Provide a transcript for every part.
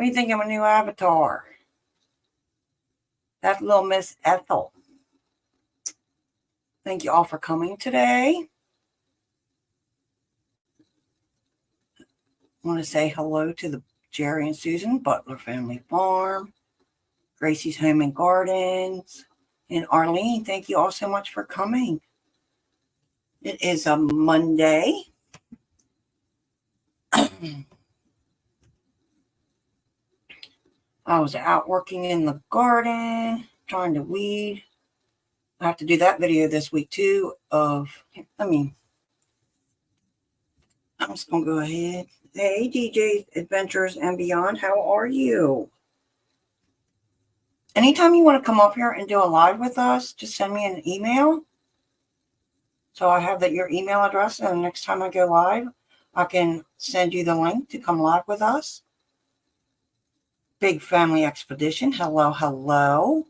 What do you think of my new avatar? That's little Miss Ethel. Thank you all for coming today. I want to say hello to the Jerry and Susan Butler Family Farm, Gracie's Home and Gardens, and Arlene. Thank you all so much for coming. It is a Monday. I was out working in the garden, trying to weed. I have to do that video this week too I'm just going to go ahead. Hey, DJ Adventures and Beyond, how are you? Anytime you want to come up here and do a live with us, just send me an email. So I have your email address, and the next time I go live, I can send you the link to come live with us. Big Family Expedition, hello, hello.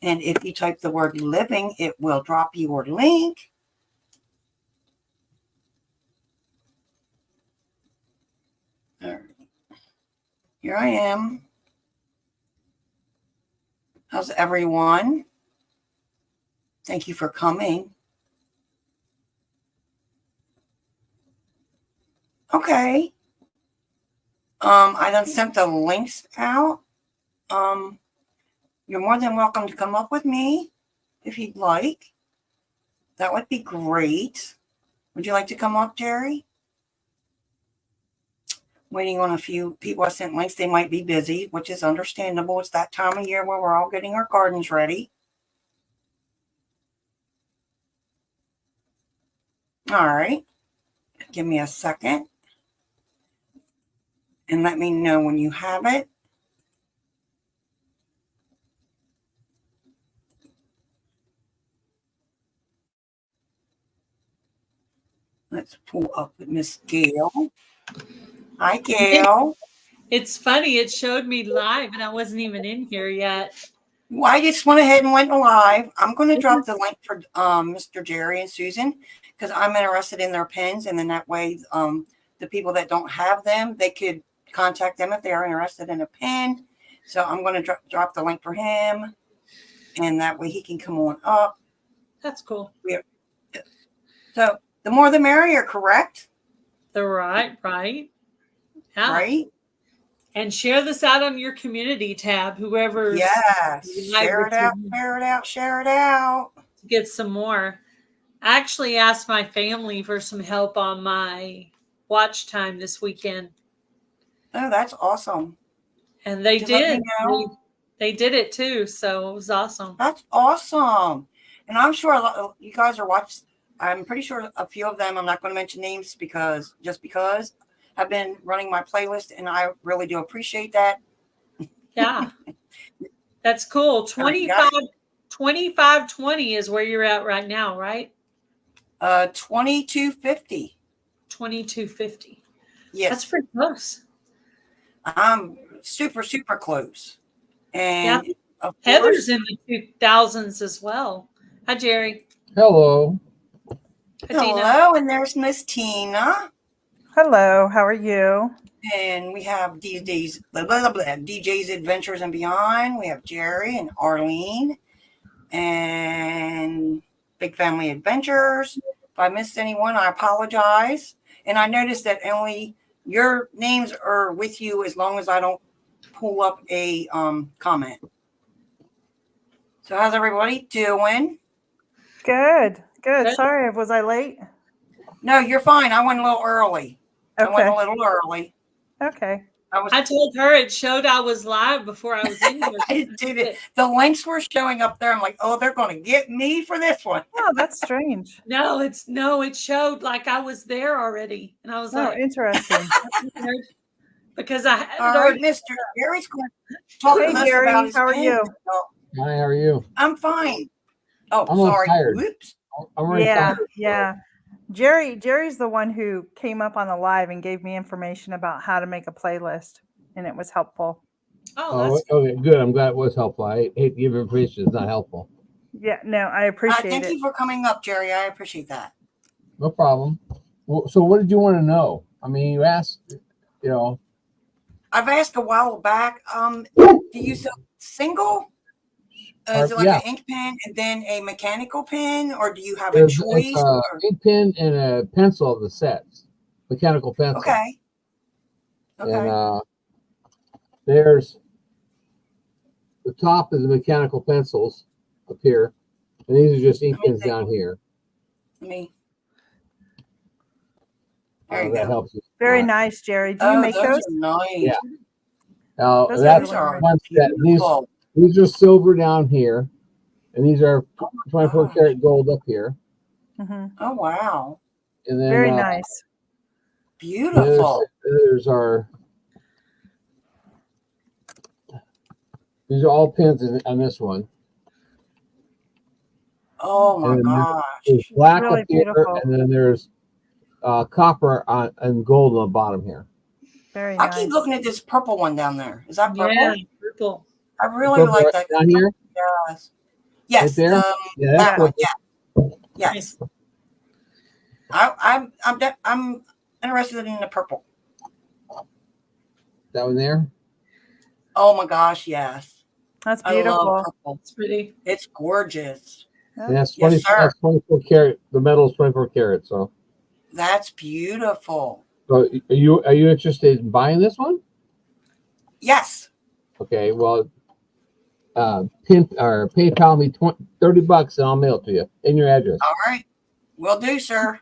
And if you type the word living, it will drop your link. All right. Here I am. How's everyone? Thank you for coming. Okay. I done sent the links out. You're more than welcome to come up with me if you'd like. That would be great. Would you like to come up, Jerry? Waiting on a few people. I sent links. They might be busy, which is understandable. It's that time of year where we're all getting our gardens ready. All right. Give me a second. And let me know when you have it. Let's pull up Miss Gail. Hi, Gail. It's funny. It showed me live, and I wasn't even in here yet. Well, I just went ahead and went live. I'm going to drop the link for Mr. Jerry and Susan because I'm interested in their pens, and then that way the people that don't have them, they could contact them if they are interested in a pen. So I'm going to drop the link for him, and that way he can come on up. That's cool. Yeah. So the more the merrier, correct? Right. Yeah. Right. And share this out on your community tab, whoever's. Yes. Share it out. Get some more. I actually asked my family for some help on my watch time this weekend. Oh, that's awesome. And they did. They did it too. So it was awesome. That's awesome. And I'm sure you guys are watching. I'm pretty sure a few of them, I'm not going to mention names because I've been running my playlist, and I really do appreciate that. Yeah. That's cool. 2520 is where you're at right now, right? 2250. 2250. Yes. That's pretty close. I'm super, super close. And yeah. Heather's in the 2000s as well. Hi, Jerry. Hello. Hello, and there's Miss Tina. Hello, how are you? And we have DJ's Adventures and Beyond. We have Jerry and Arlene and Big Family Adventures. If I missed anyone, I apologize. And I noticed that only your names are with you as long as I don't pull up a comment. So how's everybody doing? Good. Sorry, was I late? No, you're fine. I went a little early. Okay. I went a little early. Okay. I told her it showed I was live before I was in here. I did it. The links were showing up there. I'm like, oh, they're going to get me for this one. Oh, that's strange. it showed like I was there already. And I was like, interesting. Because I had all right, Mr. Jerry's going to talk to us Jerry, about his how are you? Hi, how are you? I'm fine. Oh, I'm sorry. tired. Whoops. Yeah. Jerry's the one who came up on the live and gave me information about how to make a playlist, and it was helpful. Oh, okay, good. I'm glad it was helpful. I hate to give information; it's not helpful. Yeah, no, I appreciate it. Thank you for coming up, Jerry. I appreciate that. No problem. Well, so, what did you want to know? I mean, you asked, I've asked a while back. Do you sell single? Is it like Yeah. an ink pen and then a mechanical pen, or do you have a It's choice? a ink pen and a pencil of the sets, mechanical pencil. Okay. And there's the top is the mechanical pencils up here, and these are just ink pens down here. Let me. There you That go. helps you. Very nice, Jerry. Do you make those those? are nice. Yeah. Now Those are that's Those are one set. beautiful. These are silver down here, and these are Oh my 24 gosh. karat gold up here. Mhm. Oh wow. And then Very nice. Beautiful. These are all pins on this one. Oh my And gosh. there's black Really up here, beautiful. and then there's copper and gold on the bottom here. Very I nice. keep looking at this purple one down there. Is that purple? Yeah, purple. I really Purple like right that. down here. Yes. Yes. Right there? Yeah, that's That one. purple. Yeah. Yes. I'm interested in the purple. That one there. Oh my gosh, yes. That's I love beautiful. purple. It's pretty. It's gorgeous. And that's Yes, sir. That's 24 karat. The metal is 24 karat. So That's beautiful. are you interested in buying this one? Yes. Okay. Well, PayPal me $30 and I'll mail it to you in your address. All right. Will do, sir.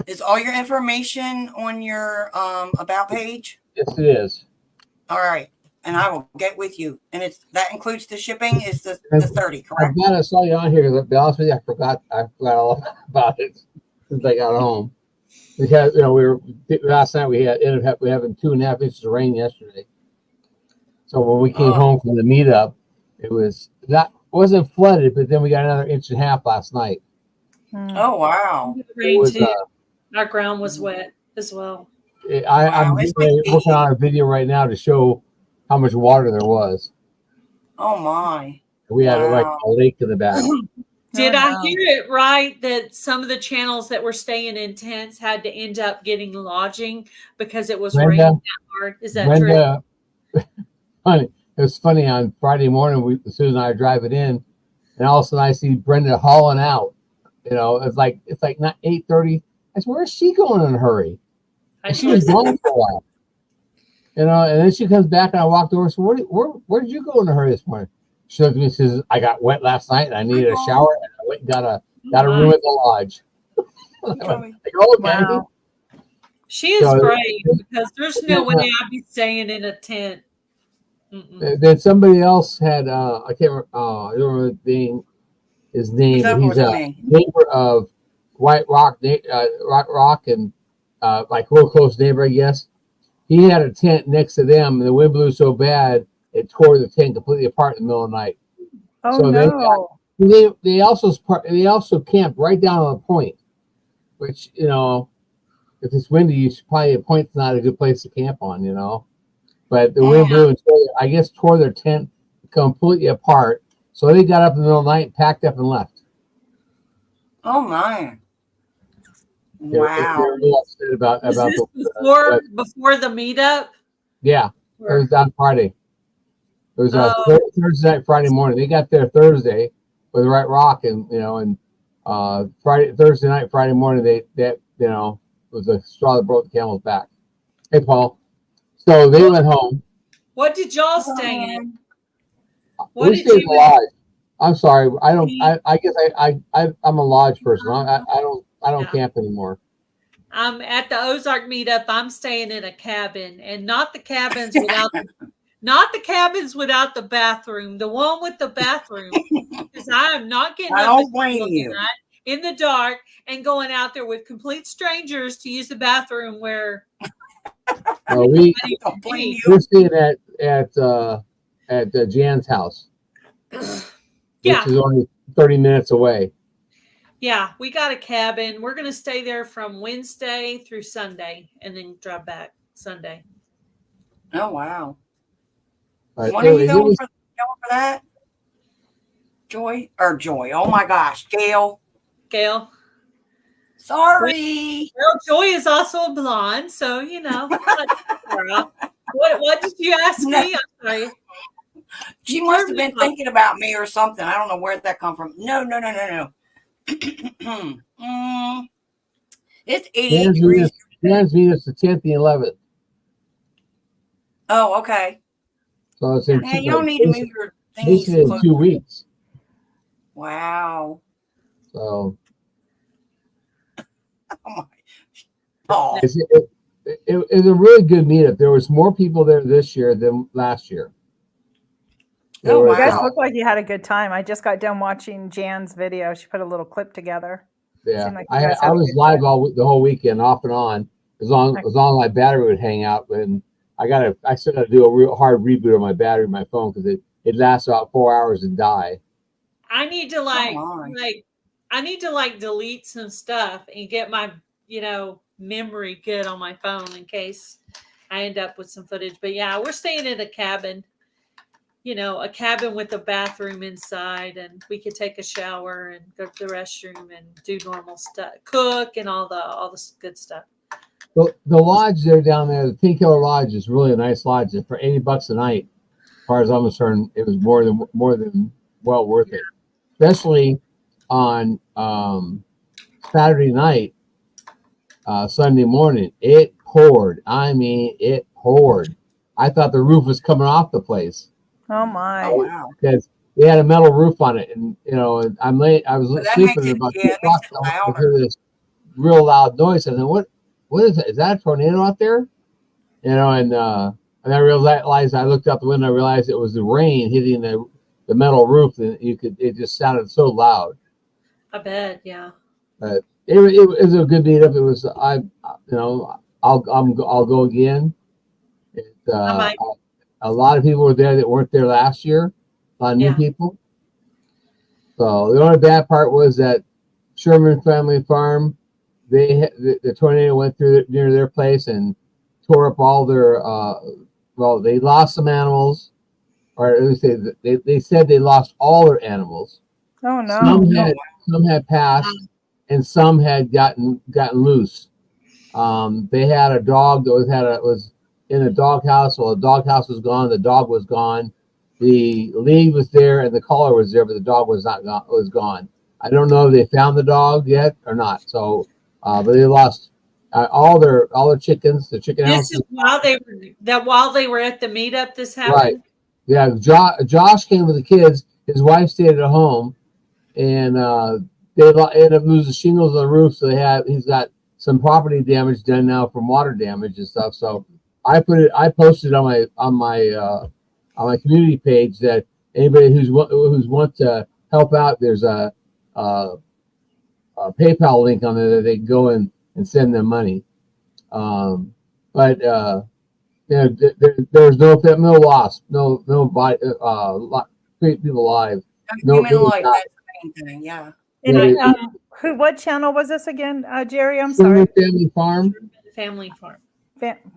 Is all your information on your about page? Yes, it is. All right. And I will get with you. And that includes the shipping is the 30, I'm correct? glad I saw you on here. To be honest with you, I forgot all about it since I got home. Because last night we ended up having 2.5 inches of rain yesterday. So when we came home from the meetup, it wasn't flooded, but then we got another 1.5 inches last night. Oh wow. Rain was, too. Our ground was wet as well. I'm It's working on a video right now to show how much water there was. Oh my. We had like a lake in the back. Did Oh, I no. hear it right that some of the channels that were staying in tents had to end up getting lodging because it was raining that hard? Is that true? Funny. It was funny on Friday morning. Susan and I are driving in, and all of a sudden I see Brenda hauling out. It's like not 8:30. I said, "Where's she going in a hurry?" And she was gone for a while. And then she comes back, and I walked over. So where did you go in a hurry this morning? She looked at me and says, "I got wet last night, and I needed a shower, and I went and got a room at the lodge." Okay. Wow. She is brave because there's no way I'd be staying in a tent. Then somebody else had I can't remember. I don't remember his name, but he's a neighbor of White Rock, Rock, and like real close neighbor, I guess. He had a tent next to them, and the wind blew so bad it tore the tent completely apart in the middle of the night. Oh So no! they also camped right down on the point, which if it's windy, you should probably a point's not a good place to camp on, But the wind blew and tore their tent completely apart. So they got up in the middle of the night, packed up, and left. Oh my. Wow. They're a little upset about Was this the before the meetup? Yeah. It was on Friday. It was Thursday night, Friday morning. They got there Thursday with Right Rock, and Thursday night, Friday morning. It was a straw that broke the camel's back. Hey, Paul. So they went home. What did y'all stay in? We stayed in the lodge. I'm sorry. I guess I'm a lodge person. I don't camp anymore. At the Ozark meetup. I'm staying in a cabin, and not the cabins without not the cabins without the bathroom. The one with the bathroom, because I am not getting I up don't blame you. In the dark and going out there with complete strangers to use the bathroom where. We're staying at Jan's house, yeah, which is only 30 minutes away. Yeah, we got a cabin. We're going to stay there from Wednesday through Sunday and then drive back Sunday. Oh, wow. Right. When are you going for that? Joy? Oh, my gosh. Gail. Sorry. Well, Joy is also a blonde, so, What did you ask No. me? I'm sorry. She must have been thinking about me or something. I don't know where that come from. No. It's 88 degrees. Dan's meet us the 10th and 11th. Oh, okay. So it's in Hey, y'all need to move your basically thingies in close. 2 weeks. Wow. So Oh my. Oh. It was a really good meetup. There was more people there this year than last year. Oh, You guys wow. look like you had a good time. I just got done watching Jan's video. She put a little clip together. Yeah, Seemed like you guys had I a was good live time. the whole weekend, off and on, as long as my battery would hang out. And I still got to do a real hard reboot on my battery in my phone because it lasts about 4 hours and die. I need to I need to delete some stuff and get my memory good on my phone in case I end up with some footage. But yeah, we're staying in a cabin. A cabin with a bathroom inside, and we could take a shower and go to the restroom and do normal stuff, cook and all the good stuff. The lodge there down there, the Pink Hill Lodge, is really a nice lodge. And for $80 a night, as far as I'm concerned, it was more than well worth it. Especially on Saturday night, Sunday morning, it poured. I mean, it poured. I thought the roof was coming off the place. Oh my! Oh, wow. Because they had a metal roof on it, and I'm late. I was sleeping at about 2 o'clock. I hear this real loud noise, and then what is that? Is that a tornado out there? And I realized, I looked out the window. I realized it was the rain hitting the metal roof, and it just sounded so loud. I bet, yeah. But it was a good meetup. It was I'll go again. A lot of people were there that weren't there last year. A lot of new people. So the only bad part was that Sherman Family Farm, the tornado went through near their place and tore up all their. They lost some animals, or at least they said they lost all their animals. Oh no! Some had passed, and some had gotten loose. They had a dog that was in a doghouse. Well, the doghouse was gone. The dog was gone. The lead was there and the collar was there, but the dog was not gone. Was gone. I don't know if they found the dog yet or not. So, but they lost all their chickens. The chicken house. This is while they were at the meetup. This happened. Right. Yeah. Josh came with the kids. His wife stayed at home, and they ended up losing shingles on the roof. So he's got some property damage done now from water damage and stuff. So I posted on my community page that anybody who's want to help out, there's a PayPal link on there that they can go and send them money. But there's no loss, no body, people alive. Human life, that's the main thing, yeah. And what channel was this again, Jerry? I'm sorry. Family Farm. Family Farm.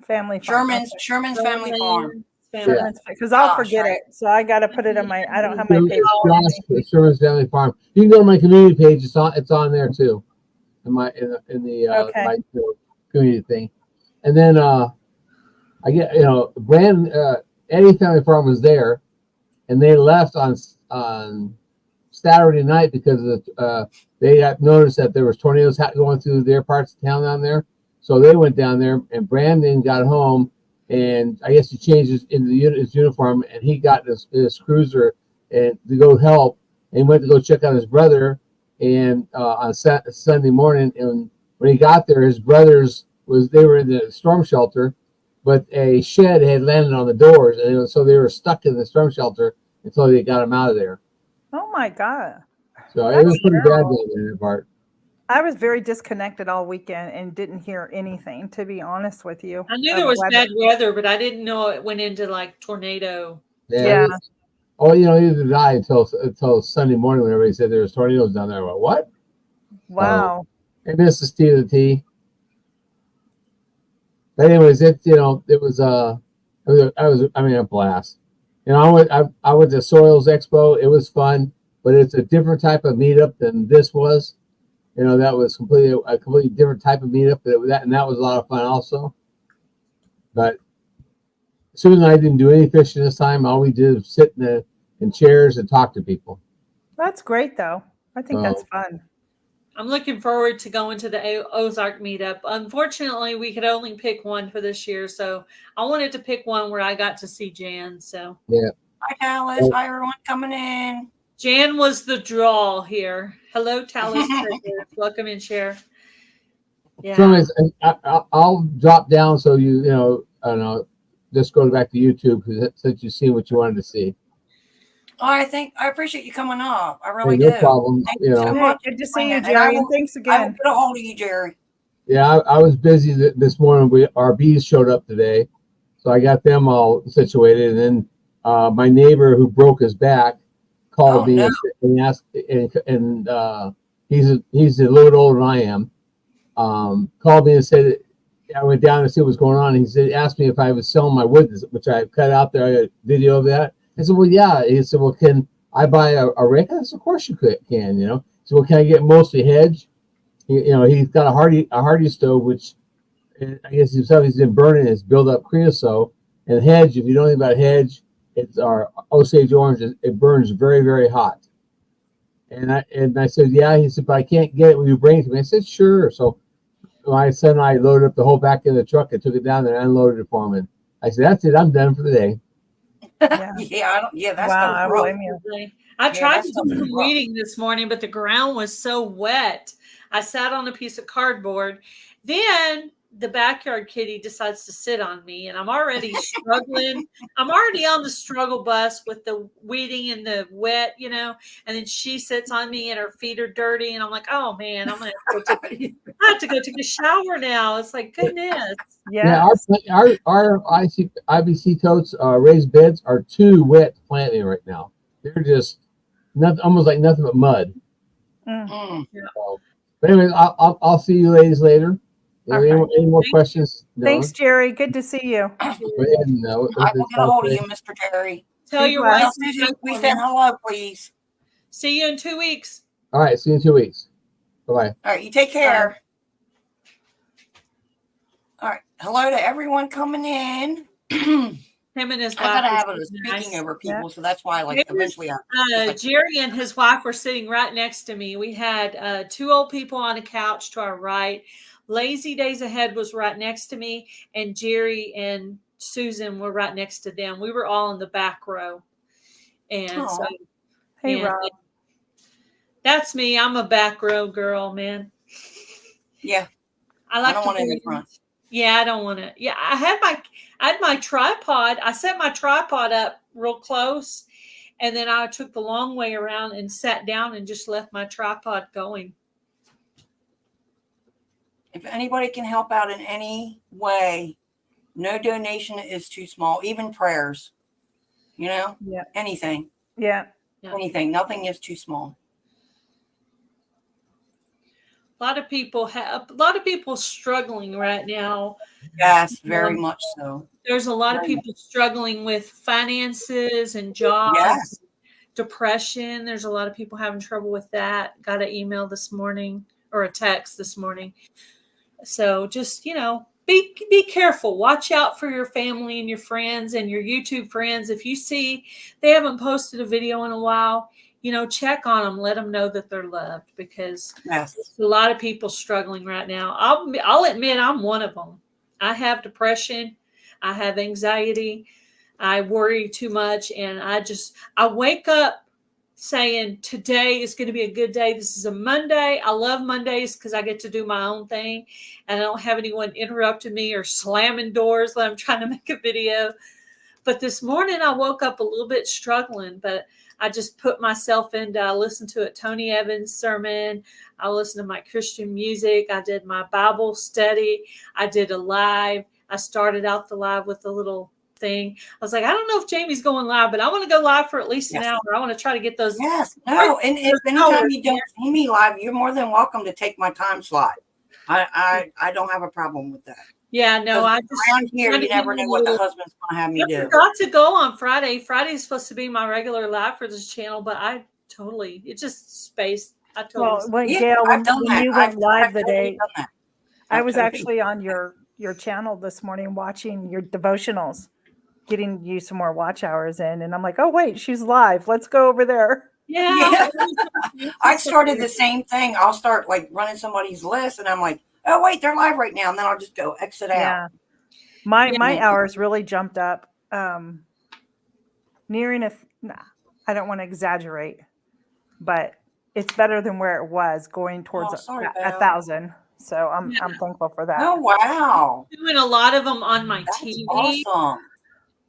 Family Farm. Sherman's Family Farm. Because I'll forget it, so I got to put it on my. I don't have my page. Sherman's Family Farm. You can go to my community page. It's on there too, in my community thing. And then I get Eddie Family Farm was there, and they left on Saturday night because they got noticed that there was tornadoes going through their parts of town down there. So they went down there, and Brandon got home, and I guess he changed his uniform, and he got his cruiser and to go help, and went to go check on his brother. And on Sunday morning, and when he got there, his brothers they were in the storm shelter, but a shed had landed on the doors, and so they were stuck in the storm shelter until they got them out of there. Oh my God! So it was pretty bad in that part. I was very disconnected all weekend and didn't hear anything, to be honest with you. I knew there was bad weather, but I didn't know it went into tornado. Yeah. Neither did I until Sunday morning when everybody said there was tornadoes down there. I went, what? Wow. And this is T to the T. But anyways, it was a blast. I went to Soils Expo. It was fun, but it's a different type of meetup than this was. That was a completely different type of meetup. That was a lot of fun also. But Susan and I didn't do any fishing this time. All we did was sit in chairs and talk to people. That's great, though. I think that's fun. I'm looking forward to going to the Ozark meetup. Unfortunately, we could only pick one for this year, so I wanted to pick one where I got to see Jan. So yeah. Hi, Dallas. Hi, everyone coming in. Jan was the draw here. Hello, Talis. Welcome and share. Yeah. So anyways, I'll drop down so you know, I don't know, just go back to YouTube since you've seen what you wanted to see. Oh, I appreciate you coming up. I really no do. problem. Thank you know, so much. Good to see you, And Jerry. And thanks I will again. get a hold of you, Jerry. Yeah, I was busy this morning. Our bees showed up today, so I got them all situated. And then my neighbor who broke his back called me and asked, and he's a little bit older than I am. Called me and said, I went down to see what was going on. And he said, asked me if I was selling my wood, which I cut out there. I got a video of that. I said, well, yeah. He said, well, can I buy a rake? I said, of course you can, you know. So, well, can I get mostly hedge? You know, he's got a hardy stove, which I guess himself he's been burning is build up creosote. And hedge, if you don't know about hedge, it's our Osage orange. It burns very, very hot. And I said, yeah. He said, but I can't get it when you bring it to me. I said, sure. So my son and I loaded up the whole back of the truck and took it down there and unloaded it for him. And I said, that's it. I'm done for the day. Yeah, that's wow, the I rough. blame you. I tried to that's do some weeding this morning, but the ground was so wet. I sat on a piece of cardboard. Then the backyard kitty decides to sit on me, and I'm already struggling. I'm already on the struggle bus with the weeding and the wet, you know, and then she sits on me and her feet are dirty. And I'm like, oh man, I have to go take a shower now. It's like, goodness. Yeah, our IBC totes raised beds are too wet to plant in right now. They're just almost like nothing but mud. Mm. So, but anyways, I'll see you ladies later. Any more questions? Thanks, Jerry. Good to see you. I will get a hold of you, Mr. Jerry. Tell your wife we said hello, please. See you in 2 weeks. All right, see you in 2 weeks. Bye-bye. All right, you take care. All right, hello to everyone coming in. Him and his wife. I gotta have a speaking over people, so that's why, like, eventually, Jerry and his wife were sitting right next to me. We had 2 old people on a couch to our right. Lazy Days Ahead was right next to me, and Jerry and Susan were right next to them. We were all in the back row, and so hey, Rob. That's me. I'm a back row girl, man. Yeah, I don't want it in the front. Yeah, I don't want to. Yeah, I had my tripod. I set my tripod up real close, and then I took the long way around and sat down and just left my tripod going. If anybody can help out in any way, no donation is too small. Even prayers, you know, anything. Yeah, anything. Nothing is too small. A lot of people struggling right now. Yes, very much so. There's a lot of people struggling with finances and jobs, depression. There's a lot of people having trouble with that. Got an email this morning or a text this morning. So just, you know, be careful. Watch out for your family and your friends and your YouTube friends. If you see they haven't posted a video in a while, you know, check on them, let them know that they're loved, because there's a lot of people struggling right now. I'll admit I'm one of them. I have depression. I have anxiety. I worry too much. And I wake up saying today is going to be a good day. This is a Monday. I love Mondays because I get to do my own thing and I don't have anyone interrupting me or slamming doors when I'm trying to make a video. But this morning I woke up a little bit struggling, but I just put myself into, I listened to a Tony Evans sermon. I listened to my Christian music. I did my Bible study. I did a live. I started out the live with a little thing. I was like, I don't know if Jamie's going live, but I want to go live for at least an hour. I want to try to get those. Yes. No. And if anytime you don't see me live, you're more than welcome to take my time slot. I don't have a problem with that. Yeah, no, I just around here you never know what the husband's going to have me do. I forgot to go on Friday. Friday is supposed to be my regular live for this channel, but it just spaced. Gail, when you went live the day, I was actually on your channel this morning watching your devotionals. getting you some more watch hours in, and I'm like, oh wait, she's live. Let's go over there. Yeah. I started the same thing. I'll start like running somebody's list, and I'm like, oh wait, they're live right now, and then I'll just go exit out. Yeah. My Yeah. hours really jumped up. Nearing I don't want to exaggerate, but it's better than where it was going towards Oh, sorry, 1,000. So I'm thankful for that. Oh wow, Doing a lot of them on my that's TV. awesome.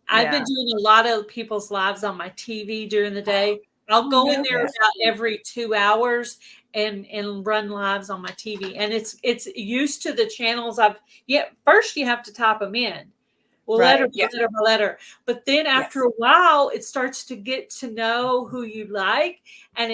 I've been doing a lot of people's lives on my TV during the day. I'll go in there about every 2 hours and run lives on my TV. And it's used to the channels first you have to type them in. Well, Right. letter. But then after a while, it starts to get to know who you like. And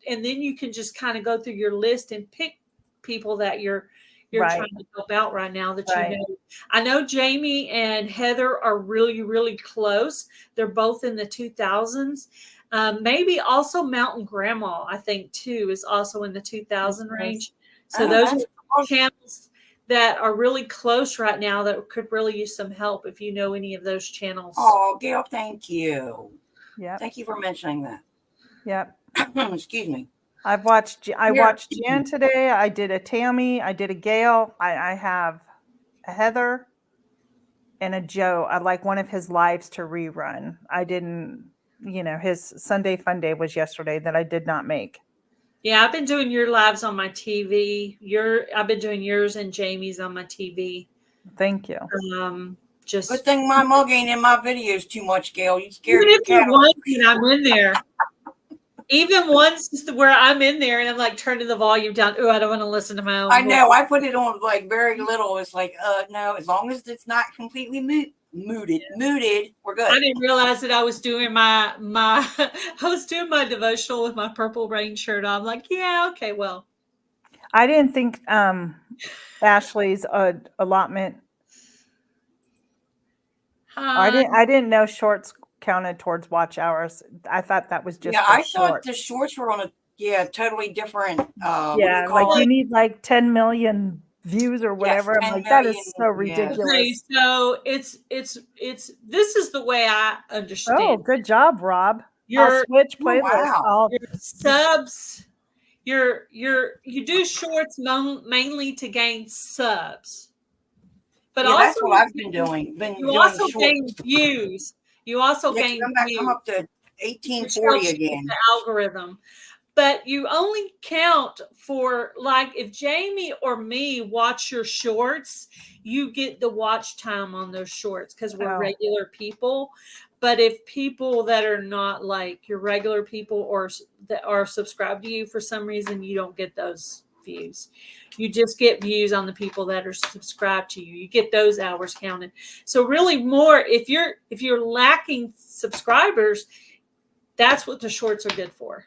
then you can just kind of go through your list and pick people that you're trying to help out right now that you know. I know Jamie and Heather are really, really close. They're both in the 2000s. Maybe also Mountain Grandma, I think, too, is also in the 2000 range. So those are channels that are really close right now that could really use some help if you know any of those channels. Oh, Gail, thank you. Yeah. Thank you for mentioning that. Yep. Excuse me. I watched Jan today. I did a Tammy. I did a Gail. I have a Heather and a Joe. I'd like one of his lives to rerun. I didn't, his Sunday Fun Day was yesterday that I did not make. Yeah, I've been doing your lives on my TV. I've been doing yours and Jamie's on my TV. Thank you. Good thing my mug ain't in my videos too much, Gail. You scared Even your if you're cat. once and I'm in there. Even once where I'm in there and I'm like turning the volume down. Oh, I don't want to listen to my own I voice. know. I put it on like very little. It's like, no, as long as it's not completely muted, we're good. I didn't realize that I was doing my I was doing my devotional with my purple rain shirt on. I'm like, yeah, okay, well. I didn't think Ashley's allotment. I didn't know shorts counted towards watch hours. I thought that was just I thought the shorts were on a totally different you need like 10 million views or whatever. I'm like, that is so ridiculous. Okay, so it's this is the way I understand. Oh, good job, Rob. I'll switch playlists. Your subs, you do shorts mainly to gain subs. But also, that's what I've been doing. You also gain views. You also gain views. I'm up to 1840 again. The algorithm. But you only count for, like, if Jamie or me watch your shorts, you get the watch time on those shorts because we're regular people. But if people that are not like your regular people or that are subscribed to you for some reason, you don't get those views. You just get views on the people that are subscribed to you. You get those hours counted. So really more, if you're lacking subscribers, that's what the shorts are good for.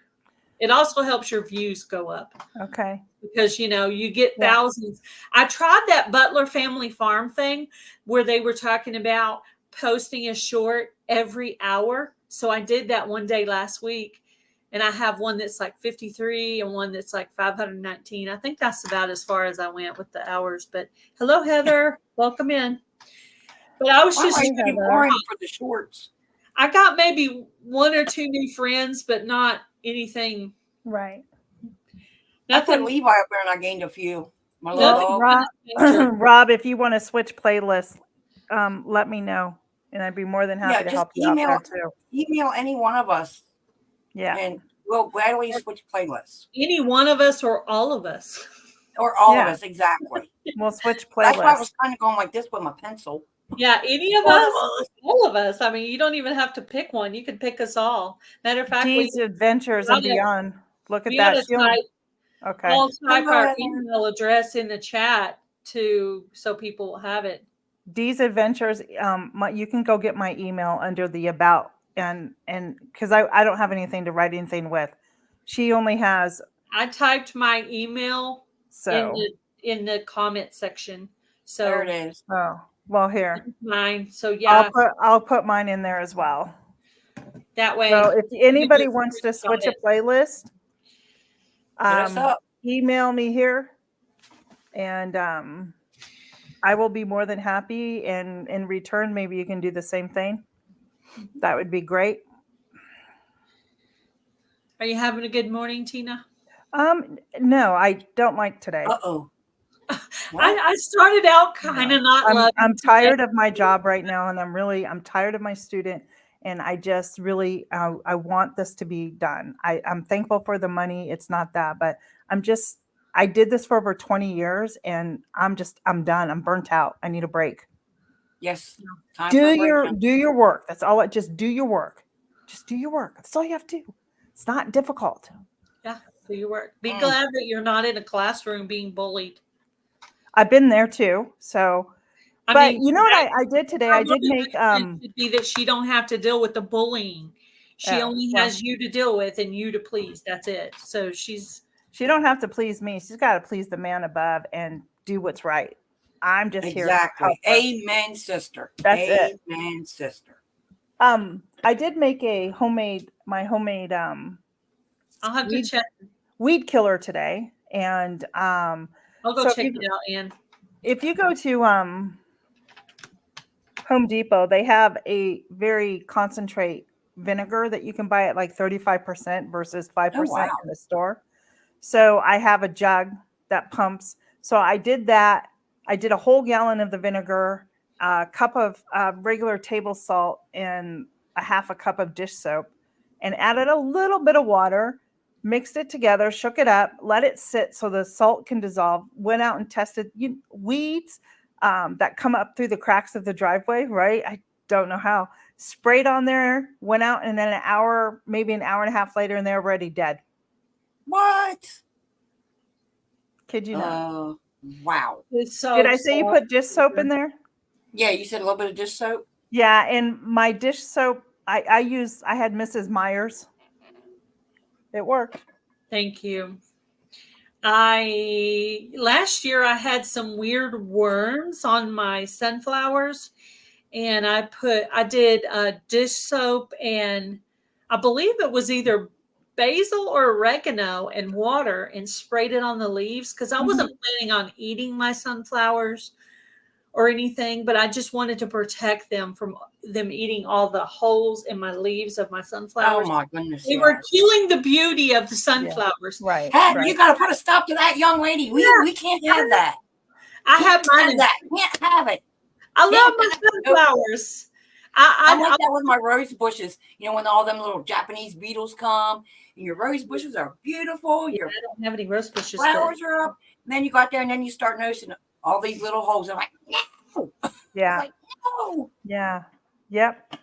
It also helps your views go up. Okay. Because, you get thousands. I tried that Butler Family Farm thing where they were talking about posting a short every hour. So I did that one day last week. And I have one that's like 53 and one that's like 519. I think that's about as far as I went with the hours. But hello, Heather. Welcome in. But I was just boring for the shorts. I got maybe one or two new friends, but not anything. Right. I put Levi up there and I gained a few. Rob, if you want to switch playlists, let me know. And I'd be more than happy to help you out there too. Email any one of us. Yeah. And we'll gladly switch playlists. Any one of us or all of us. Or all of us, exactly. We'll switch playlists. That's why I was kind of going like this with my pencil. Yeah, any of us, all of us. I mean, you don't even have to pick one. You can pick us all. Matter of fact, Dee's Adventures and Beyond. Look at that. Okay. I'll type our email address in the chat so people will have it. Dee's Adventures. You can go get my email under the about and because I don't have anything to write anything with. She only has. I typed my email in the comment section. So there it is. Oh well, here mine. So yeah, I'll put mine in there as well. That way. So if anybody wants to switch a playlist, email me here, and I will be more than happy. And in return, maybe you can do the same thing. That would be great. Are you having a good morning, Tina? No, I don't like today. Uh-oh. I started out kind of not loving I'm today. tired of my job right now, and I'm tired of my student, and I just really I want this to be done. I'm thankful for the money. It's not that, but I did this for over 20 years, and I'm done. I'm burnt out. I need a break. Yes. Time for a break. Do your work. That's all. Just do your work. Just do your work. That's all you have to do. It's not difficult. Yeah, do your work. Be glad that you're not in a classroom being bullied. I've been there too. So, I but mean, you know what I did today? I did make should be that she don't have to deal with the bullying. She only has you to deal with and you to please. That's it. So she don't have to please me. She's got to please the man above and do what's right. I'm just here. Exactly. Amen, sister. That's it. Amen, sister. I did make my homemade I'll have to check. Weed killer today, and I'll go check it out, Ann. If you go to Home Depot, they have a very concentrate vinegar that you can buy at like 35% versus 5% in the store. So I have a jug that pumps. So I did that. I did a whole gallon of the vinegar, a cup of regular table salt, and a half a cup of dish soap, and added a little bit of water, mixed it together, shook it up, let it sit so the salt can dissolve, went out and tested weeds that come up through the cracks of the driveway, right? I don't know how. Sprayed on there, went out, and then maybe an hour and a half later, and they're already dead. What? Kid you not. Wow. Did I say you put dish soap in there? Yeah, you said a little bit of dish soap? Yeah, and my dish soap, I had Mrs. Myers. It worked. Thank you. Last year I had some weird worms on my sunflowers, and I did dish soap, and I believe it was either basil or oregano and water, and sprayed it on the leaves because I wasn't planning on eating my sunflowers or anything, but I just wanted to protect them from them eating all the holes in my leaves of my sunflowers. Oh my goodness. They were killing the beauty of the sunflowers. Yeah. Right. Hey, you got to put a stop to that, young lady. We can't have that. I have mine. Can't have it. I love my sunflowers. I like that with my rose bushes. You know, when all them little Japanese beetles come, and your rose bushes are beautiful. Yeah, I don't have any rose bushes. Flowers are up. And then you go out there, and then you start noticing all these little holes. I'm like, no. Yeah. Like, no. Yeah. Yep.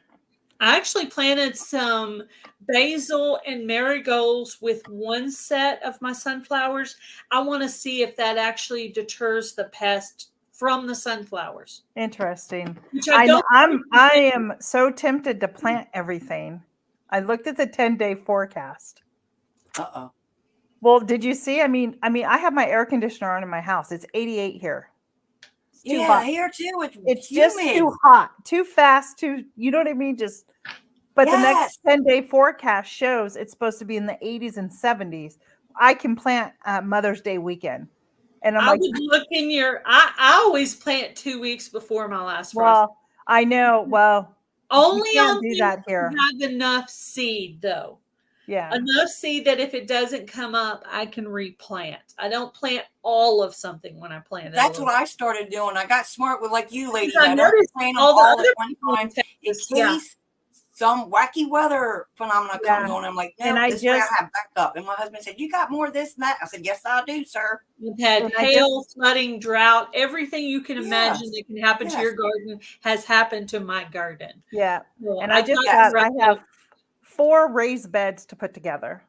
I actually planted some basil and marigolds with one set of my sunflowers. I want to see if that actually deters the pest from the sunflowers. Interesting. I am so tempted to plant everything. I looked at the 10-day forecast. Uh-oh. Well, did you see? I mean, I have my air conditioner on in my house. It's 88 here. It's too hot. Here too. It's just too hot, too fast, you know what I mean? But the next 10-day forecast shows it's supposed to be in the 80s and 70s. I can plant Mother's Day weekend. And I would look in I always plant 2 weeks before my last frost. Well, I know. Well, only on do that here. Have enough seed though. Yeah. Enough seed that if it doesn't come up, I can replant. I don't plant all of something when I plant it. That's what I started doing. I got smart with like you ladies. I noticed all the other one time in case some wacky weather phenomena comes on. I'm like, no, this way I have backup. And my husband said, you got more of this and that. I said, yes, I do, sir. We've had hail, flooding, drought, everything you can imagine that can happen to your garden has happened to my garden. Yeah. So and I have 4 raised beds to put together.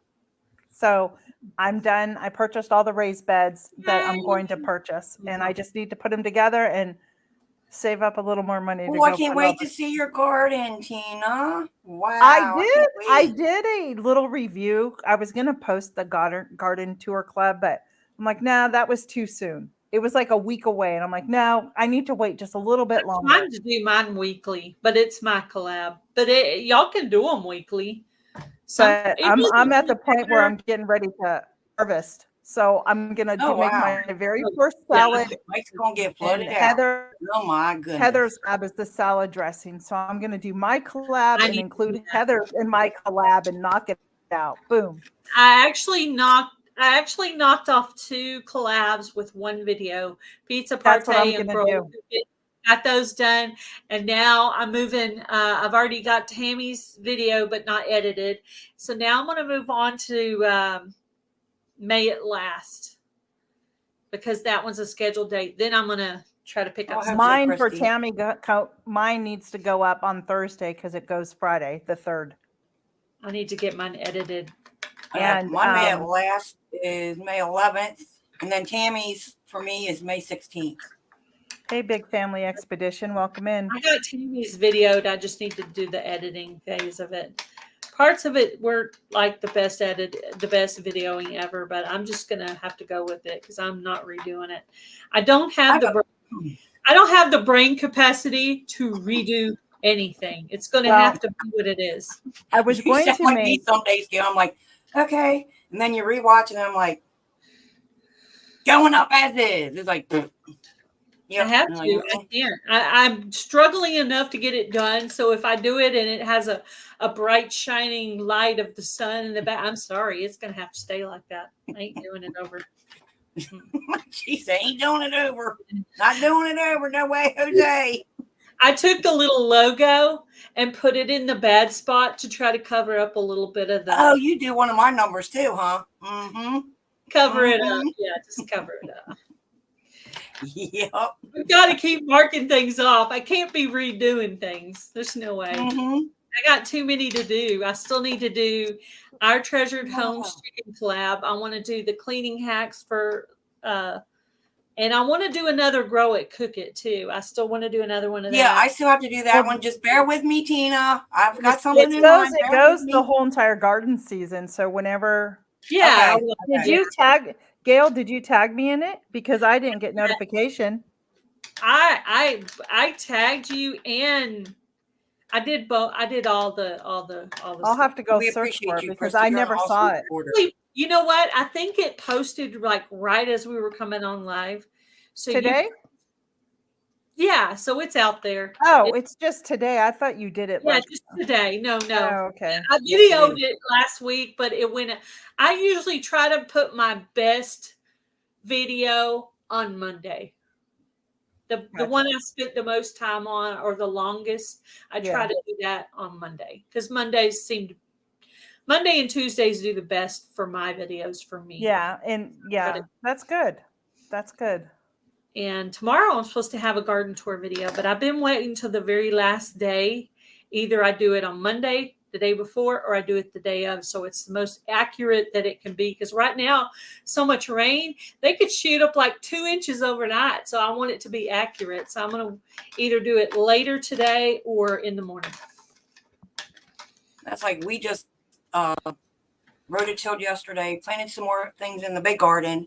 So I'm done. I purchased all the raised beds that I'm going to purchase, and I just need to put them together and save up a little more money. I can't wait to see your garden, Tina. Wow. I did a little review. I was going to post the garden tour club, but I'm like, nah, that was too soon. It was like a week away. And I'm like, no, I need to wait just a little bit longer. I'm trying to do mine weekly, but it's my collab. But y'all can do them weekly. So I'm at the point where I'm getting ready to harvest. So I'm gonna make wow. my very first salad. Mike's gonna get And flooded out. Oh my goodness. Heather's collab is the salad dressing. So I'm gonna do my collab and include Heather in my collab and knock it out. Boom. I actually knocked off 2 collabs with 1 video. Pizza That's what I'm Party and gonna Bro. do. Got those done, and now I'm moving. I've already got Tammy's video, but not edited. So now I'm going to move on to May It Last, because that one's a scheduled date. Then I'm going to try to pick up some. Mine for Tammy. Mine needs to go up on Thursday because it goes Friday, the 3rd. I need to get mine edited. And my May It Last is May 11th, and then Tammy's for me is May 16th. Hey, Big Family Expedition, welcome in. I got Tammy's videoed. I just need to do the editing phase of it. Parts of it were like the best videoing ever, but I'm just gonna have to go with it because I'm not redoing it. I don't have the brain capacity to redo anything. It's gonna have to be what it is. I was going to make some days, I'm like, okay, and then you rewatch and I'm like, going up as is. It's like. Yep. I have to. I can't. I'm struggling enough to get it done. So if I do it and it has a bright shining light of the sun in the back, I'm sorry, it's gonna have to stay like that. I ain't doing it over. She said, "Ain't doing it over. Not doing it over. No way, Jose." I took the little logo and put it in the bad spot to try to cover up a little bit of the. Oh, you do one of my numbers too, huh? Mm-hmm. Cover it up. Yeah, just cover it up. Yep. We've got to keep marking things off. I can't be redoing things. There's no way. I got too many to do. I still need to do our Treasured Homes chicken collab. I want to do the cleaning hacks for, and I want to do another Grow It, Cook It too. I still want to do another one of that. Yeah, I still have to do that one. Just bear with me, Tina. I've got something in mind. It goes the whole entire garden season. So whenever. Yeah. Okay. Did you tag Gail? Did you tag me in it? Because I didn't get notification. I tagged you and I did both. I did all the. I'll have to go search for it because I never saw it. You know what? I think it posted like right as we were coming on live. So today? Yeah, so it's out there. Oh, it's just today. I thought you did it. Yeah, just today. No. Oh, okay. I videoed it last week, but it went. I usually try to put my best video on Monday. The one I spent the most time on or the longest, I try to do that on Monday because Monday and Tuesdays do the best for my videos for me. Yeah, and that's good. That's good. And tomorrow I'm supposed to have a garden tour video, but I've been waiting till the very last day. Either I do it on Monday, the day before, or I do it the day of. So it's the most accurate that it can be. Because right now, so much rain, they could shoot up like 2 inches overnight. So I want it to be accurate. So I'm going to either do it later today or in the morning. That's like we just rototilled yesterday, planted some more things in the big garden,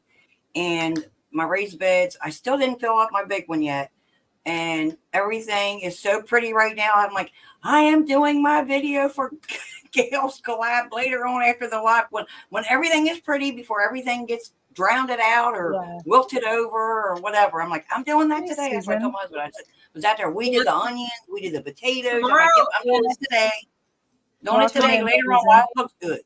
and my raised beds. I still didn't fill up my big one yet. And everything is so pretty right now. I'm like, I am doing my video for Gail's collab later on after the live when everything is pretty before everything gets drowned out or wilted over or whatever. I'm like, I'm doing that today. That's what I told my husband. I said, was out there. We did the onions. We did the potatoes. I'm doing this today. Doing it today. Later on while it looks good.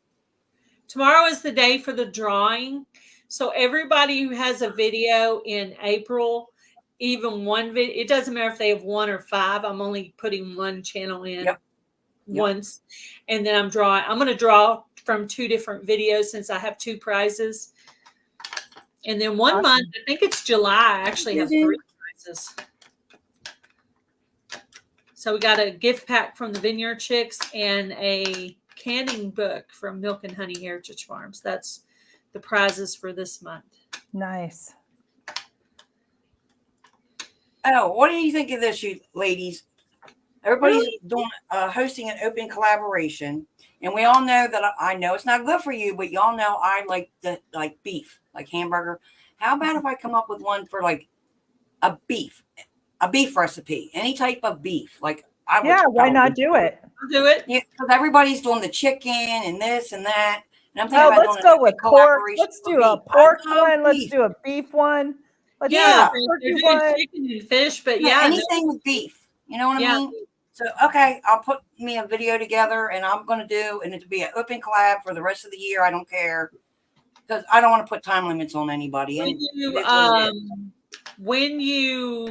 Tomorrow is the day for the drawing. So everybody who has a video in April, even one video, it doesn't matter if they have 1 or 5. I'm only putting one channel in once. And then I'm going to draw from 2 different videos since I have 2 prizes. And then one month, I think it's July, I actually have 3 prizes. So we got a gift pack from the Vineyard Chicks and a canning book from Milk and Honey Heritage Farms. That's the prizes for this month. Nice. Oh, what do you think of this, you ladies? Everybody's doing hosting an open collaboration, and we all know that I know it's not good for you, but y'all know I like beef, like hamburger. How about if I come up with one for like a beef recipe, any type of beef? Like why not do it? Do it. Yeah, because everybody's doing the chicken and this and that. And I'm thinking Oh, about let's doing go with a pork. collaboration Let's for do a beef. pork I love one. Let's beef. do a beef one. Let's Yeah. do a They're turkey doing one. chicken and fish, but Yeah, yeah, no, anything with beef. You know what I yeah. mean? So, okay, I'll put me a video together and I'm going to do, and it'll be an open collab for the rest of the year. I don't care because I don't want to put time limits on anybody. And When you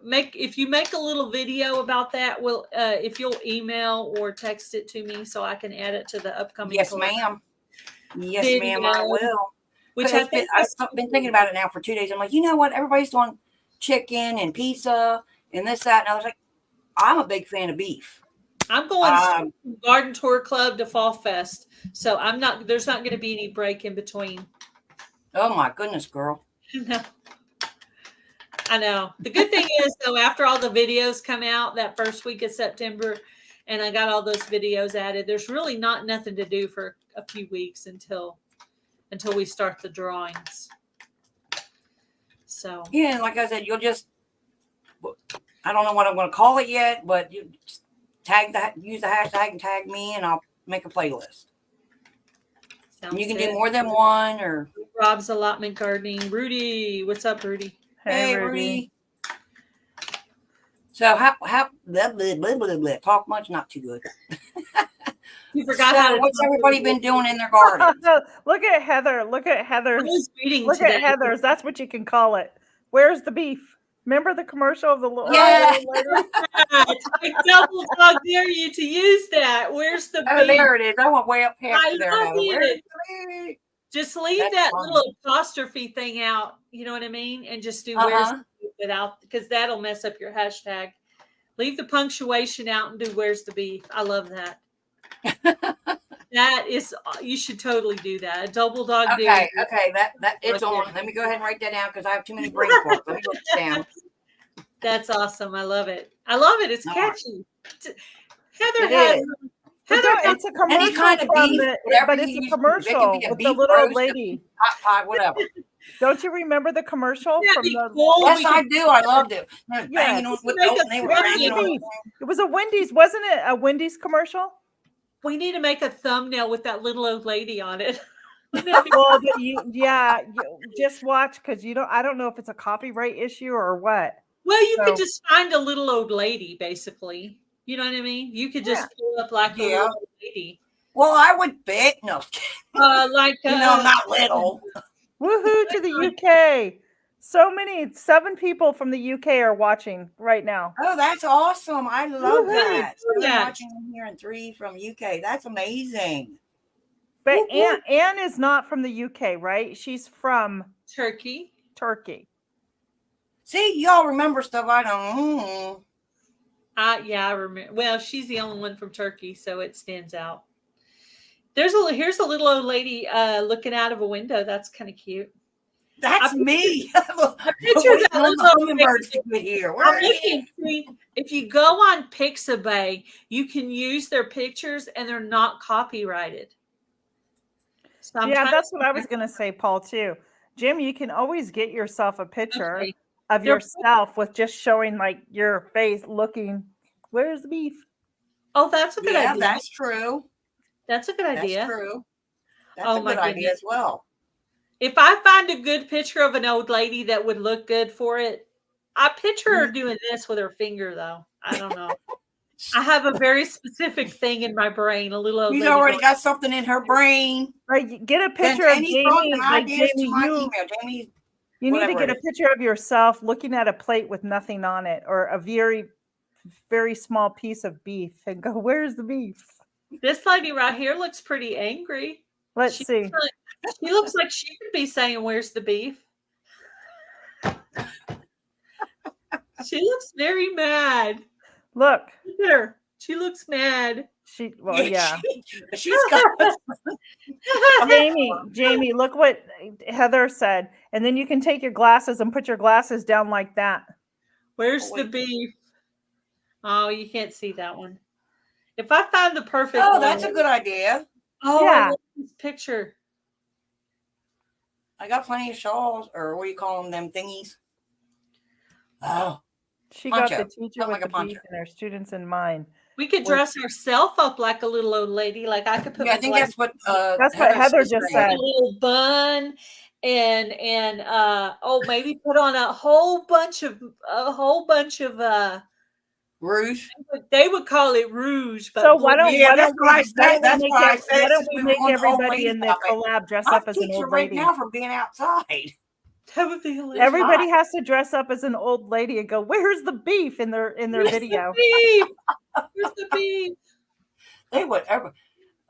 if you make a little video about that, if you'll email or text it to me so I can add it to the upcoming yes, ma'am. Yes, ma'am, I video, will. which I think I've been thinking about it now for 2 days. I'm like, you know what? Everybody's doing chicken and pizza and this, that. And I was like, I'm a big fan of beef. I'm going from Garden Tour Club to Fall Fest. So there's not going to be any break in between. Oh my goodness, girl. No. I know. The good thing is, though, after all the videos come out that first week of September, and I got all those videos added, there's really nothing to do for a few weeks until we start the drawings. So yeah, and like I said, I don't know what I'm going to call it yet, but you just use the hashtag and tag me, and I'll make a playlist. And you can do more than one, or Rob's Allotment Gardening. Rudy, what's up, Rudy? Hey, Rudy. So how blah, blah, blah, blah, blah. Talk much, not too good. You forgot what's everybody been doing in their garden? Look at Heather. Look at Heather's. I was reading Look today. at Heather's. That's what you can call it. Where's the beef? Remember the commercial of the little Yeah. I double dog dare you to use that. Where's the beef? There it is. I went way up past there. I love it. Where's Just leave that little apostrophe thing out. You know what I mean? And just do where's the beef without, because that'll mess up your hashtag. Leave the punctuation out and do where's the beef. I love that. That is, you should totally do that. A double dog dare. Okay. That it's on. Let me go ahead and write that down because I have too many brain farts. Let me write it down. That's awesome. I love it. It's catchy. Heather has. It's a commercial any kind of beef, but it's a commercial with the little old lady. Hot pie, whatever. Don't you remember the commercial from the? Yes, I do. I loved it. Yes. It was a Wendy's, wasn't it? A Wendy's commercial. We need to make a thumbnail with that little old lady on it. Well, just watch because I don't know if it's a copyright issue or what. Well, you could just find a little old lady, basically. You know what I mean? You could just pull up like a little old lady. Well, I would bet. No. Not little. Woohoo to the UK. 7 people from the UK are watching right now. Oh, that's awesome. I love that. So I'm watching here and 3 from UK. That's amazing. But Anne is not from the UK, right? She's from Turkey. See, y'all remember stuff I don't. Yeah, I remember. Well, she's the only one from Turkey, so it stands out. Here's a little old lady looking out of a window. That's kind of cute. That's me. If you go on Pixabay, you can use their pictures and they're not copyrighted. So that's what I was going to say, Paul, too. Jim, you can always get yourself a picture of yourself with just showing like your face looking, where's the beef? Oh, that's a good idea. Yeah, that's true. That's a good idea. That's true. That's a good idea as well. If I find a good picture of an old lady that would look good for it, I picture her doing this with her finger, though. I don't know. I have a very specific thing in my brain. A little old lady. She's already got something in her brain. Like, get a picture of Jamie. Like Jamie, you need to get a picture of yourself looking at a plate with nothing on it, or a very, very small piece of beef, and go, "Where's the beef?" This lady right here looks pretty angry. Let's see. She looks like she could be saying, "Where's the beef?" She looks very mad. Look at her. She looks mad. She's got Jamie, look what Heather said. And then you can take your glasses and put your glasses down like that. Where's the beef? Oh, you can't see that one. If I find the perfect one, that's a good idea. Oh, yeah. I love this picture. I got plenty of shawls, or what do you call them thingies? Oh. She got the Poncho. teacher Something with like a the beef poncho. and her students in mind. We could dress ourselves up like a little old lady. Like I could put Yeah, I my think that's what That's what Heather just a said. little bun and maybe put on a whole bunch of Rouge. they would call it rouge, but So why don't Yeah, that's what I why said. That's why I said why it don't since we we were make on the old everybody lady in the topic. collab dress I'm up as an teaching old right lady? now from being outside. that would be hilarious. Everybody has to dress up as an old lady and go, "Where's the beef?" in their Where's video. the beef? Where's the beef? They would ever.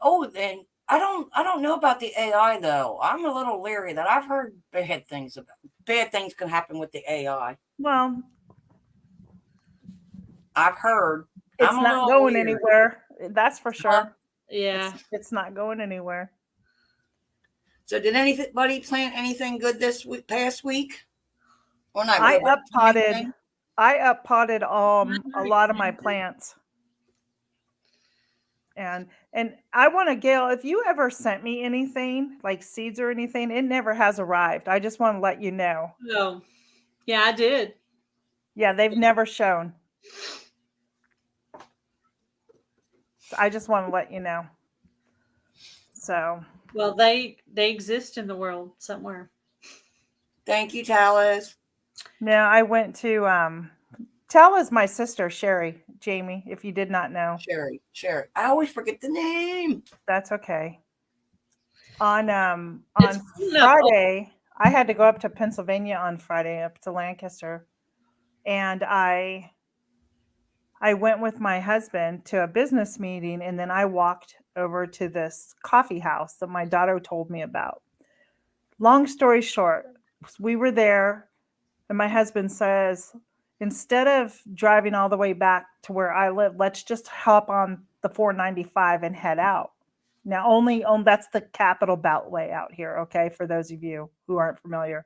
Oh, then I don't know about the AI though. I'm a little leery that I've heard bad things can happen with the AI. Well, I've heard. it's I'm a not little going leery. anywhere. That's for sure. Yeah. It's not going anywhere. So did anybody plant anything good this past week? Or not I good, but up-potted a lot of my plants. And I want to, Gail, if you ever sent me anything like seeds or anything, it never has arrived. I just want to let you know. No. Yeah, I did. Yeah, they've never shown. I just want to let you know. So, well, they exist in the world somewhere. Thank you, Talis. now I went to Tala's my sister, Sherry, Jamie, if you did not know. Sherry. I always forget the name. That's okay. On It's Friday, I had to go up to Pennsylvania on Friday, up to Lancaster, and I went with my husband to a business meeting, and then I walked over to this coffee house that my daughter told me about. Long story short, we were there, and my husband says, instead of driving all the way back to where I live, let's just hop on the 495 and head out. Now, that's the Capital Beltway out here, okay, for those of you who aren't familiar.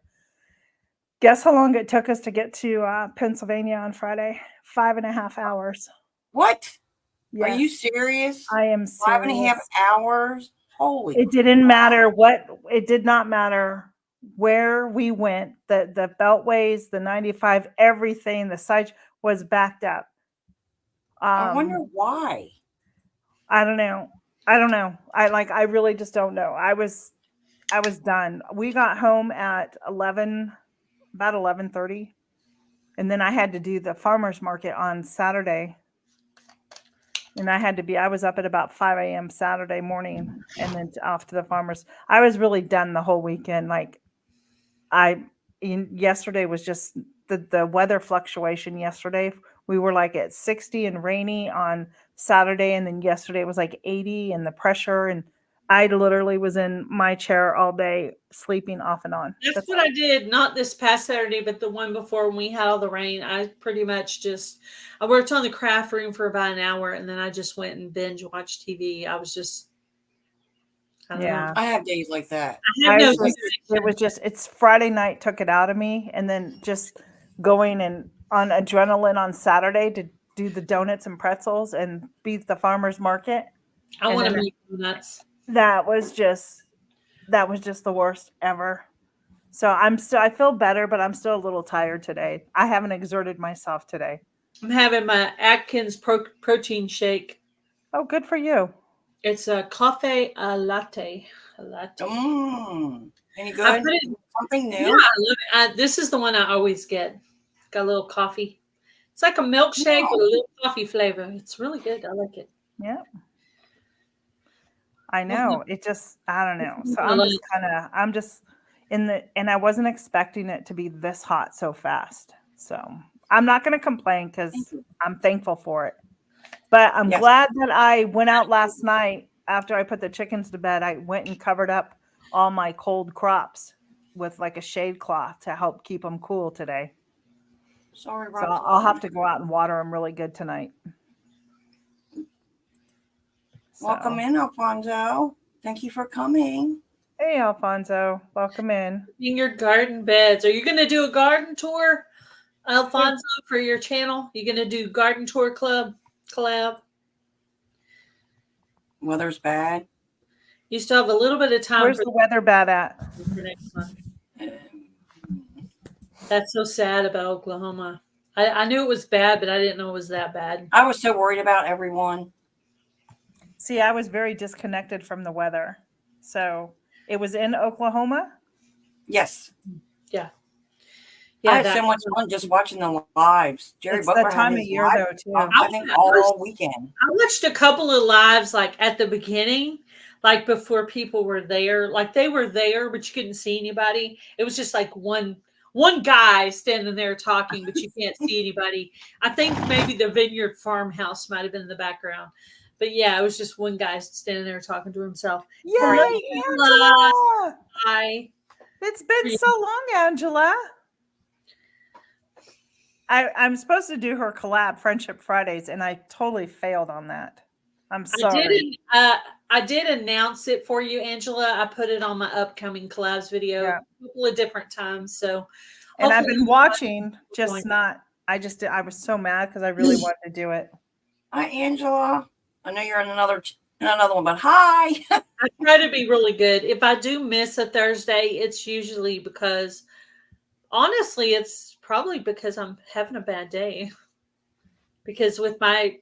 Guess how long it took us to get to Pennsylvania on Friday? 5.5 hours. What? Yes. Are you serious? I am serious. 5.5 hours? Holy. It didn't matter it did not matter where we went. The beltways, the 95, everything, the site was backed up. I wonder why. I don't know. I really just don't know. I was done. We got home at about 11:30, and then I had to do the farmers market on Saturday. And I was up at about 5 a.m. Saturday morning and then off to the farmers. I was really done the whole weekend. Yesterday was just the weather fluctuation yesterday. We were like at 60 and rainy on Saturday. And then yesterday was like 80 and the pressure. And I literally was in my chair all day sleeping off and on. That's what I did, not this past Saturday, but the one before when we had all the rain. I pretty much I worked on the craft room for about an hour, and then I just went and binge watched TV. I was just, I don't know. I have days like that. It's Friday night took it out of me. And then just going and on adrenaline on Saturday to do the donuts and pretzels and beat the farmer's market. I want to make donuts. That was just the worst ever. So I feel better, but I'm still a little tired today. I haven't exerted myself today. I'm having my Atkins protein shake. Oh, good for you. It's a coffee latte. Any good? Something new? Yeah, I love it. This is the one I always get. Got a little coffee. It's like a milkshake with a little coffee flavor. It's really good. I like it. Yeah. I know. It just, I don't know. So I'm just and I wasn't expecting it to be this hot so fast. So I'm not going to complain because I'm thankful for it. But I'm glad that I went out last night after I put the chickens to bed. I went and covered up all my cold crops with like a shade cloth to help keep them cool today. Sorry, so I'll have to go out and water them really good tonight. Welcome in, Alfonso. Thank you for coming. Hey, Alfonso. Welcome in. In your garden beds. Are you going to do a garden tour, Alfonso, for your channel? You going to do garden tour collab? Weather's bad. You still have a little bit of time. Where's the weather bad at? For next month. That's so sad about Oklahoma. I knew it was bad, but I didn't know it was that bad. I was so worried about everyone. See, I was very disconnected from the weather. So it was in Oklahoma. Yes. Yeah. I had so much fun just watching the lives. Jerry It's Butler that had time of his year, live, though, too. I think all weekend. I watched a couple of lives like at the beginning, like before people were there. Like they were there, but you couldn't see anybody. It was just like one guy standing there talking, but you can't see anybody. I think maybe the Vineyard Farmhouse might have been in the background. But yeah, it was just one guy standing there talking to himself. Yay, Angela! Hi. It's been so long, Angela. I'm supposed to do her collab Friendship Fridays, and I totally failed on that. I'm sorry. I did announce it for you, Angela. I put it on my upcoming collabs video a couple of different times. So, and I've been watching, just not. I was so mad because I really wanted to do it. Hi, Angela. I know you're in another one, but hi. I try to be really good. If I do miss a Thursday, it's usually because, honestly, it's probably because I'm having a bad day. Because with my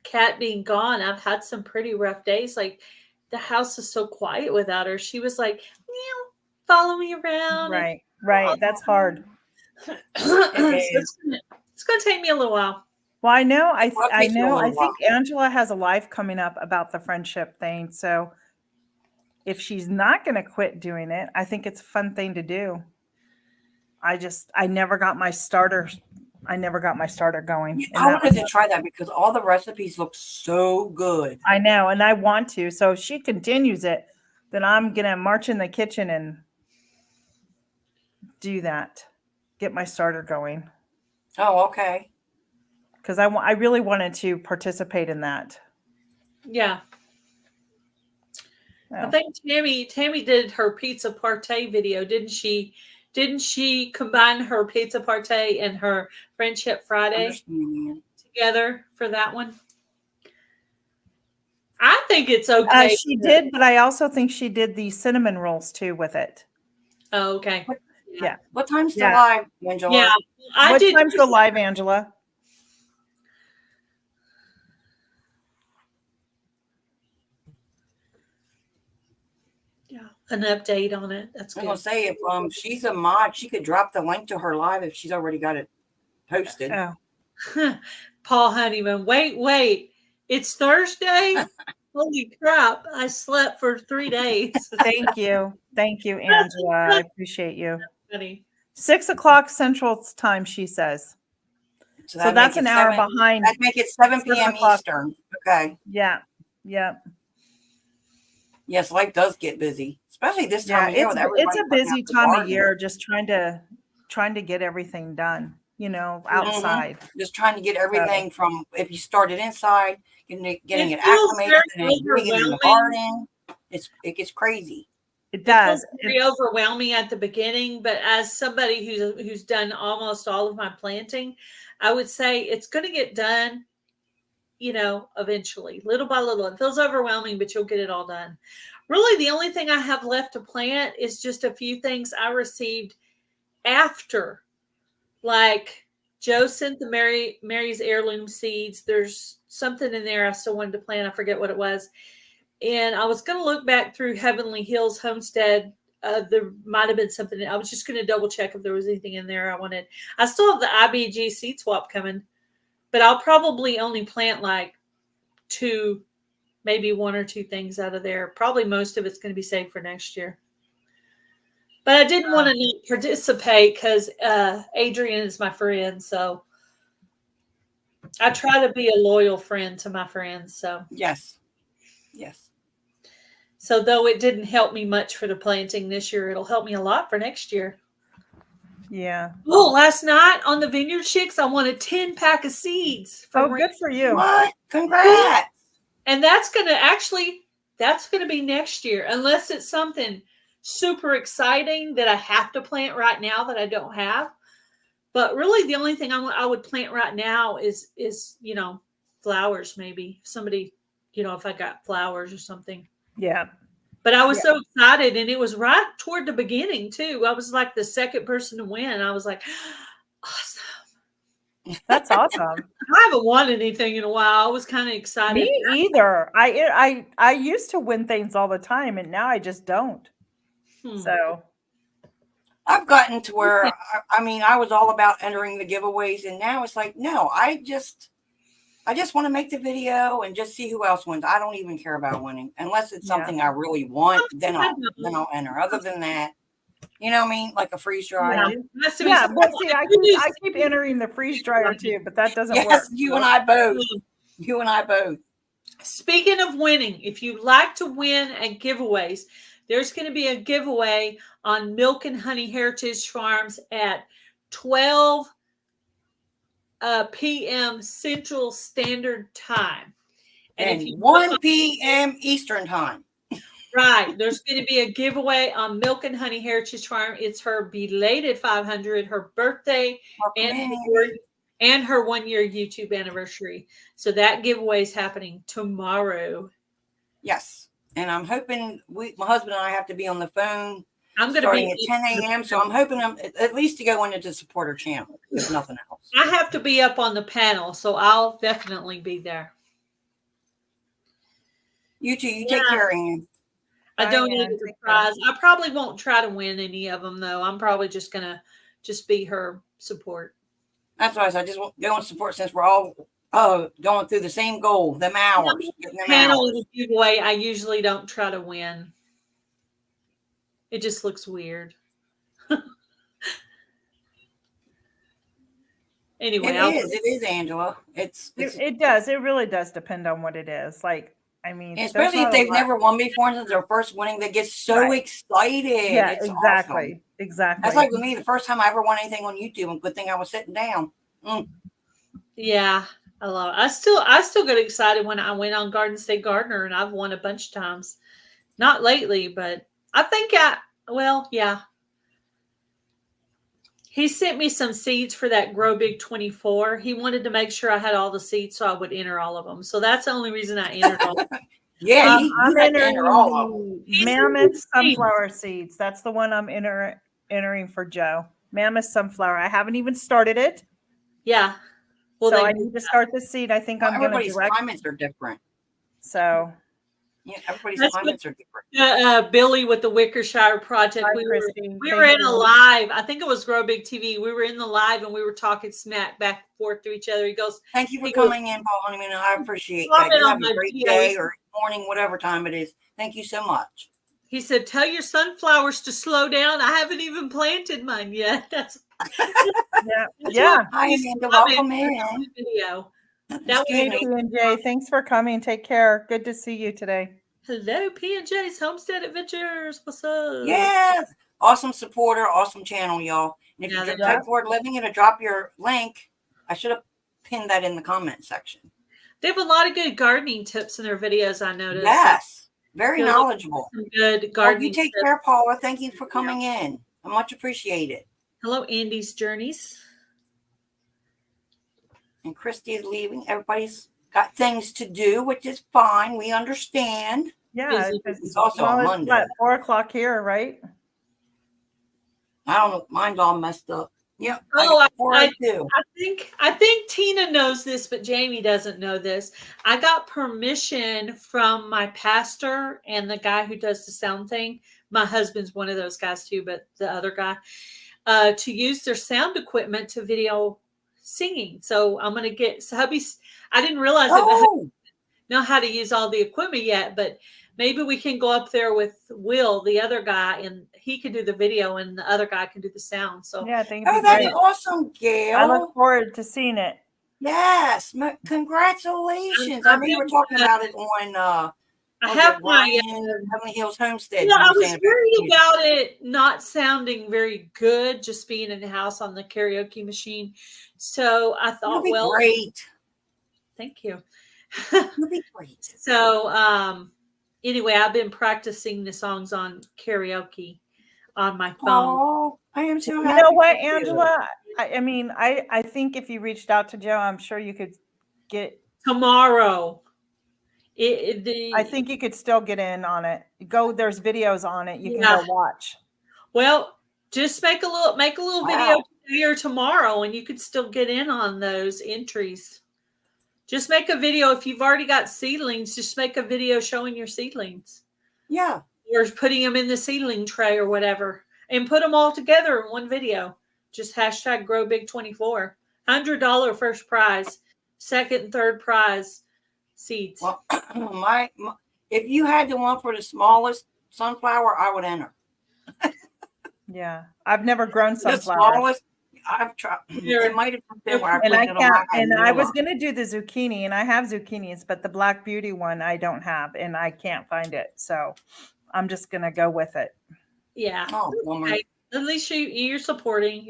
cat being gone, I've had some pretty rough days. Like the house is so quiet without her. She was like, meow, follow me around. Right. That's hard. So it's gonna take me a little while. Well, I know. I think Angela has a live coming up about the friendship thing. So if she's not going to quit doing it, I think it's a fun thing to do. I never got my starter. I never got my starter going. I wanted to try that because all the recipes look so good. I know, and I want to. So if she continues it, then I'm gonna march in the kitchen and do that. Get my starter going. Oh, okay. Because I really wanted to participate in that. Yeah. Oh. I think Tammy did her pizza party video, didn't she? Didn't she combine her pizza party and her Friendship Friday together for that one? I think it's okay. She did, but I also think she did the cinnamon rolls too with it. Oh, okay. Yeah. What time's the live, Angela? Yeah. What time's the live, Angela? Yeah, an update on it. That's good. I'm gonna say if she's a mod, she could drop the link to her live if she's already got it posted. Oh. Paul Honeyman, wait. It's Thursday? Holy crap. I slept for 3 days. Thank you, Angela. I appreciate you. Funny. 6 o'clock Central Time, she says. So that's an hour behind. I'd make it 7 p.m. Eastern. Okay. Yeah. Yes, life does get busy, especially this time of year. It's a busy time of year, just trying to get everything done, outside. Mm-hmm. Just trying to get everything from, if you started inside, getting it acclimated, and then getting it in the garden. It gets crazy. It does. It's very overwhelming at the beginning, but as somebody who's done almost all of my planting, I would say it's going to get done, eventually, little by little. It feels overwhelming, but you'll get it all done. Really, the only thing I have left to plant is just a few things I received after. Like Joe sent the Mary's Heirloom seeds. There's something in there I still wanted to plant. I forget what it was. And I was going to look back through Heavenly Hills Homestead. There might have been something. I was just going to double check if there was anything in there I wanted. I still have the IBG seed swap coming, but I'll probably only plant like 2, maybe 1 or 2 things out of there. Probably most of it's going to be saved for next year. But I didn't want to participate because Adrian is my friend. So I try to be a loyal friend to my friends. So yes. So though it didn't help me much for the planting this year, it'll help me a lot for next year. Yeah. Oh, last night on the Vineyard Chicks, I won a 10-pack of seeds. Good for you. What? Congrats. And that's going to be next year, unless it's something super exciting that I have to plant right now that I don't have. But really the only thing I would plant right now is flowers, maybe. Somebody, if I got flowers or something. Yeah. But I was so excited, and it was right toward the beginning too. I was like the second person to win. I was like, awesome. That's awesome. I haven't won anything in a while. I was kind of excited. Me either. I used to win things all the time, and now I just don't. So I've gotten to where, I mean, I was all about entering the giveaways, and now it's like, no, I just want to make the video and just see who else wins. I don't even care about winning unless it's something I really want. Then I'll enter. Other than that, you know what I mean? Like a freeze dryer. Yeah, but see, I keep entering the freeze dryer too, but that doesn't work. Yes, you and I both. You and I both. Speaking of winning, if you like to win at giveaways, there's going to be a giveaway on Milk and Honey Heritage Farms at 12 p.m. Central Standard Time. And 1 p.m. Eastern Time. Right. There's going to be a giveaway on Milk and Honey Heritage Farm. It's her belated 500, her birthday, and her 1-year YouTube anniversary. So that giveaway is happening tomorrow. Yes. And I'm hoping my husband and I have to be on the phone. I'm going to be at 10 a.m. So I'm hoping at least to go into to support her channel, if nothing else. I have to be up on the panel, so I'll definitely be there. You two, you take care of you. I donated the prize. I probably won't try to win any of them, though. I'm probably just going to be her support. That's why I said I just want to go and support since we're all going through the same goal, them hours. Panel giveaway, I usually don't try to win. It just looks weird. Anyway, it is, Angela. It does. It really does depend on what it is. Like, I mean, especially if they've never won before and it's their first winning, they get so excited. Yeah, it's exactly. Awesome. Exactly. That's like with me, the first time I ever won anything on YouTube, and good thing I was sitting down. Yeah, I love it. I still get excited when I went on Garden State Gardener, and I've won a bunch of times. Not lately, but I think yeah. He sent me some seeds for that Grow Big 24. He wanted to make sure I had all the seeds so I would enter all of them. So that's the only reason I entered all of them. Yeah, I'm entering all of them. Mammoth sunflower seeds. That's the one I'm entering for Joe. Mammoth sunflower. I haven't even started it. Yeah. Well, so I need to start the seed. I think I'm going to everybody's climates are different. So yeah, everybody's climates are different. Billy with the Wickershire Project. We were in a live. I think it was Grow Big TV. We were in the live and we were talking smack back and forth to each other. He goes, "Thank you for coming in, Paul Honeyman. I appreciate that. You have a great day or morning, whatever time it is. Thank you so much." He said, "Tell your sunflowers to slow down. I haven't even planted mine yet." That's yeah. Hi, Amanda. Welcome in. Video. Hey, P&J. Thanks for coming. Take care. Good to see you today. Hello, P&J's Homestead Adventures. What's up? Yes. Awesome supporter. Awesome channel, y'all. And if you type word living, it'll drop your link. I should have pinned that in the comment section. They have a lot of good gardening tips in their videos, I noticed. Yes. Very knowledgeable. Some good gardening you take care, Paula. Thank you for coming in. I much appreciate it. Hello, Andy's Journeys. And Christy is leaving. Everybody's got things to do, which is fine. We understand. Yeah, it's also Monday. It's 4 o'clock here, right? I don't know. Mine's all messed up. Yeah. Oh, I think Tina knows this, but Jamie doesn't know this. I got permission from my pastor and the guy who does the sound thing. My husband's one of those guys too, but the other guy, to use their sound equipment to video singing. So I'm going to get hubby's. I didn't realize that I know how to use all the equipment yet, but maybe we can go up there with Will, the other guy, and he can do the video and the other guy can do the sound. So yeah, I think that's awesome, Gail. I look forward to seeing it. Yes. Congratulations. I mean, you were talking about it on I have my Heavenly Hills Homestead. Yeah, I was worried about it not sounding very good, just being in the house on the karaoke machine. So I thought, well, great. Thank you. It'll be great. So anyway, I've been practicing the songs on karaoke on my phone. Oh, I am so happy. You know what, Angela? I mean, I think if you reached out to Joe, I'm sure you could get tomorrow. I think you could still get in on it. There's videos on it. You can go watch. Well, just make a little video today or tomorrow, and you could still get in on those entries. Just make a video. If you've already got seedlings, just make a video showing your seedlings. Yeah. Or putting them in the seedling tray or whatever. And put them all together in one video. Just hashtag GrowBig24. $100 first prize. Second and third prize seeds. Well, if you had the one for the smallest sunflower, I would enter. Yeah, I've never grown The sunflower. smallest, I've tried. It might have been where I put And it I on can't. my And I was vanilla. gonna do the zucchini, and I have zucchinis, but the Black Beauty one I don't have, and I can't find it. So I'm just gonna go with it. Yeah. Oh, woman. Okay. At least you're supporting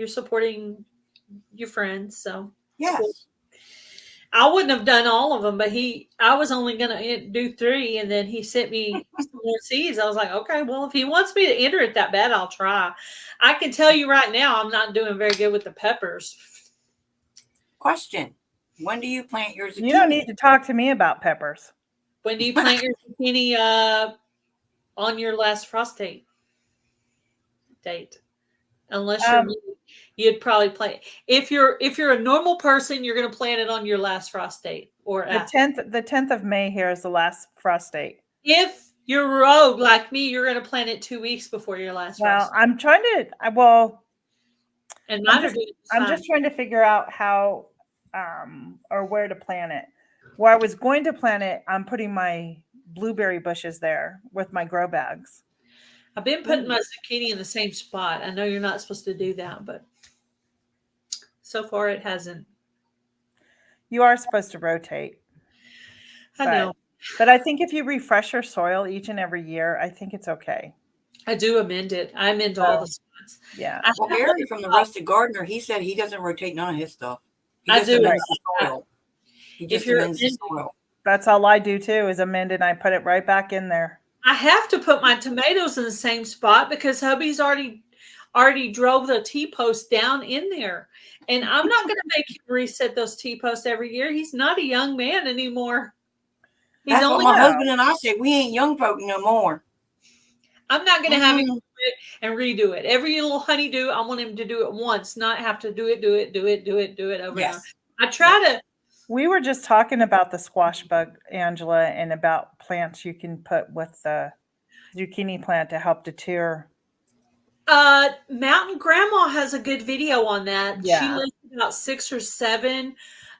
your friends. So Yes. I wouldn't have done all of them, but I was only going to do 3, and then he sent me some more seeds. I was like, okay, well, if he wants me to enter it that bad, I'll try. I can tell you right now, I'm not doing very good with the peppers. Question: when do you plant your zucchini? You don't need to talk to me about peppers. When do you plant your zucchini on your last frost date? Unless you'd probably plant. If you're a normal person, you're going to plant it on your last frost date or the 10th of May here is the last frost date. If you're rogue like me, you're going to plant it 2 weeks before your last frost. Well, I'm trying to. And mine are doing I'm just trying to figure out how or where to plant it. Where I was going to plant it, I'm putting my blueberry bushes there with my grow bags. I've been putting my zucchini in the same spot. I know you're not supposed to do that, but so far it hasn't. You are supposed to rotate. I know. But I think if you refresh your soil each and every year, I think it's okay. I do amend it. I amend all the spots. Yeah. Well, Gary from the Rusted Gardener, he said he doesn't rotate none of his stuff. He I just do. amends the soil. He just amends the soil. That's all I do too, is amend it and I put it right back in there. I have to put my tomatoes in the same spot because hubby's already drove the T-post down in there. And I'm not going to make him reset those T-posts every year. He's not a young man anymore. That's what my husband and I said. We ain't young folk no more. I'm not going to have him do it and redo it. Every little honeydew, I want him to do it once, not have to do it over and over. I try to. We were just talking about the squash bug, Angela, and about plants you can put with the zucchini plant to help deter. Mountain Grandma has a good video on that. Yeah. She listed about 6 or 7.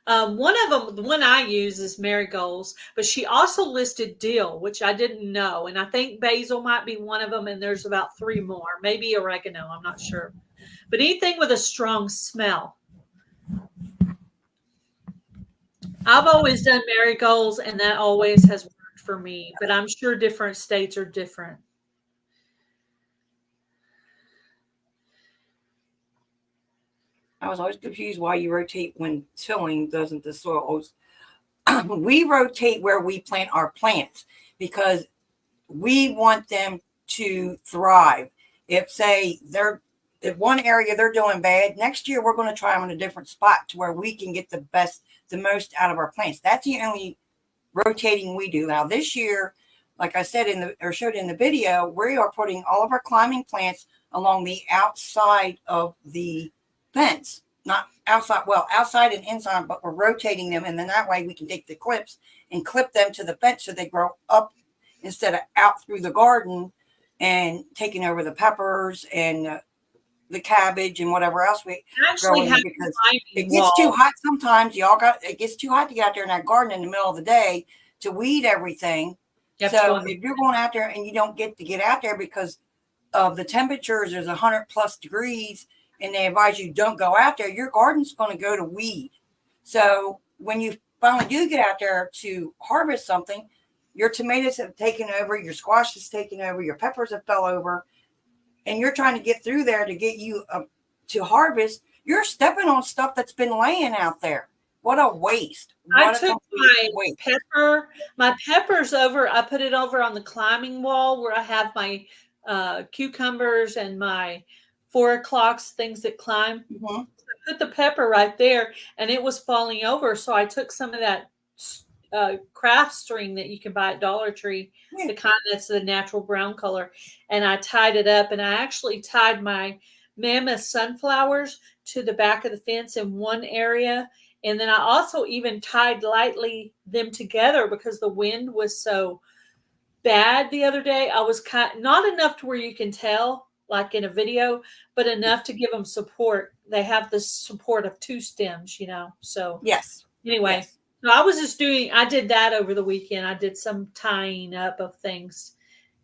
One of them, the one I use is marigolds, but she also listed dill, which I didn't know. And I think basil might be one of them. And there's about 3 more, maybe oregano. I'm not sure, but anything with a strong smell. I've always done marigolds, and that always has worked for me, but I'm sure different states are different. I was always confused why you rotate when tilling doesn't the soil. We rotate where we plant our plants because we want them to thrive. If say if one area they're doing bad, next year we're going to try them in a different spot to where we can get the most out of our plants. That's the only rotating we do. Now this year, like I said showed in the video, we are putting all of our climbing plants along the outside of the fence. Not outside, well, outside and inside, but we're rotating them, and then that way we can take the clips and clip them to the fence so they grow up instead of out through the garden and taking over the peppers and the cabbage and whatever else we actually have, because it gets too hot sometimes. It gets too hot to get out there in that garden in the middle of the day to weed everything. So if you're going out there and you don't get to get out there because of the temperatures, there's 100+ degrees, and they advise you don't go out there, your garden's going to go to weed. So when you finally do get out there to harvest something, your tomatoes have taken over, your squash has taken over, your peppers have fell over, and you're trying to get through there to get you to harvest. You're stepping on stuff that's been laying out there. What a waste. I took my peppers over. I put it over on the climbing wall where I have my cucumbers and my 4 o'clocks, things that climb. Mm-hmm. So I put the pepper right there, and it was falling over. So I took some of that craft string that you can buy at Dollar Tree, the kind that's the natural brown color, and I tied it up. And I actually tied my mammoth sunflowers to the back of the fence in one area. And then I also even tied lightly them together because the wind was so bad the other day. I was not enough to where you can tell, like in a video, but enough to give them support. They have the support of 2 stems, So Yes. anyway, Yes. so I did that over the weekend. I did some tying up of things,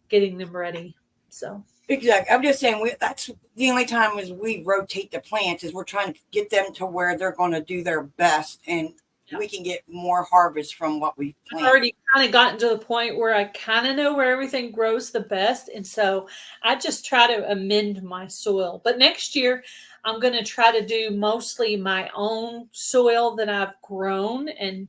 getting them ready. So Exactly. I'm just saying that's the only time is we rotate the plants is we're trying to get them to where they're going to do their best and we can get more harvest from what we I've plant. already kind of gotten to the point where I kind of know where everything grows the best. And so I just try to amend my soil. But next year, I'm going to try to do mostly my own soil that I've grown and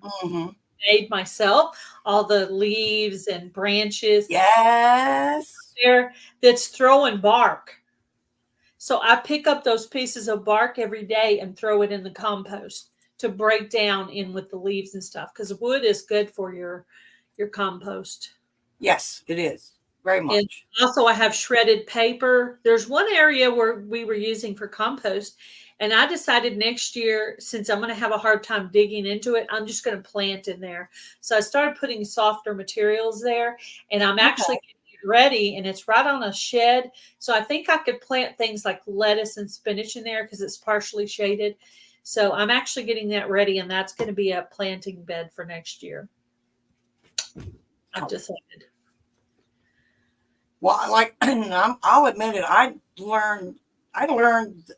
made myself, all the leaves and branches. Yes. There that's throwing bark. So I pick up those pieces of bark every day and throw it in the compost to break down in with the leaves and stuff, because wood is good for your compost. Yes, it is. Very much. And also I have shredded paper. There's one area where we were using for compost, and I decided next year, since I'm going to have a hard time digging into it, I'm just going to plant in there. So I started putting softer materials there, and I'm actually getting it ready, and it's right on a shed. So I think I could plant things like lettuce and spinach in there because it's partially shaded. So I'm actually getting that ready, and that's going to be a planting bed for next year. I've decided. Well, I'll admit it. I learned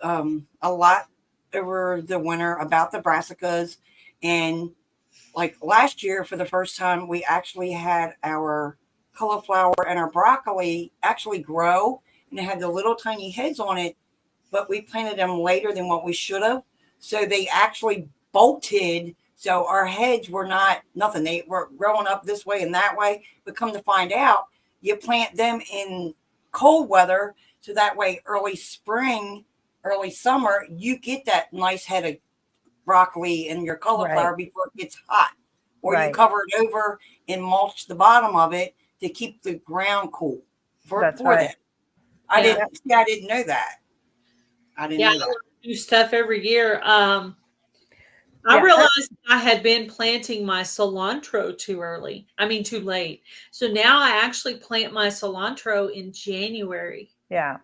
a lot over the winter about the brassicas, and like last year, for the first time, we actually had our cauliflower and our broccoli actually grow, and it had the little tiny heads on it, but we planted them later than what we should have. So they actually bolted. So our heads were not nothing. They were growing up this way and that way. But come to find out, you plant them in cold weather. So that way, early spring, early summer, you get that nice head of broccoli and your cauliflower before it gets hot. Or you cover it over and mulch the bottom of it to keep the ground cool for that. I didn't know that. I didn't know that. I do stuff every year. I realized I had been planting my cilantro too late. So now I actually plant my cilantro in January. Yeah.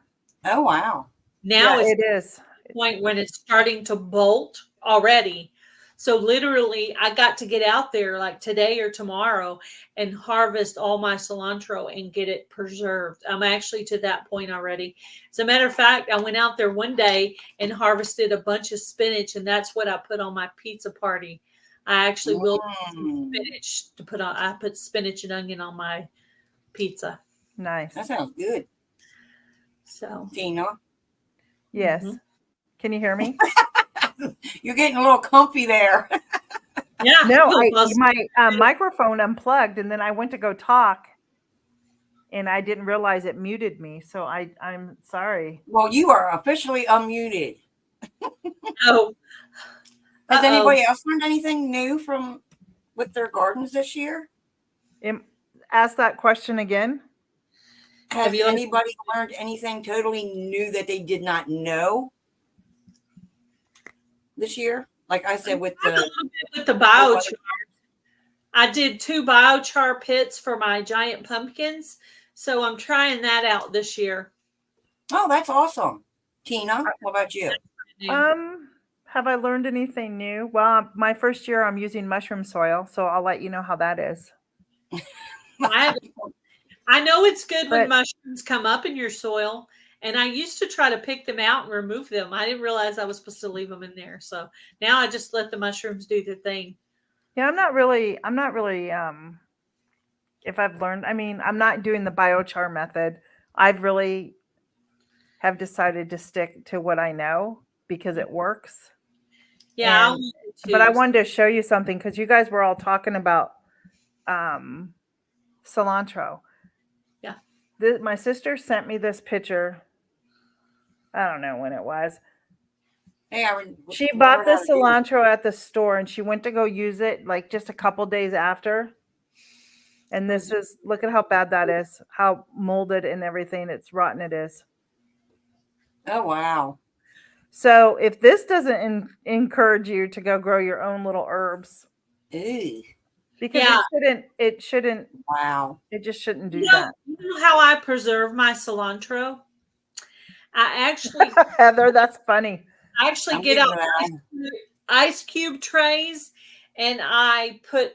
Oh, wow. Now it is the point when it's starting to bolt already. So literally I got to get out there like today or tomorrow and harvest all my cilantro and get it preserved. I'm actually to that point already. As a matter of fact, I went out there one day and harvested a bunch of spinach, and that's what I put on my pizza party. I actually will some spinach to put on. I put spinach and onion on my pizza. Nice. That sounds good. So, Tina. Yes. Can you hear me? You're getting a little comfy there. Yeah. No, my microphone unplugged, and then I went to go talk, and I didn't realize it muted me. So I'm sorry. Well, you are officially unmuted. Oh. Has anybody else learned anything new with their gardens this year? Ask that question again. Has anybody learned anything totally new that they did not know this year? Like I said, with the biochar. I did 2 biochar pits for my giant pumpkins. So I'm trying that out this year. Oh, that's awesome. Tina, what about you? Have I learned anything new? Well, my first year I'm using mushroom soil, so I'll let you know how that is. I know it's good when mushrooms come up in your soil, and I used to try to pick them out and remove them. I didn't realize I was supposed to leave them in there. So now I just let the mushrooms do their thing. Yeah, I'm not really if I've learned, I'm not doing the biochar method. I've really have decided to stick to what I know because it works. Yeah. But I wanted to show you something because you guys were all talking about cilantro. Yeah. My sister sent me this picture. I don't know when it was. Hey, she bought the cilantro at the store and she went to go use it like just a couple days after. And this is, look at how bad that is, how molded and everything, it's rotten it is. Oh, wow. So if this doesn't encourage you to go grow your own little herbs, Ew. because Yeah. Wow. it just shouldn't do You know, that. you know how I preserve my cilantro? I actually Heather, that's funny. I'm get getting out to that. ice cube trays and I put,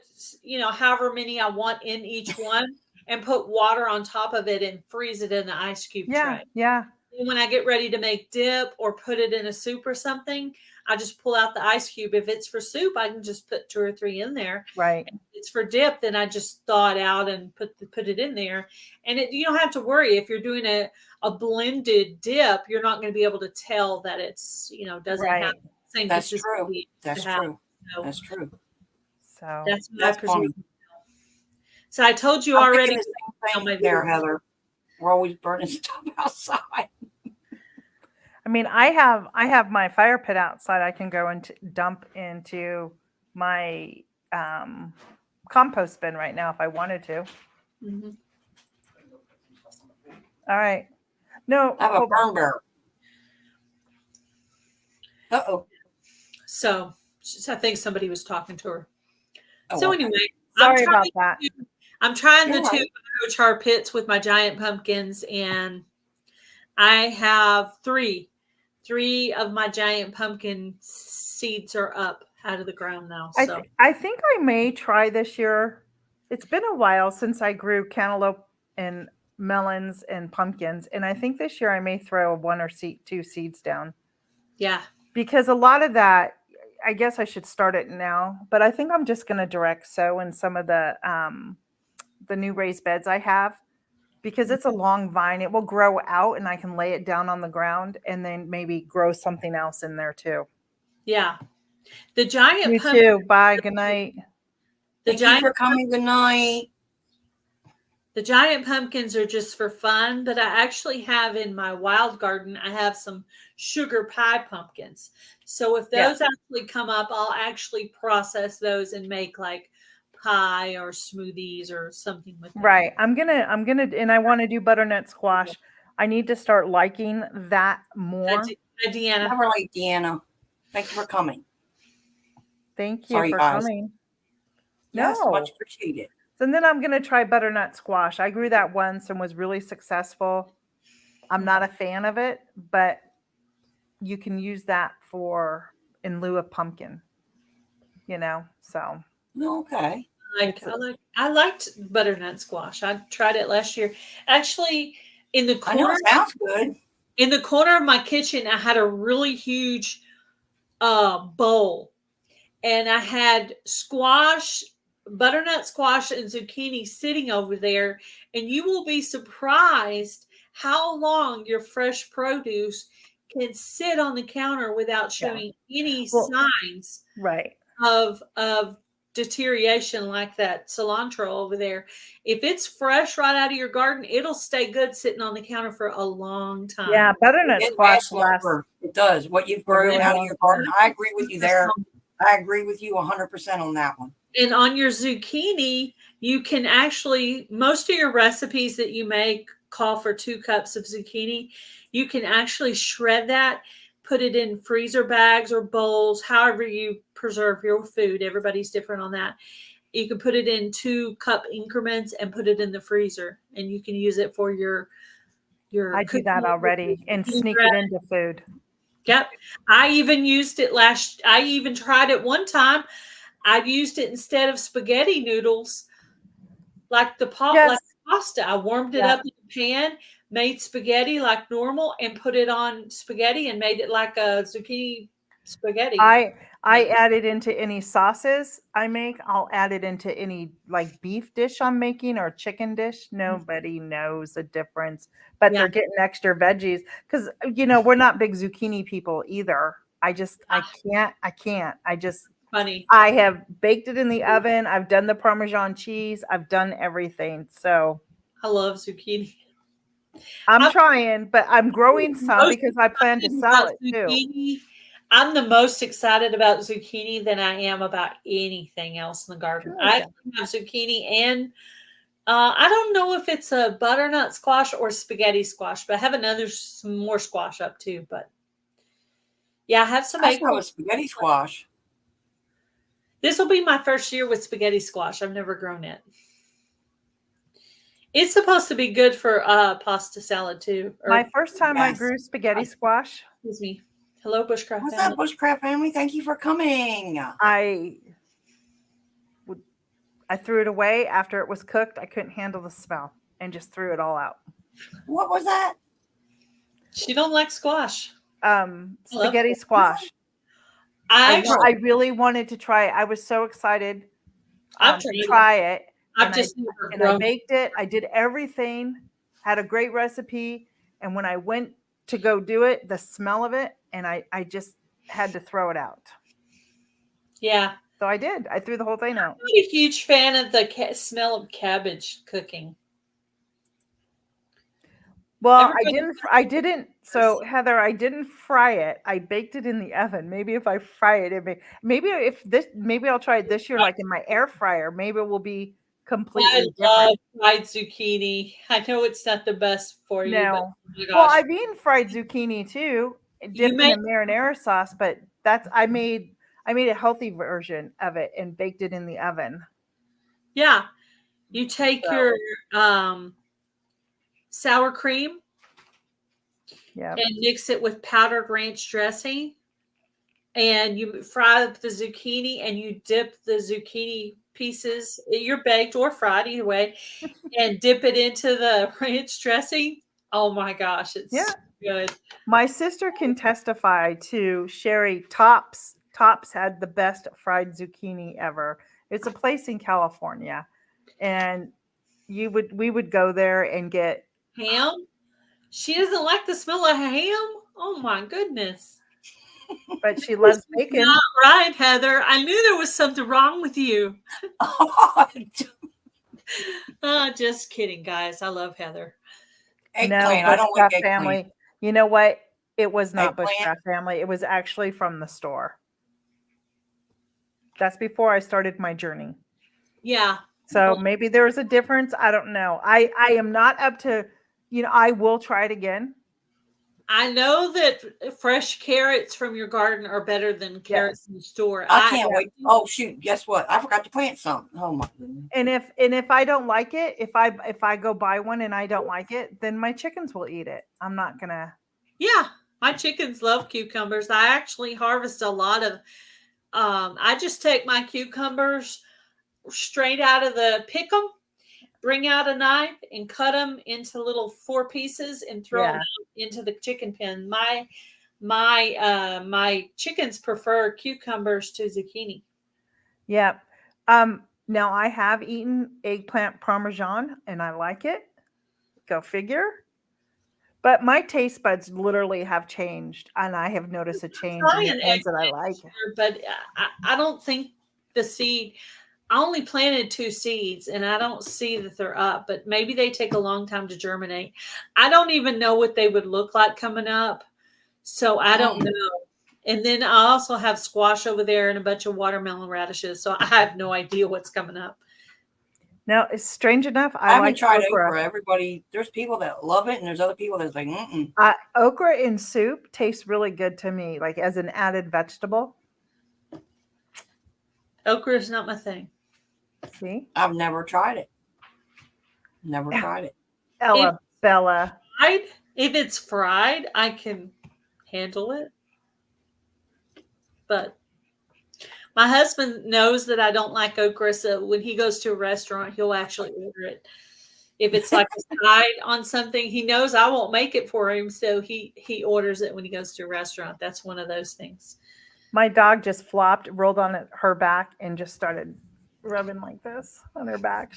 however many I want in each one and put water on top of it and freeze it in the ice cube Yeah, tray. yeah. And when I get ready to make dip or put it in a soup or something, I just pull out the ice cube. If it's for soup, I can just put 2 or 3 in there. Right. If it's for dip, then I just thaw it out and put it in there. And you don't have to worry if you're doing a blended dip. You're not going to be able to tell that it's doesn't have Right. the same That's true. consistency That's to have. true. So That's true. So that's what I That's presume. funny. So I told you I'm already. thinking the same thing there, Heather. We're always burning stuff outside. I mean, I have my fire pit outside. I can go and dump into my compost bin right now if I wanted to. Mm-hmm. All right. No, I have a hold on. burn bear. Uh-oh. So I think somebody was talking to her. Oh, So okay. anyway, Sorry about that. I'm trying You're the two right. biochar pits with my giant pumpkins, and I have three of my giant pumpkin seeds are up out of the ground now. So I think I may try this year. It's been a while since I grew cantaloupe and melons and pumpkins, and I think this year I may throw one or two seeds down. yeah, Because a lot of that, I guess I should start it now, but I think I'm just going to direct sow in some of the new raised beds I have, because it's a long vine. It will grow out and I can lay it down on the ground and then maybe grow something else in there too. yeah. The giant You pumpkin. too. Bye. Good night. Thank you for coming. Good night. The giant pumpkins are just for fun, but I actually have in my wild garden, I have some sugar pie pumpkins. So if those actually come up, I'll actually process those and make like pie or smoothies or something with them. Right. I'm gonna, and I want to do butternut squash. I need to start liking that more. Deanna. Never like Deanna. Thank you for coming. Thank you Sorry, for guys. coming. Yes, No. much appreciated. And then I'm going to try butternut squash. I grew that once and was really successful. I'm not a fan of it, but you can use that in lieu of pumpkin, so. Okay. I liked butternut squash. I tried it last year. Actually, in the corner. I know it sounds good. In the corner of my kitchen, I had a really huge bowl, and I had butternut squash and zucchini sitting over there, and you will be surprised how long your fresh produce can sit on the counter without showing any signs of deterioration like that cilantro over there. If it's fresh right out of your garden, it'll stay good sitting on the counter for a long time. Yeah, butternut squash lasts. It does. What you've grown out of your garden. I agree with you there. I agree with you 100% on that one. And on your zucchini, you can actually, most of your recipes that you make call for 2 cups of zucchini. You can actually shred that, put it in freezer bags or bowls, however you preserve your food. Everybody's different on that. You can put it in 2-cup increments and put it in the freezer, and you can use it for your I do that already and sneak it into food. Yep. I even tried it one time. I used it instead of spaghetti noodles, like the pasta. I warmed it up in the pan, made spaghetti like normal, and put it on spaghetti and made it like a zucchini spaghetti. I add it into any sauces I make. I'll add it into any like beef dish I'm making or chicken dish. Nobody knows the difference, but they're getting extra veggies because we're not big zucchini people either. I can't. Funny. I have baked it in the oven. I've done the Parmesan cheese. I've done everything. So I love zucchini. I'm trying, but I'm growing some because I plan to sell it too. I'm the most excited about zucchini than I am about anything else in the garden. I have zucchini and I don't know if it's a butternut squash or spaghetti squash, but I have some more squash up too. But yeah, I have some I egg. thought it was spaghetti squash. This will be my first year with spaghetti squash. I've never grown it. It's supposed to be good for pasta salad too. My first time I Yes. grew spaghetti squash, Excuse me. Hello, Bushcraft What's family. up, Bushcraft family? Thank you for coming. I threw it away after it was cooked. I couldn't handle the smell and just threw it all out. What was that? She don't like squash. Spaghetti squash. I really wanted to try it. I was so excited I've to tried try it. I've And just never I grown. baked it. I did everything, had a great recipe. And when I went to go do it, the smell of it, and I just had to throw it out. Yeah. So I did. I threw the whole thing out. I'm not a huge fan of the smell of cabbage cooking. Well, Everybody- I didn't. So Heather, I didn't fry it. I baked it in the oven. Maybe if I fry it, maybe I'll try it this year, like in my air fryer. Maybe it will be completely I love different. fried zucchini. I know it's not the best for you, but No. oh my Well, gosh. I've eaten fried zucchini too, dipped in made- a marinara sauce, but I made a healthy version of it and baked it in the oven. Yeah. You take your sour cream and mix it with powdered ranch dressing, and you fry up the zucchini and you dip the zucchini pieces, you're baked or fried either way, and dip it into the ranch dressing. Oh my gosh, it's so good. My sister can testify to Sherry Tops. Tops had the best fried zucchini ever. It's a place in California, and we would go there and get ham. She doesn't like the smell of ham. Oh my goodness. But she loves bacon. Not right, Heather. I knew there was something wrong with you. Just kidding, guys. I love Heather. Eggplant. I don't like eggplant. Family. You know what? It was not Eggplant? Bushcraft family. It was actually from the store. That's before I started my journey. Yeah. So maybe there's a difference. I don't know. I am not up to, I will try it again. I know that fresh carrots from your garden are better than carrots in the store. I can't wait. Oh shoot! Guess what? I forgot to plant some. Oh my goodness. And if I don't like it, if I go buy one and I don't like it, then my chickens will eat it. I'm not gonna. Yeah, my chickens love cucumbers. I actually harvest a lot of. I just take my cucumbers straight out of pick them, bring out a knife and cut them into little 4 pieces and throw them out into the chicken pen. My chickens prefer cucumbers to zucchini. Yeah. Now I have eaten eggplant parmesan and I like it. Go figure. But my taste buds literally have changed, and I have noticed a change in the ones that I like. But I don't think the seed. I only planted 2 seeds, and I don't see that they're up. But maybe they take a long time to germinate. I don't even know what they would look like coming up, so I don't know. And then I also have squash over there and a bunch of watermelon radishes, so I have no idea what's coming up. Now, it's strange enough. I haven't tried okra. Everybody, there's people that love it, and there's other people that's like, okra in soup tastes really good to me, like as an added vegetable. Okra is not my thing. See? I've never tried it. Never tried it. Ella Bella. If it's fried, I can handle it. But my husband knows that I don't like okra, so when he goes to a restaurant, he'll actually order it. If it's like a side on something, he knows I won't make it for him, so he orders it when he goes to a restaurant. That's one of those things. My dog just flopped, rolled on her back, and just started rubbing like this on her back.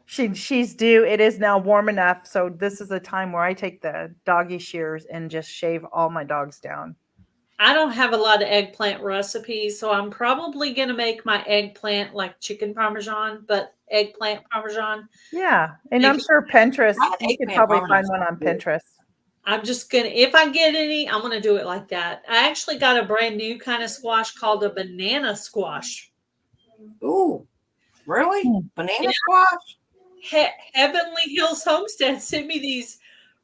She's due. It is now warm enough, so this is a time where I take the doggy shears and just shave all my dogs down. I don't have a lot of eggplant recipes, so I'm probably going to make my eggplant like chicken parmesan, but eggplant parmesan. Yeah, and I'm sure Pinterest, you can probably find one on Pinterest. I'm just going to, if I get any, I'm going to do it like that. I actually got a brand new kind of squash called a banana squash. Ooh, really? Banana squash? Heavenly Hills Homestead sent me these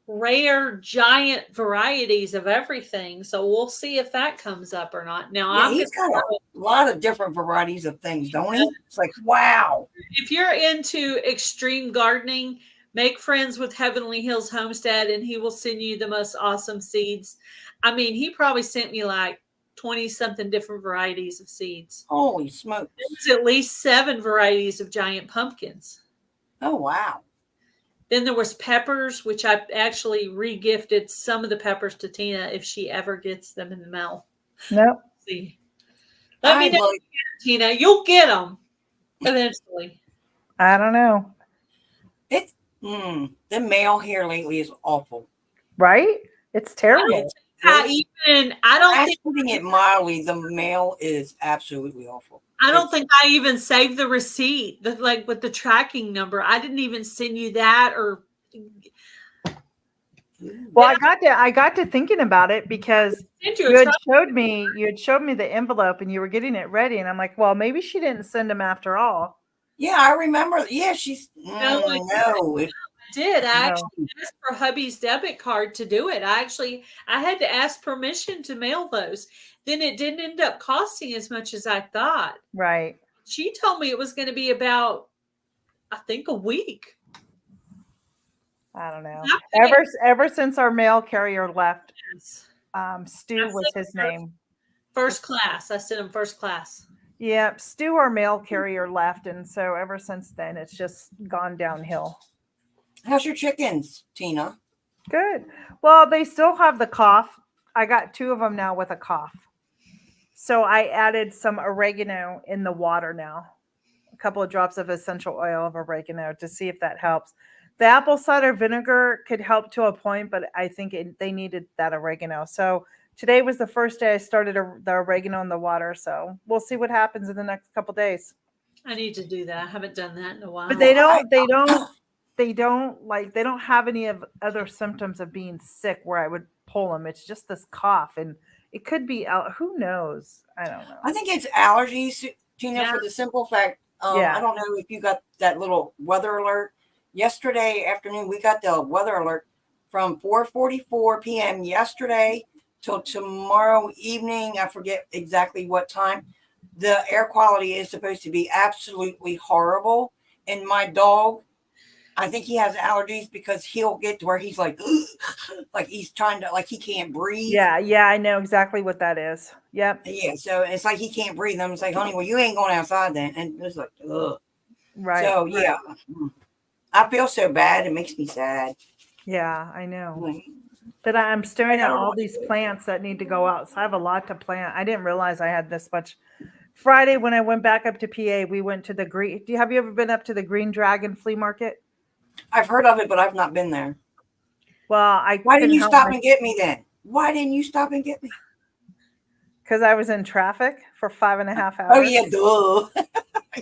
rare giant varieties of everything. So we'll see if that comes up or not. Now Yeah, I'm he's got gonna, a lot of different varieties of things, don't he? It's like, wow. if you're into extreme gardening, make friends with Heavenly Hills Homestead and he will send you the most awesome seeds. I mean, he probably sent me like 20 something different varieties of seeds. Holy smokes. There's at least 7 varieties of giant pumpkins. Oh, wow. Then there was peppers, which I actually re-gifted some of the peppers to Tina if she ever gets them in the mail. Nope. See, let me know, Tina. You'll get them eventually. I don't know. It's the mail here lately is awful. Right? It's terrible. I don't think putting it mildly, the mail is absolutely awful. I don't think I even saved the receipt, like with the tracking number. I didn't even send you that or. Well, I got to thinking about it because you had showed me the envelope and you were getting it ready, and I'm like, well, maybe she didn't send them after all. Yeah, I remember. Yeah, she's no. I did. I actually asked for hubby's debit card to do it. I had to ask permission to mail those. Then it didn't end up costing as much as I thought. Right. She told me it was going to be about, I think, a week. I don't know. Ever since our mail carrier left, Stu was his name. First class. I sent him first class. Yeah, Stu, our mail carrier, left, and so ever since then, it's just gone downhill. How's your chickens, Tina? Good. Well, they still have the cough. I got 2 of them now with a cough. So I added some oregano in the water now. A couple of drops of essential oil of oregano to see if that helps. The apple cider vinegar could help to a point, but I think they needed that oregano. So today was the first day I started the oregano in the water. So we'll see what happens in the next couple of days. I need to do that. I haven't done that in a while. But they don't have any of other symptoms of being sick where I would pull them. It's just this cough, and it could be who knows. I don't know. I think it's allergies, Tina, for the simple fact. I don't know if you got that little weather alert yesterday afternoon. We got the weather alert from 4:44 p.m. yesterday till tomorrow evening. I forget exactly what time. The air quality is supposed to be absolutely horrible, and my dog, I think he has allergies because he'll get to where he's like he's trying to, like he can't breathe. Yeah, I know exactly what that is. Yep. Yeah, so it's like he can't breathe. I'm just like, honey, well, you ain't going outside then. And it's like, ugh. Right. So, yeah, I feel so bad. It makes me sad. Yeah, I know. But I'm staring at all these plants that need to go out. So I have a lot to plant. I didn't realize I had this much. Friday, when I went back up to PA, we went to the have you ever been up to the Green Dragon flea market? I've heard of it, but I've not been there. Well, why didn't you stop and get me then? Why didn't you stop and get me? Because I was in traffic for 5.5 hours. Oh yeah, duh.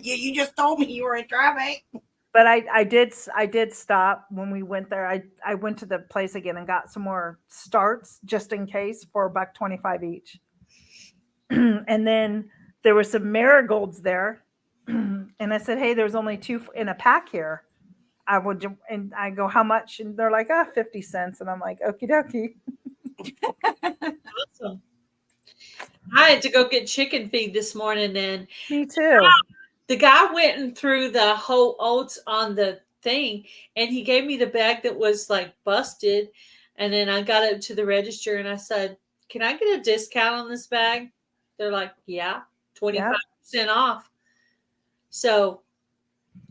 Yeah, you just told me you were in traffic. But I did stop when we went there. I went to the place again and got some more starts just in case for $1.25 each. And then there were some marigolds there, and I said, "Hey, there's only 2 in a pack here." And I go, "How much?" And they're like, 50 cents. And I'm like, "Okie dokie." Awesome. I had to go get chicken feed this morning, and me too. The guy went and threw the whole oats on the thing, and he gave me the bag that was like busted. And then I got up to the register and I said, "Can I get a discount on this bag?" They're like, "Yeah, 25% off." So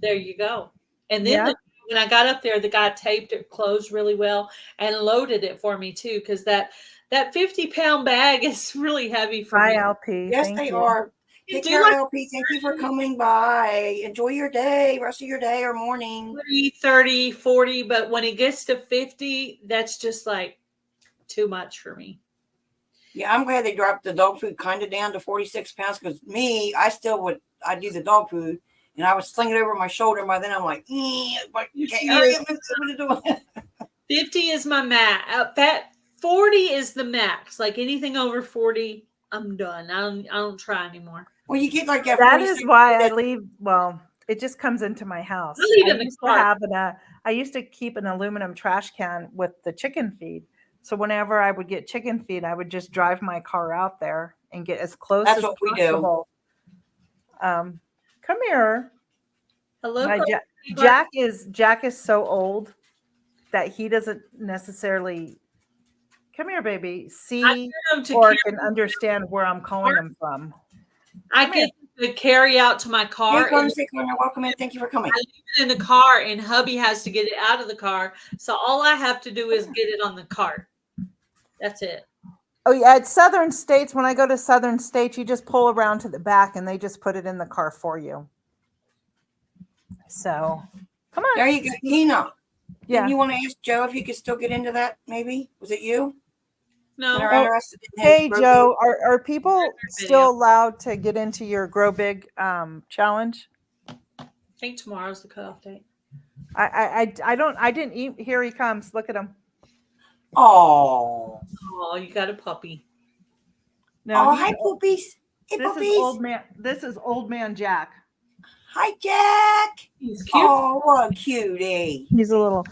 there you go. And then when I got up there, the guy taped it closed really well and loaded it for me too, because that 50-pound bag is really heavy for me. LP. Yes, they are. Take care, LP. Thank you for coming by. Enjoy your day, rest of your day or morning. 30, 40, but when it gets to 50, that's just like too much for me. Yeah, I'm glad they dropped the dog food kind of down to 46 pounds because I do the dog food and I would sling it over my shoulder. By then I'm like, hurry up and do it. 50 is my max. 40 is the max. Like anything over 40, I'm done. I don't try anymore. Well, you get like that is why I leave. Well, it just comes into my house. I leave it in the car. I used to keep an aluminum trash can with the chicken feed. So whenever I would get chicken feed, I would just drive my car out there and get as close That's as what we do. possible. Come here. Hello, Jack is so old that he doesn't necessarily come here, baby. See or can understand where I'm calling him from. I get the carry out to my car. Welcome in. Thank you for coming. I leave it in the car, and hubby has to get it out of the car. So all I have to do is get it on the cart. That's it. Oh yeah, at Southern States, when I go to Southern States, you just pull around to the back, and they just put it in the car for you. So, come on. There you go, Tina. Yeah. Didn't you want to ask Joe if you could still get into that? Maybe was it you? No. Hey Joe, are people still allowed to get into your Grow Big challenge? I think tomorrow's the cutoff date. I didn't eat. Here he comes. Look at him. Oh, you got a puppy. No, hi poopies. Hey, this poopies. is old man. This is old man Jack. Hi Jack. He's cute. Oh, what a cutie. He's a little.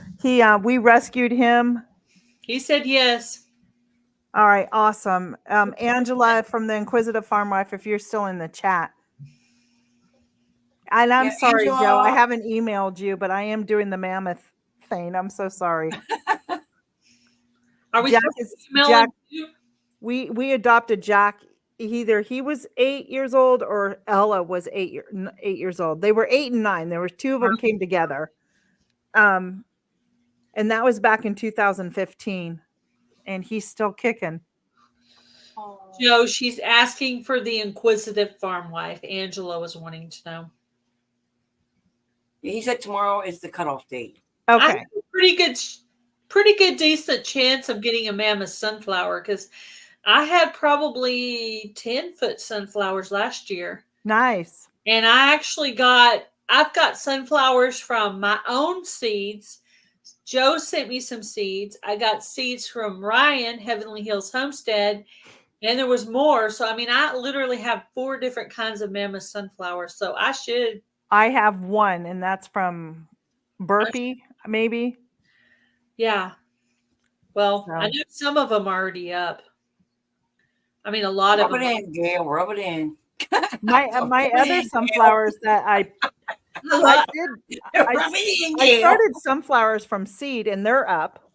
We rescued him. He said yes. All right, awesome. Angela from the Inquisitive Farm Wife, if you're still in the chat. And I'm sorry, Angela. Joe, I haven't emailed you, but I am doing the mammoth thing. I'm so sorry. Are we Jack, we adopted Jack. Either he was 8 years old or Ella was 8 years old. They were 8 and 9. There were two of them came together. And that was back in 2015. And he's still kicking. Joe, she's asking for the Inquisitive Farm Wife. Angela was wanting to know. He said tomorrow is the cutoff date. Okay. I have a pretty good, decent chance of getting a mammoth sunflower because I had probably 10-foot sunflowers last year. Nice. And I've got sunflowers from my own seeds. Joe sent me some seeds. I got seeds from Ryan, Heavenly Hills Homestead, and there was more. So, I mean, I literally have 4 different kinds of mammoth sunflowers. So I have one, and that's from Burpee, maybe. Yeah. Well, I know some of them are already up. I mean, a lot of them. Rub it in, Gail. Rub it in. My other sunflowers that I started sunflowers from seed, and they're up.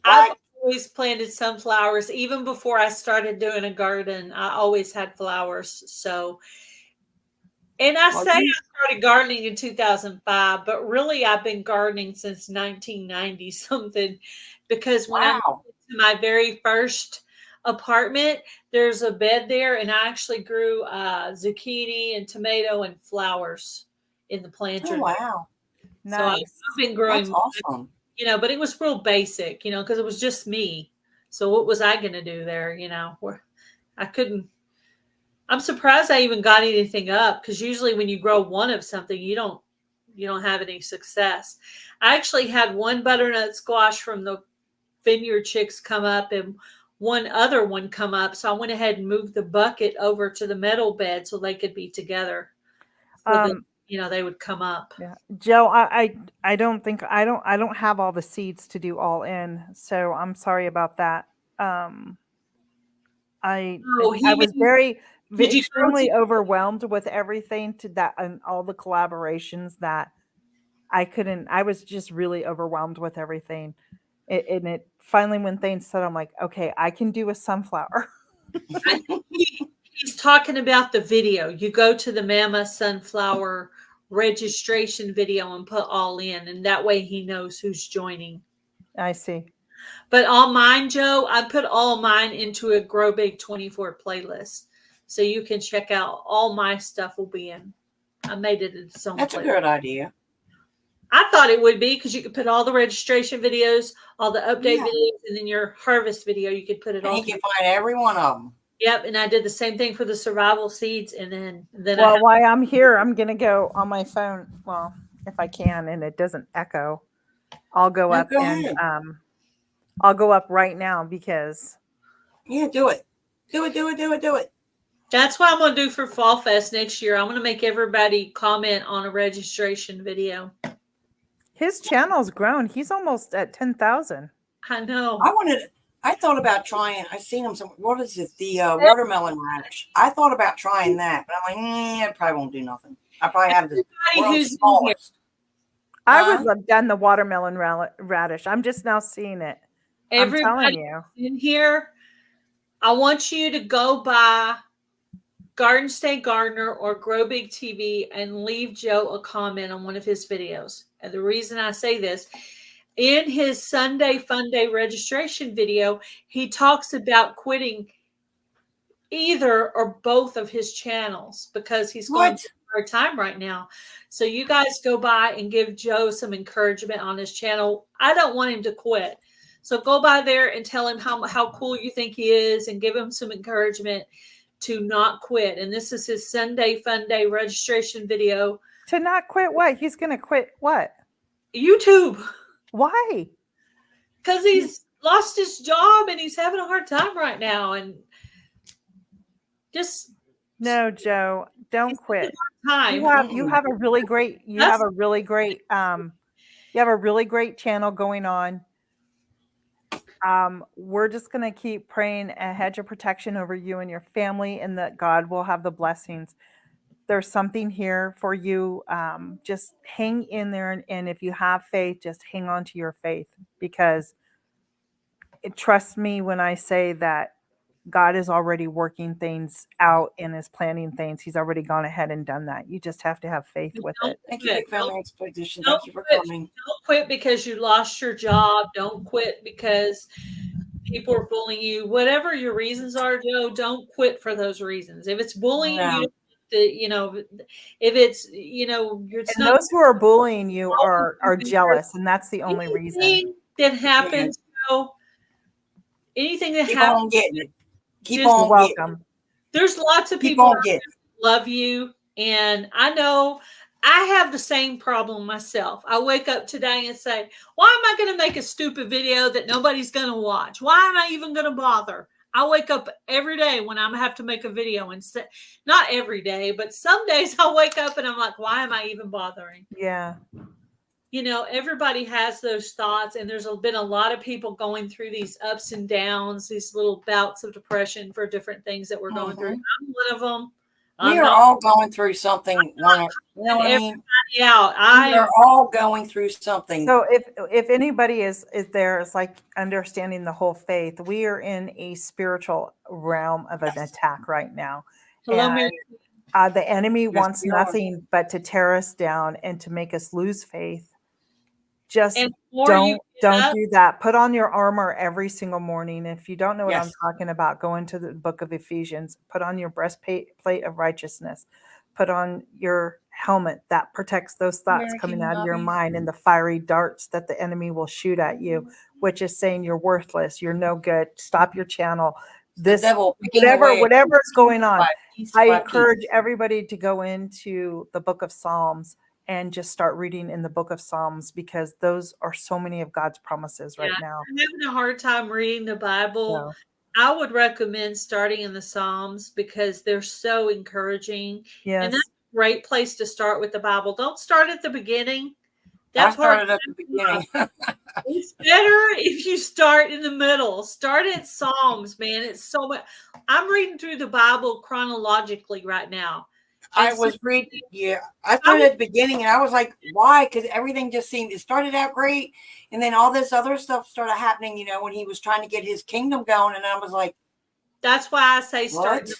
I've always planted sunflowers. Even before I started doing a garden, I always had flowers. So, and I started gardening in 2005, but really I've been gardening since 1990 something, because when I moved to my very first apartment, there's a bed there, and I actually grew zucchini and tomato and flowers in the planter. Oh, wow. Nice. So I've been growing. That's awesome. But it was real basic, because it was just me. So what was I going to do there? I couldn't. I'm surprised I even got anything up, because usually when you grow one of something, you don't have any success. I actually had one butternut squash from the Vineyard Chicks come up and one other one come up. So I went ahead and moved the bucket over to the metal bed so they could be together. So that, they would come up. Yeah. Joe, I don't have all the seeds to do all in. So I'm sorry about that. I was extremely overwhelmed with everything and all the collaborations that I was just really overwhelmed with everything. And it finally, when things said, I'm like, okay, I can do a sunflower. He's talking about the video. You go to the Mammoth Sunflower registration video and put all in, and that way he knows who's joining. I see. But all mine, Joe, I put all mine into a Grow Big 24 playlist. So you can check out all my stuff will be in. I made it its own That's playlist. A good idea. I thought it would be, because you could put all the registration videos, all the update videos, and then your harvest video. You could put it all. And you can find every one of them. Yep, and I did the same thing for the survival seeds, and then. While I'm here, I'm gonna go on my phone. Well, if I can, and it doesn't echo, I'll go up and I'll go up right now because. Yeah, do it. Do it. That's what I'm going to do for Fall Fest next year. I'm going to make everybody comment on a registration video. His channel's grown. He's almost at 10,000. I know. I thought about trying. I seen him some. What is it? The watermelon radish. I thought about trying that, but I'm like, it probably won't do nothing. I probably have the world's smallest. I would have done the watermelon radish. I'm just now seeing it. Everybody I'm telling you. in here, I want you to go by Garden State Gardener or Grow Big TV and leave Joe a comment on one of his videos. And the reason I say this, in his Sunday Fun Day registration video, he talks about quitting either or both of his channels because he's going through a hard time right now. So you guys go by and give Joe some encouragement on his channel. I don't want him to quit. So go by there and tell him how cool you think he is and give him some encouragement to not quit. And this is his Sunday Fun Day registration video. To not quit what? He's going to quit what? YouTube. Why? Because he's lost his job and he's having a hard time right now. And just no, Joe, don't quit. Time. You have a really great channel going on. We're just going to keep praying a hedge of protection over you and your family, and that God will have the blessings. There's something here for you. Just hang in there. And if you have faith, just hang on to your faith, because trust me when I say that God is already working things out and is planning things. He's already gone ahead and done that. You just have to have faith with it. Thank you, Family Expedition. Thank you for coming. Don't quit because you lost your job. Don't quit because people are bullying you. Whatever your reasons are, Joe, don't quit for those reasons. If it's bullying you, if it's, it's and those who are bullying you are jealous, and that's the only reason that happens. Joe, anything that Keep happens, on getting it. Keep on welcome. There's lots of people that love you, and I know I have the same problem myself. I wake up today and say, why am I going to make a stupid video that nobody's going to watch? Why am I even going to bother? I wake up every day when I have to make a video, and not every day, but some days I wake up and I'm like, why am I even bothering? Yeah. Everybody has those thoughts, and there's been a lot of people going through these ups and downs, these little bouts of depression for different things that we're going through. I'm one of them. We are all going through something. You know what I mean? We are all going through something. So if anybody is there, it's like understanding the whole faith. We are in a spiritual realm of an attack right now. And, the enemy wants nothing but to tear us down and to make us lose faith. Just don't do that. Put on your armor every single morning. If you don't know what I'm talking about, go into the book of Ephesians. Put on your breastplate of righteousness. Put on your helmet that protects those thoughts coming out of your mind and the fiery darts that the enemy will shoot at you, which is saying you're worthless, you're no good, stop your channel. Whatever is going on. I encourage everybody to go into the book of Psalms and just start reading in the book of Psalms, because those are so many of God's promises right now. I'm having a hard time reading the Bible. Yeah. I would recommend starting in the Psalms because they're so encouraging. Yes. And that's a great place to start with the Bible. Don't start at the beginning. I started at the beginning. It's better if you start in the middle. Start at Psalms, man. It's so much. I'm reading through the Bible chronologically right now. I was reading, I started at the beginning, and I was like, why? Because everything just it started out great, and then all this other stuff started happening, when he was trying to get his kingdom going, and I was like, that's why I say start.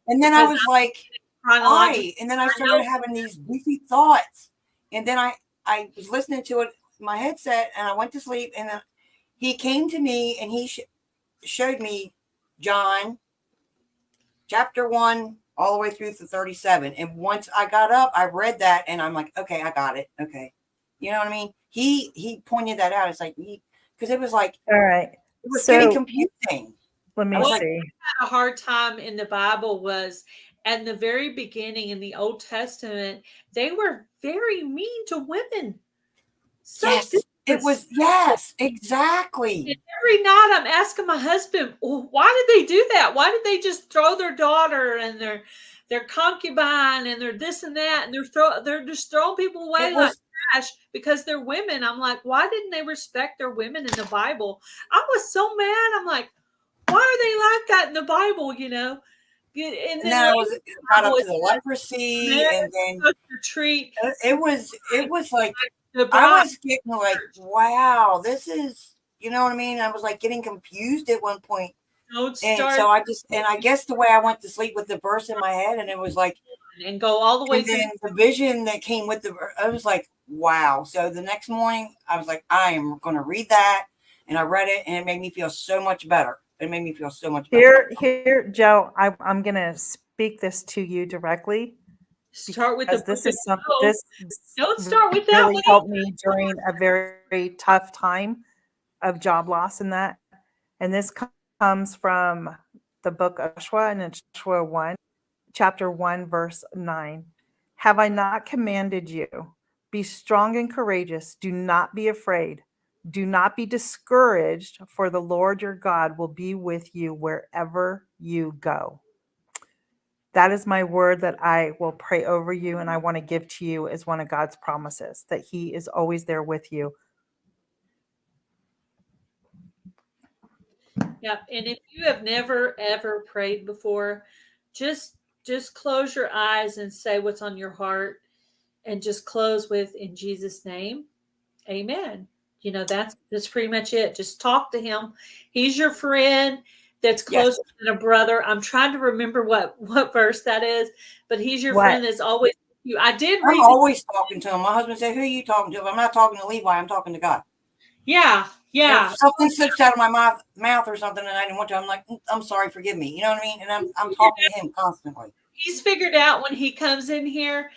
And then I was like, why? And then I started having these goofy thoughts, and then I was listening to it in my headset, and I went to sleep, and then he came to me, and he showed me John chapter 1 all the way through to 37. And once I got up, I read that, and I'm like, okay, I got it. Okay. You know what I mean? He pointed that out. It's like, because it was like, all right, it was getting confusing. Let me see. What I had a hard time in the Bible was at the very beginning in the Old Testament, they were very mean to women. So It was, yes, exactly. And every night I'm asking my husband, well, why did they do that? Why did they just throw their daughter and their concubine and their this and that, and they're just throwing people away It like was, trash because they're women? I'm like, why didn't they respect their women in the Bible? I was so mad. I'm like, why are they like that in the Bible? And and then then I was got up to the later, leprosy, and then to treat it was like the I bride. was getting like, wow, this is, you know what I mean? I was like getting confused at one point. Don't And start so I guess the way I went to sleep with the verse in my head, and it was like, and go all the way and through. then the vision that came with I was like, wow. So the next morning, I was like, I am going to read that. And I read it, and it made me feel so much better. It made me feel so much better. Here, Joe, I'm going to speak this to you directly. Start with the Because book of Job. this Don't start with that really one helped either. me during a very tough time of job loss and that. And this comes from the book of Joshua, and it's Joshua 1, chapter 1, verse 9. Have I not commanded you? Be strong and courageous. Do not be afraid. Do not be discouraged, for the Lord your God will be with you wherever you go. That is my word that I will pray over you, and I want to give to you as one of God's promises, that he is always there with you. Yeah, and if you have never ever prayed before, just close your eyes and say what's on your heart, and just close with in Jesus' name, amen. That's pretty much it. Just talk to him. He's your friend that's Yes. closer than a brother. I'm trying to remember what verse that is, but he's your What? friend that's always with you. I did I'm read always talking to him. My husband said, who are you talking to? If I'm not talking to Levi, I'm talking to God. Yeah. If something slips out of my mouth or something and I didn't want to, I'm like, I'm sorry, forgive me. You know what I mean? And I'm talking to him constantly. He's figured out when he comes in here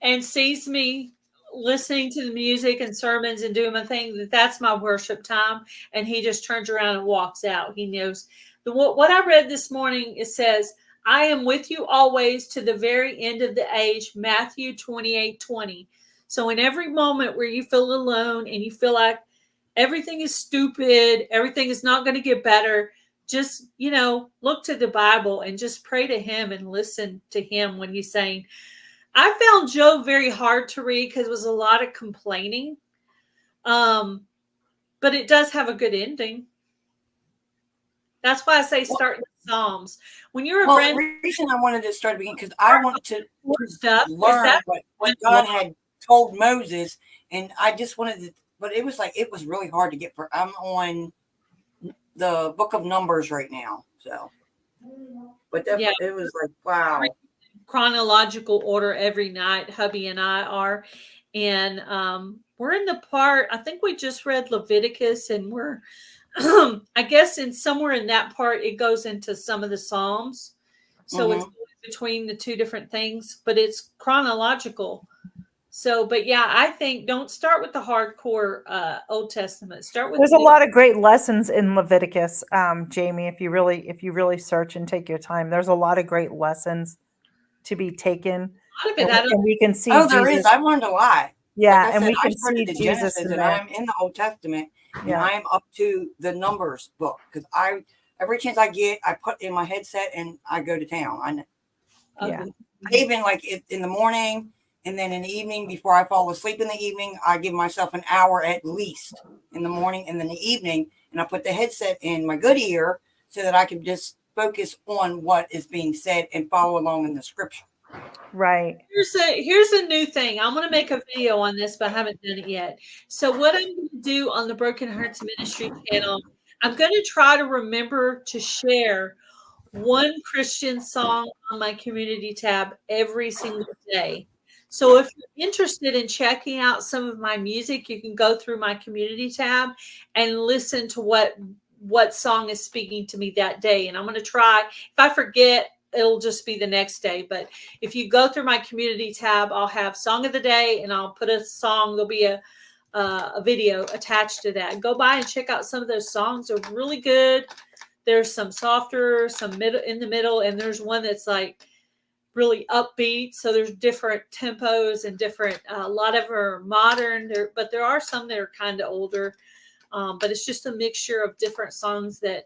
and sees me listening to the music and sermons and doing my thing, that's my worship time. And he just turns around and walks out. He knows what I read this morning. It says, I am with you always to the very end of the age, Matthew 28:20. So in every moment where you feel alone and you feel like everything is stupid, everything is not going to get better, just, look to the Bible and just pray to him and listen to him when he's saying, I found Job very hard to read because it was a lot of complaining. But it does have a good ending. That's why I say start in the Psalms. When you're a brand the reason I wanted to start beginning, because I want to learn what God had told Moses, and I just wanted to, but it was really hard to get I'm on the book of Numbers right now. So, but it was like, wow. Chronological order every night, hubby and I are. And we're in the part, I think we just read Leviticus, and we're, I guess somewhere in that part, it goes into some of the Psalms. So it's between the two different things, but it's chronological. So, but yeah, I think don't start with the hardcore Old Testament. Start with There's a lot of great lessons in Leviticus, Jamie. If you really search and take your time, there's a lot of great lessons to be taken. A lot of it, And we can see. Oh, there is. I've learned a lot. Yeah, like and we I can started see in Jesus Genesis, in and there. I'm in the Old Testament, and Yeah. I am up to the Numbers book because every chance I get, I put in my headset and I go to town. Yeah. I even like in the morning, and then in the evening before I fall asleep in the evening, I give myself an hour at least in the morning and then the evening, and I put the headset in my good ear so that I can just focus on what is being said and follow along in the scripture. Right. Here's a new thing. I'm going to make a video on this, but I haven't done it yet. So what I'm going to do on the Broken Hearts Ministry channel, I'm going to try to remember to share one Christian song on my community tab every single day. So if you're interested in checking out some of my music, you can go through my community tab and listen to what song is speaking to me that day. And I'm going to try, if I forget, it'll just be the next day. But if you go through my community tab, I'll have song of the day and I'll put a song. There'll be a video attached to that. Go by and check out some of those songs. They're really good. There's some softer, some middle in the middle, and there's one that's like really upbeat. So there's different tempos and different, a lot of them are modern, but there are some that are kind of older. But it's just a mixture of different songs that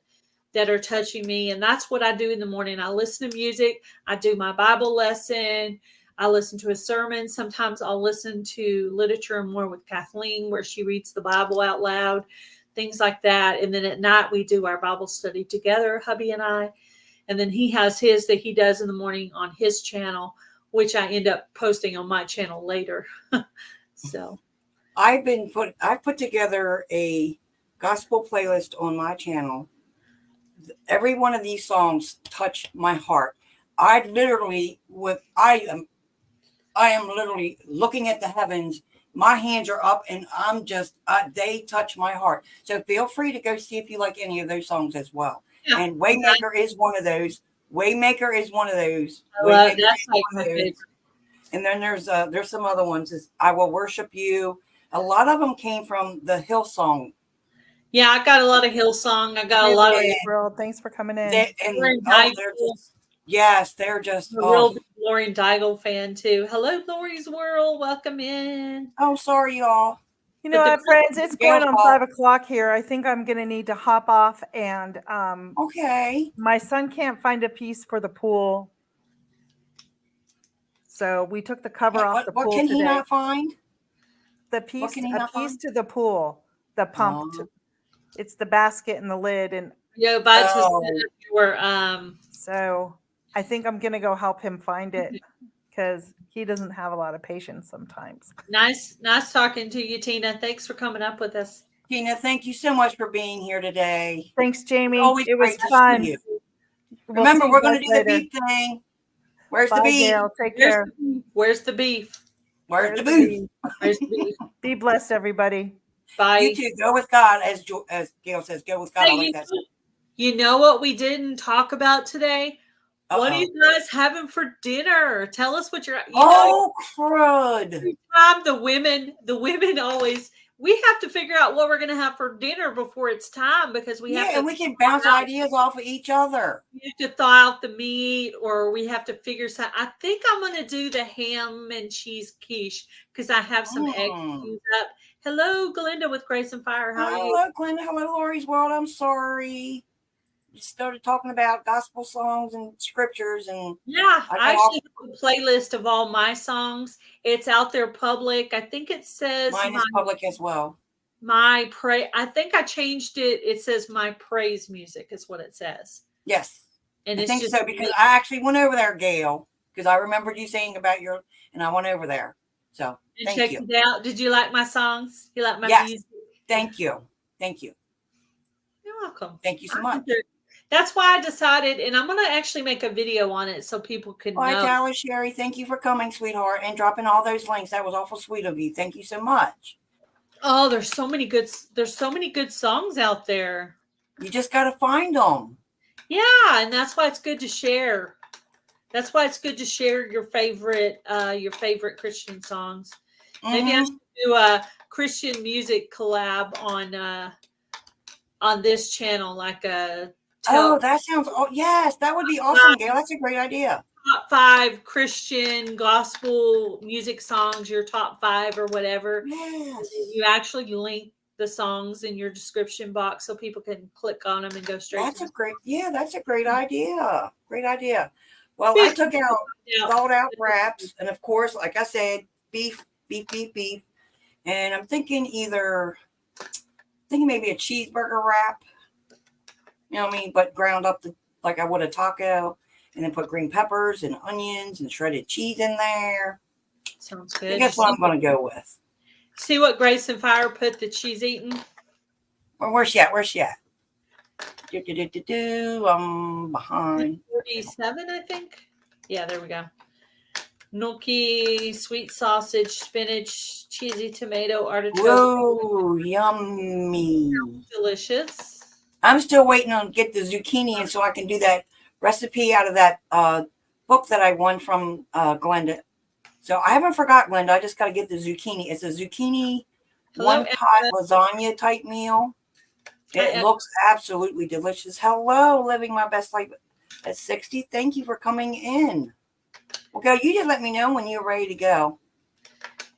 are touching me. And that's what I do in the morning. I listen to music. I do my Bible lesson. I listen to a sermon. Sometimes I'll listen to literature and more with Kathleen, where she reads the Bible out loud, things like that. And then at night we do our Bible study together, hubby and I. And then he has his that he does in the morning on his channel, which I end up posting on my channel later. So I've put together a gospel playlist on my channel. Every one of these songs touch my heart. I am literally looking at the heavens. My hands are up, and they touch my heart. So feel free to go see if you like any of those songs as well. Yeah. And Waymaker is one of those. Waymaker is one of those. That's like my favorite. And then there's some other ones. I Will Worship You. A lot of them came from the Hillsong. Yeah, I got a lot of Hillsong. I got a lot of world. Thanks for coming in. They're just a real big Lauren Daigle fan too. Hello, Lori's World. Welcome in. Oh, sorry, y'all. You know what, friends? It's going on 5 o'clock here. I think I'm going to need to hop off. And okay. My son can't find a piece for the pool, so we took the cover off the pool today. What can he not find? The piece, to the pool, the pump. It's the basket and the lid, and so I think I'm gonna go help him find it because he doesn't have a lot of patience sometimes. Nice talking to you, Tina. Thanks for coming up with us. Tina, thank you so much for being here today. Thanks, Jamie. It was fun. Remember, we're going to do the beef thing. Where's the beef? Gail. Take care. Where's the beef? Where's the beef? Where's the beef? Be blessed, everybody. Bye. You too. Go with God, as Gail says. Go with God. Hey, you know what we didn't talk about today? What are you guys having for dinner? Tell us what you're. Crud! Every time the women always. We have to figure out what we're going to have for dinner before it's time because we have to. And we can bounce ideas off of each other. We have to thaw out the meat, or we have to figure something. I think I'm going to do the ham and cheese quiche because I have some eggs fused up. Hello, Glenda with Grace and Fire. How are you? Hello, Glenda. Hello, Lori's World. I'm sorry. Just started talking about gospel songs and scriptures, and I actually have a playlist of all my songs. It's out there public. I think it says mine is public as well. I think I changed it. It says my praise music is what it says. Yes, and I think so because I actually went over there, Gail, because I remembered you saying about and I went over there. So thank you. It out. Did you like my songs? You like my music? Thank you. Thank you. You're welcome. Thank you so much. That's why I decided, and I'm going to actually make a video on it so people can know. Hi, Callie, Sherry. Thank you for coming, sweetheart, and dropping all those links. That was awful sweet of you. Thank you so much. Oh, there's so many good songs out there. You just got to find them. Yeah, and that's why it's good to share. That's why it's good to share your favorite Christian songs. Maybe I should do a Christian music collab on this channel, like a. That sounds. Oh, yes, that would be awesome, Gail. That's a great idea. Top 5 Christian gospel music songs, your top 5 or whatever. Yes. You actually link the songs in your description box so people can click on them and go straight. That's a great idea. Great idea. Well, I took out thawed out wraps, and of course, like I said, beef. And I'm thinking maybe a cheeseburger wrap. You know what I mean? But ground up like I would a taco, and then put green peppers and onions and shredded cheese in there. Sounds good. I guess what I'm going to go with. See what Grace and Fire put the cheese eating? Well, where's she at? I'm behind. 47, I think. Yeah, there we go. Gnocchi, sweet sausage, spinach, cheesy tomato, artichoke. Whoa, yummy. Delicious. I'm still waiting on get the zucchini in so I can do that recipe out of that book that I won from Glenda. So I haven't forgot, Glenda. I just got to get the zucchini. It's a zucchini one-pot lasagna type meal. It looks absolutely delicious. Hello, living my best life at 60. Thank you for coming in. Well, go. You just let me know when you're ready to go.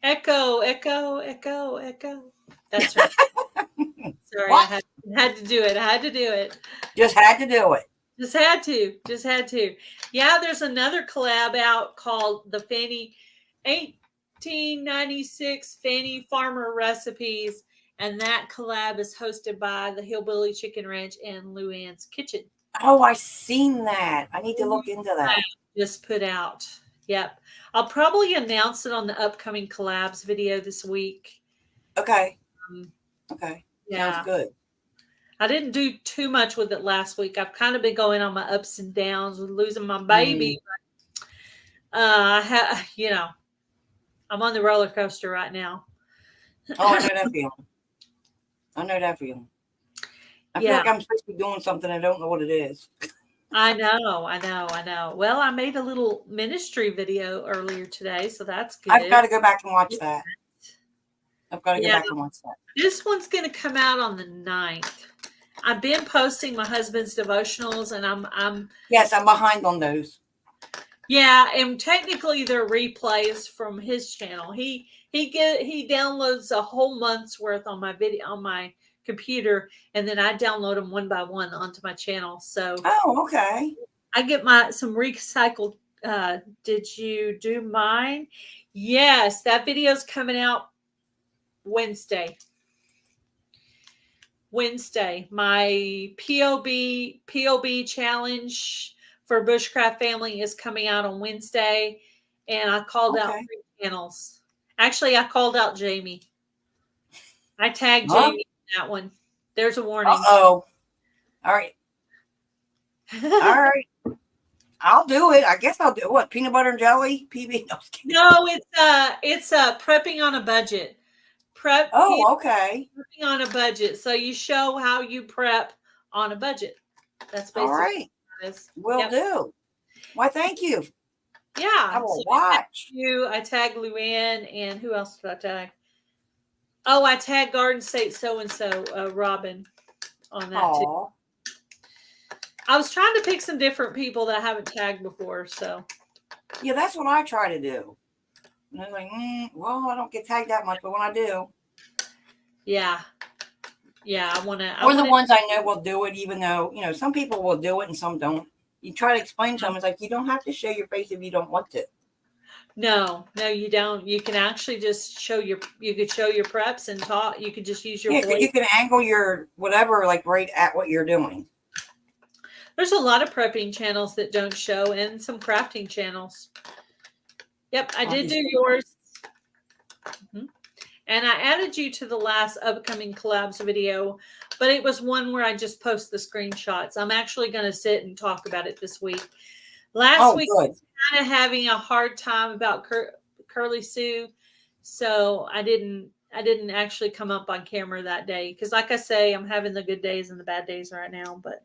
Echo, echo, echo, echo. That's right. Sorry, What? I had to do it. I had to do it. Just had to do it. Just had to. Just had to. Yeah, there's another collab out called the Fanny 1896 Fanny Farmer Recipes. And that collab is hosted by the Hillbilly Chicken Ranch and Luann's Kitchen. Oh, I seen that. I need to look into that. Just put out. Yep. I'll probably announce it on the upcoming collabs video this week. Okay. Okay. Yeah. Sounds good. I didn't do too much with it last week. I've kind of been going on my ups and downs with losing my baby. But, I'm on the roller coaster right now. Oh, I know that feeling. I know that feeling. I feel like I'm supposed to be doing something. I don't know what it is. I know. Well, I made a little ministry video earlier today, so that's good. I've got to go back and watch that. This one's going to come out on the 9th. I've been posting my husband's devotionals, and I'm behind on those. Yeah, and technically they're replays from his channel. He downloads a whole month's worth on my computer, and then I download them one by one onto my channel. So okay. I get some recycled. Did you do mine? Yes, that video's coming out Wednesday. My POB challenge for Bushcraft Family is coming out on Wednesday, and I called out 3 channels. Actually, I called out Jamie. I tagged Jamie in that one. There's a warning. All right. All right. I'll do it. I guess I'll do what? Peanut butter and jelly? PB? No, it's prepping on a budget. Prep. Okay. Prepping on a budget. So you show how you prep on a budget. That's basically all right. Will do. Why, thank you. Yeah. I will watch. I tagged Luann, and who else did I tag? Oh, I tagged Garden State so-and-so, Robin, on that too. I was trying to pick some different people that I haven't tagged before, so. Yeah, that's what I try to do. And I was like, I don't get tagged that much, but when I do. Yeah. Yeah, I want to. Or the ones I know will do it, even though, some people will do it and some don't. You try to explain to them, it's like, you don't have to show your face if you don't want to. No, you don't. You can actually just you could show your preps and talk. You could just use your voice. You can angle your whatever, like right at what you're doing. There's a lot of prepping channels that don't show, and some crafting channels. Yep, I did do yours. Mm-hmm. And I added you to the last upcoming collabs video, but it was one where I just post the screenshots. I'm actually going to sit and talk about it this week. Last week, I was kind of having a hard time about Curly Sue, so I didn't actually come up on camera that day because, like I say, I'm having the good days and the bad days right now. But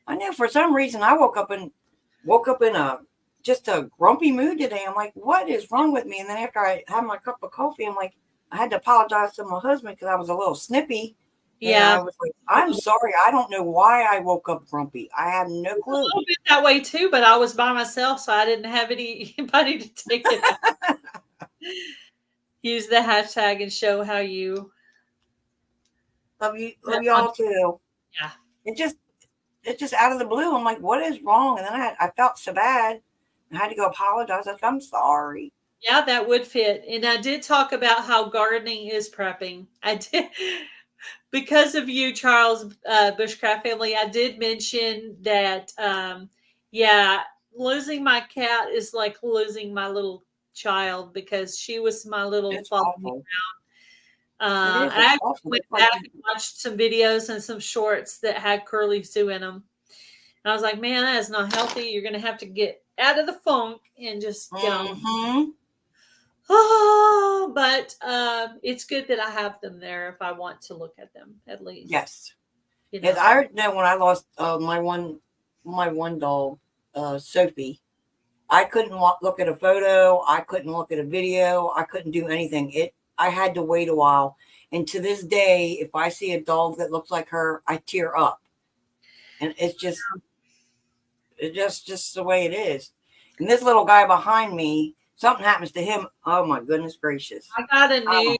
I know for some reason I woke up in just a grumpy mood today. I'm like, what is wrong with me? And then after I had my cup of coffee, I'm like, I had to apologize to my husband because I was a little snippy. Yeah. I was like, I'm sorry. I don't know why I woke up grumpy. I have no clue. A little bit that way too, but I was by myself, so I didn't have anybody to take it out. Use the hashtag and show how you love you all too. Yeah. It's just out of the blue. I'm like, what is wrong? And then I felt so bad. I had to go apologize. I was like, I'm sorry. Yeah, that would fit. And I did talk about how gardening is prepping. I did. Because of you, Charles, Bushcraft Family, I did mention that, losing my cat is like losing my little child because she was my little follow me around. I went back and watched some videos and some shorts that had Curly Sue in them. And I was like, man, that is not healthy. You're going to have to get out of the funk and just get on. Oh, but it's good that I have them there if I want to look at them at least. Yes. Yes, I know when I lost my one dog, Sophie, I couldn't look at a photo. I couldn't look at a video. I couldn't do anything. I had to wait a while. And to this day, if I see a dog that looks like her, I tear up. And it's just the way it is. And this little guy behind me, something happens to him. Oh my goodness gracious. I got a new.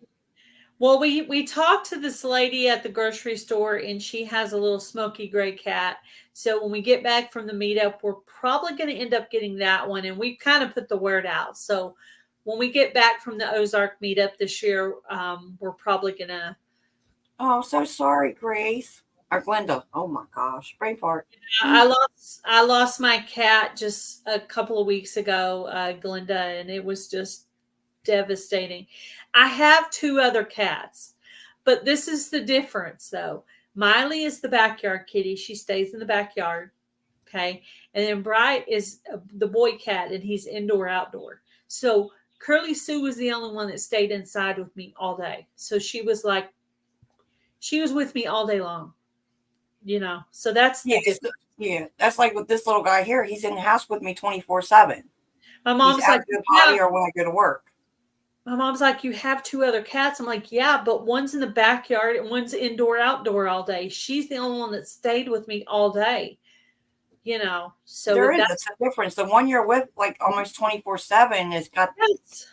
Well, we talked to this lady at the grocery store, and she has a little smoky gray cat. So when we get back from the meetup, we're probably going to end up getting that one, and we kind of put the word out. So when we get back from the Ozark meetup this year, we're probably going to. Oh, so sorry, Grace. Or Glenda. Oh my gosh. Brain fart. I lost my cat just a couple of weeks ago, Glenda, and it was just devastating. I have 2 other cats, but this is the difference though. Miley is the backyard kitty. She stays in the backyard. Okay. And then Bright is the boy cat, and he's indoor outdoor. So Curly Sue was the only one that stayed inside with me all day. So she was with me all day long, so that's the difference. Yeah, that's like with this little guy here. He's in the house with me 24/7. My mom's He's like, out to the potty or when I go to work. My mom's like, you have 2 other cats. I'm like, yeah, but one's in the backyard and one's indoor outdoor all day. She's the only one that stayed with me all day. So That's the difference. The one you're with like almost 24/7 has got. Yes.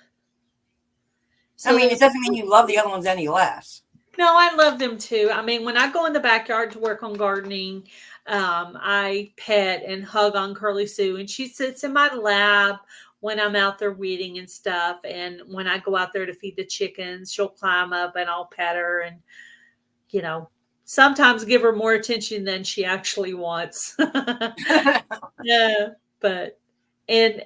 So I mean, it doesn't mean you love the other ones any less. No, I love them too. I mean, when I go in the backyard to work on gardening, I pet and hug on Curly Sue, and she sits in my lap when I'm out there weeding and stuff. And when I go out there to feed the chickens, she'll climb up and I'll pet her and, sometimes give her more attention than she actually wants. Yeah, and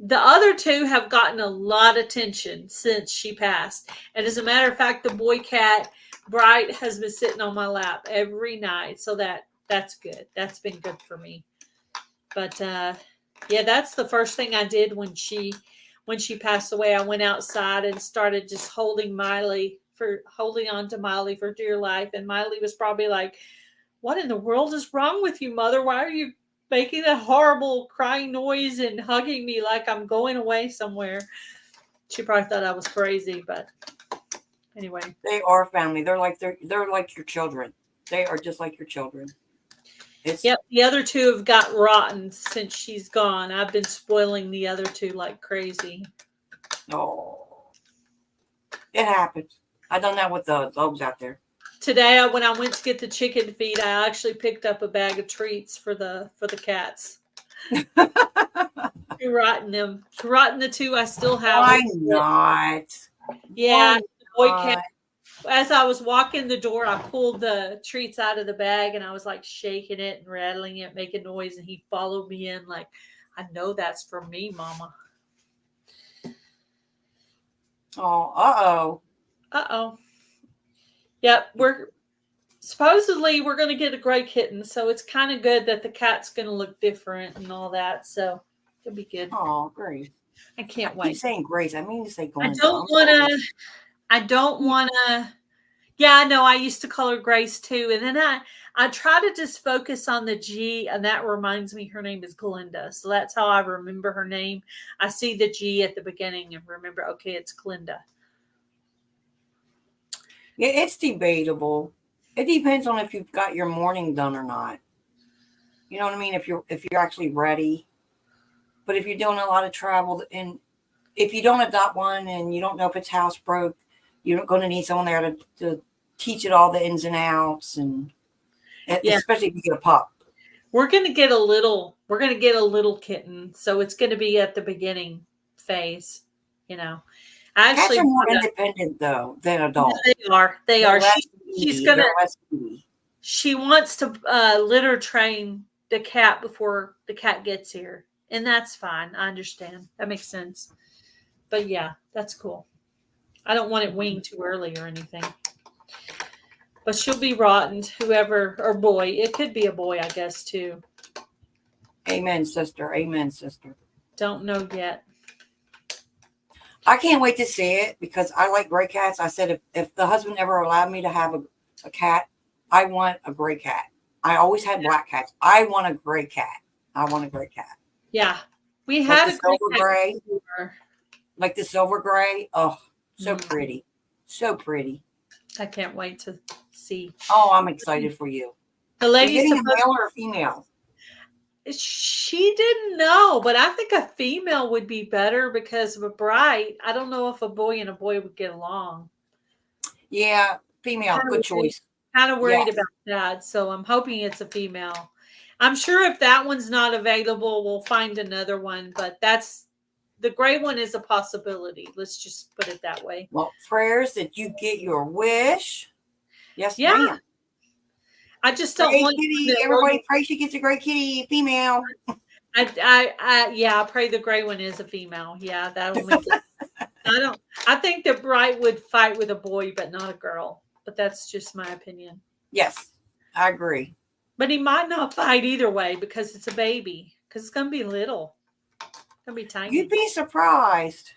the other 2 have gotten a lot of attention since she passed. And as a matter of fact, the boy cat, Bright, has been sitting on my lap every night. So that's good. That's been good for me. But yeah, that's the first thing I did when she passed away. I went outside and started just holding on to Miley for dear life. And Miley was probably like, what in the world is wrong with you, Mother? Why are you making that horrible crying noise and hugging me like I'm going away somewhere? She probably thought I was crazy, but anyway. They are family. They're like your children. They are just like your children. Yep, the other 2 have got rotten since she's gone. I've been spoiling the other 2 like crazy. Oh, it happens. I done that with the dogs out there. Today, when I went to get the chicken feed, I actually picked up a bag of treats for the cats. To rotten them. To rotten the 2 I still have. Why not? Yeah, the boy cat. As I was walking the door, I pulled the treats out of the bag and I was like shaking it and rattling it, making noise. And he followed me in like, I know that's for me, Mama. Oh, uh-oh. Uh-oh. Yep, we're going to get a gray kitten. So it's kind of good that the cat's going to look different and all that. So it'll be good. Oh, Grace. I can't wait. Keep saying Grace. I mean to say Glenda. I don't want to. Yeah, I know. I used to call her Grace too. And then I try to just focus on the G, and that reminds me her name is Glenda. So that's how I remember her name. I see the G at the beginning and remember, okay, it's Glenda. Yeah, it's debatable. It depends on if you've got your morning done or not. You know what I mean? If you're actually ready. But if you're doing a lot of travel, and if you don't adopt one and you don't know if it's housebroke, you're going to need someone there to teach it all the ins and outs, and especially if you get a pup. We're going to get a little kitten, so it's going to be at the beginning phase. Cats are more independent though than adults. Yeah, they are. She wants to litter train the cat before the cat gets here, and that's fine. I understand. That makes sense. But yeah, that's cool. I don't want it weaned too early or anything. But she'll be rotten, whoever, or boy. It could be a boy, I guess, too. Amen, sister. Amen, sister. Don't know yet. I can't wait to see it because I like gray cats. I said if the husband ever allowed me to have a cat, I want a gray cat. I always had black cats. I want a gray cat. Yeah. We had a silver gray. Like the silver gray. Oh, so pretty. So pretty. I can't wait to see. Oh, I'm excited for you. The lady's a male or a female? She didn't know, but I think a female would be better because of a bright. I don't know if a boy and a boy would get along. Yeah, female, good choice. Kind of worried Yes. about that, so I'm hoping it's a female. I'm sure if that one's not available, we'll find another one, but the gray one is a possibility. Let's just put it that way. Well, prayers that you get your wish. Yes, Yeah. ma'am. I just don't Great want kitty. Everybody pray she gets a great kitty, female. I pray the gray one is a female. Yeah, that'll make it. I think the bright would fight with a boy, but not a girl. But that's just my opinion. Yes, I agree. But he might not fight either way because it's a baby. Because it's gonna be little. It's gonna be tiny. You'd be surprised.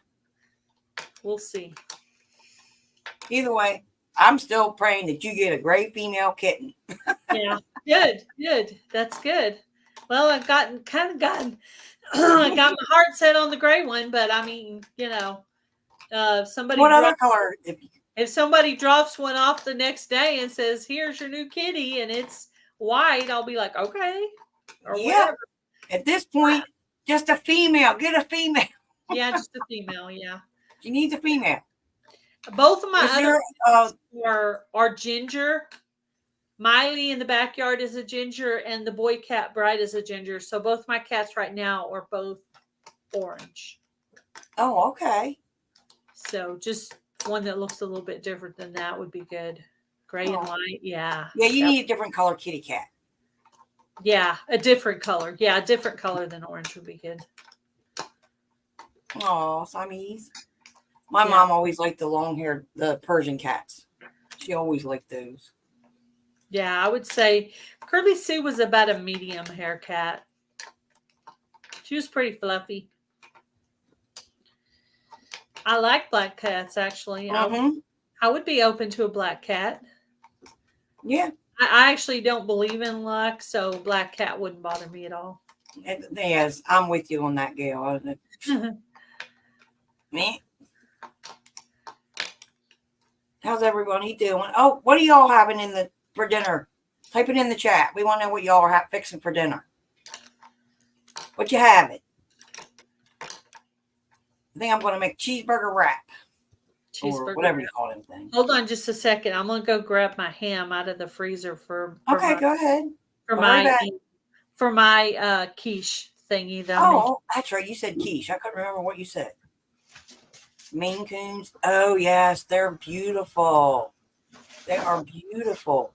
We'll see. Either way, I'm still praying that you get a great female kitten. Yeah. Good. That's good. Well, I've gotten I got my heart set on the gray one, but I mean, somebody What other color? if somebody drops one off the next day and says, "Here's your new kitty," and it's white, I'll be like, "Okay," or whatever. At this point, just a female. Get a female. Yeah, just a female. Yeah, She needs a female. both of my Is other are ginger. Miley in the backyard is a ginger, and the boy cat Bright is a ginger. So both my cats right now are both orange. Oh, okay. So just one that looks a little bit different than that would be good. Gray and white, yeah. Yeah, you need a different color kitty cat. Yeah, a different color. Yeah, a different color than orange would be good. Oh, Siamese. My mom always liked the Persian cats. She always liked those. Yeah, I would say Curly Sue was about a medium hair cat. She was pretty fluffy. I like black cats, actually. I would be open to a black cat. Yeah. I actually don't believe in luck, so black cat wouldn't bother me at all. Yes, I'm with you on that, Gail. Me. How's everybody doing? Oh, what are y'all having for dinner? Type it in the chat. We want to know what y'all are fixing for dinner. What you having? I think I'm going to make cheeseburger wrap. Or whatever you call them things. Hold on just a second. I'm going to go grab my ham out of the freezer for okay, go ahead. For my quiche thingy. That's right. You said quiche. I couldn't remember what you said. Maine Coons. Oh, yes. They're beautiful. They are beautiful.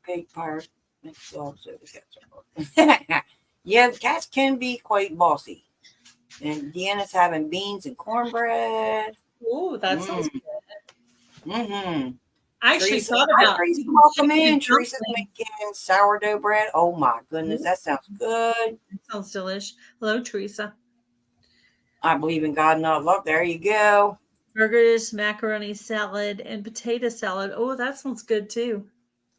Big part. Yeah, cats can be quite bossy. And Deanna's having beans and cornbread. Oh, that sounds good. Mm-hmm. I actually thought about Teresa, welcome in. Teresa's making sourdough bread. Oh my goodness, that sounds good. That sounds delicious. Hello, Teresa. I believe in God, not love. There you go. Burgers, macaroni salad, and potato salad. Oh, that sounds good too.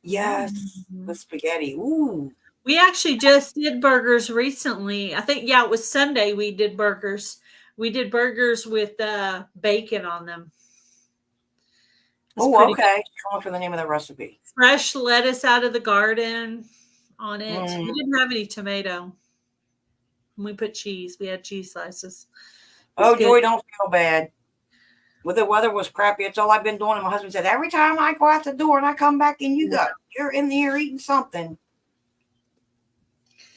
Yes, with spaghetti. Ooh. We actually just did burgers recently. I think, it was Sunday we did burgers. We did burgers with bacon on them. Oh, okay. Going for the name of the recipe. Fresh lettuce out of the garden on it. We didn't have any tomato. We put cheese. We had cheese slices. Joy, don't feel bad. Well, the weather was crappy. It's all I've been doing. And my husband said, every time I go out the door and I come back and you're in here eating something.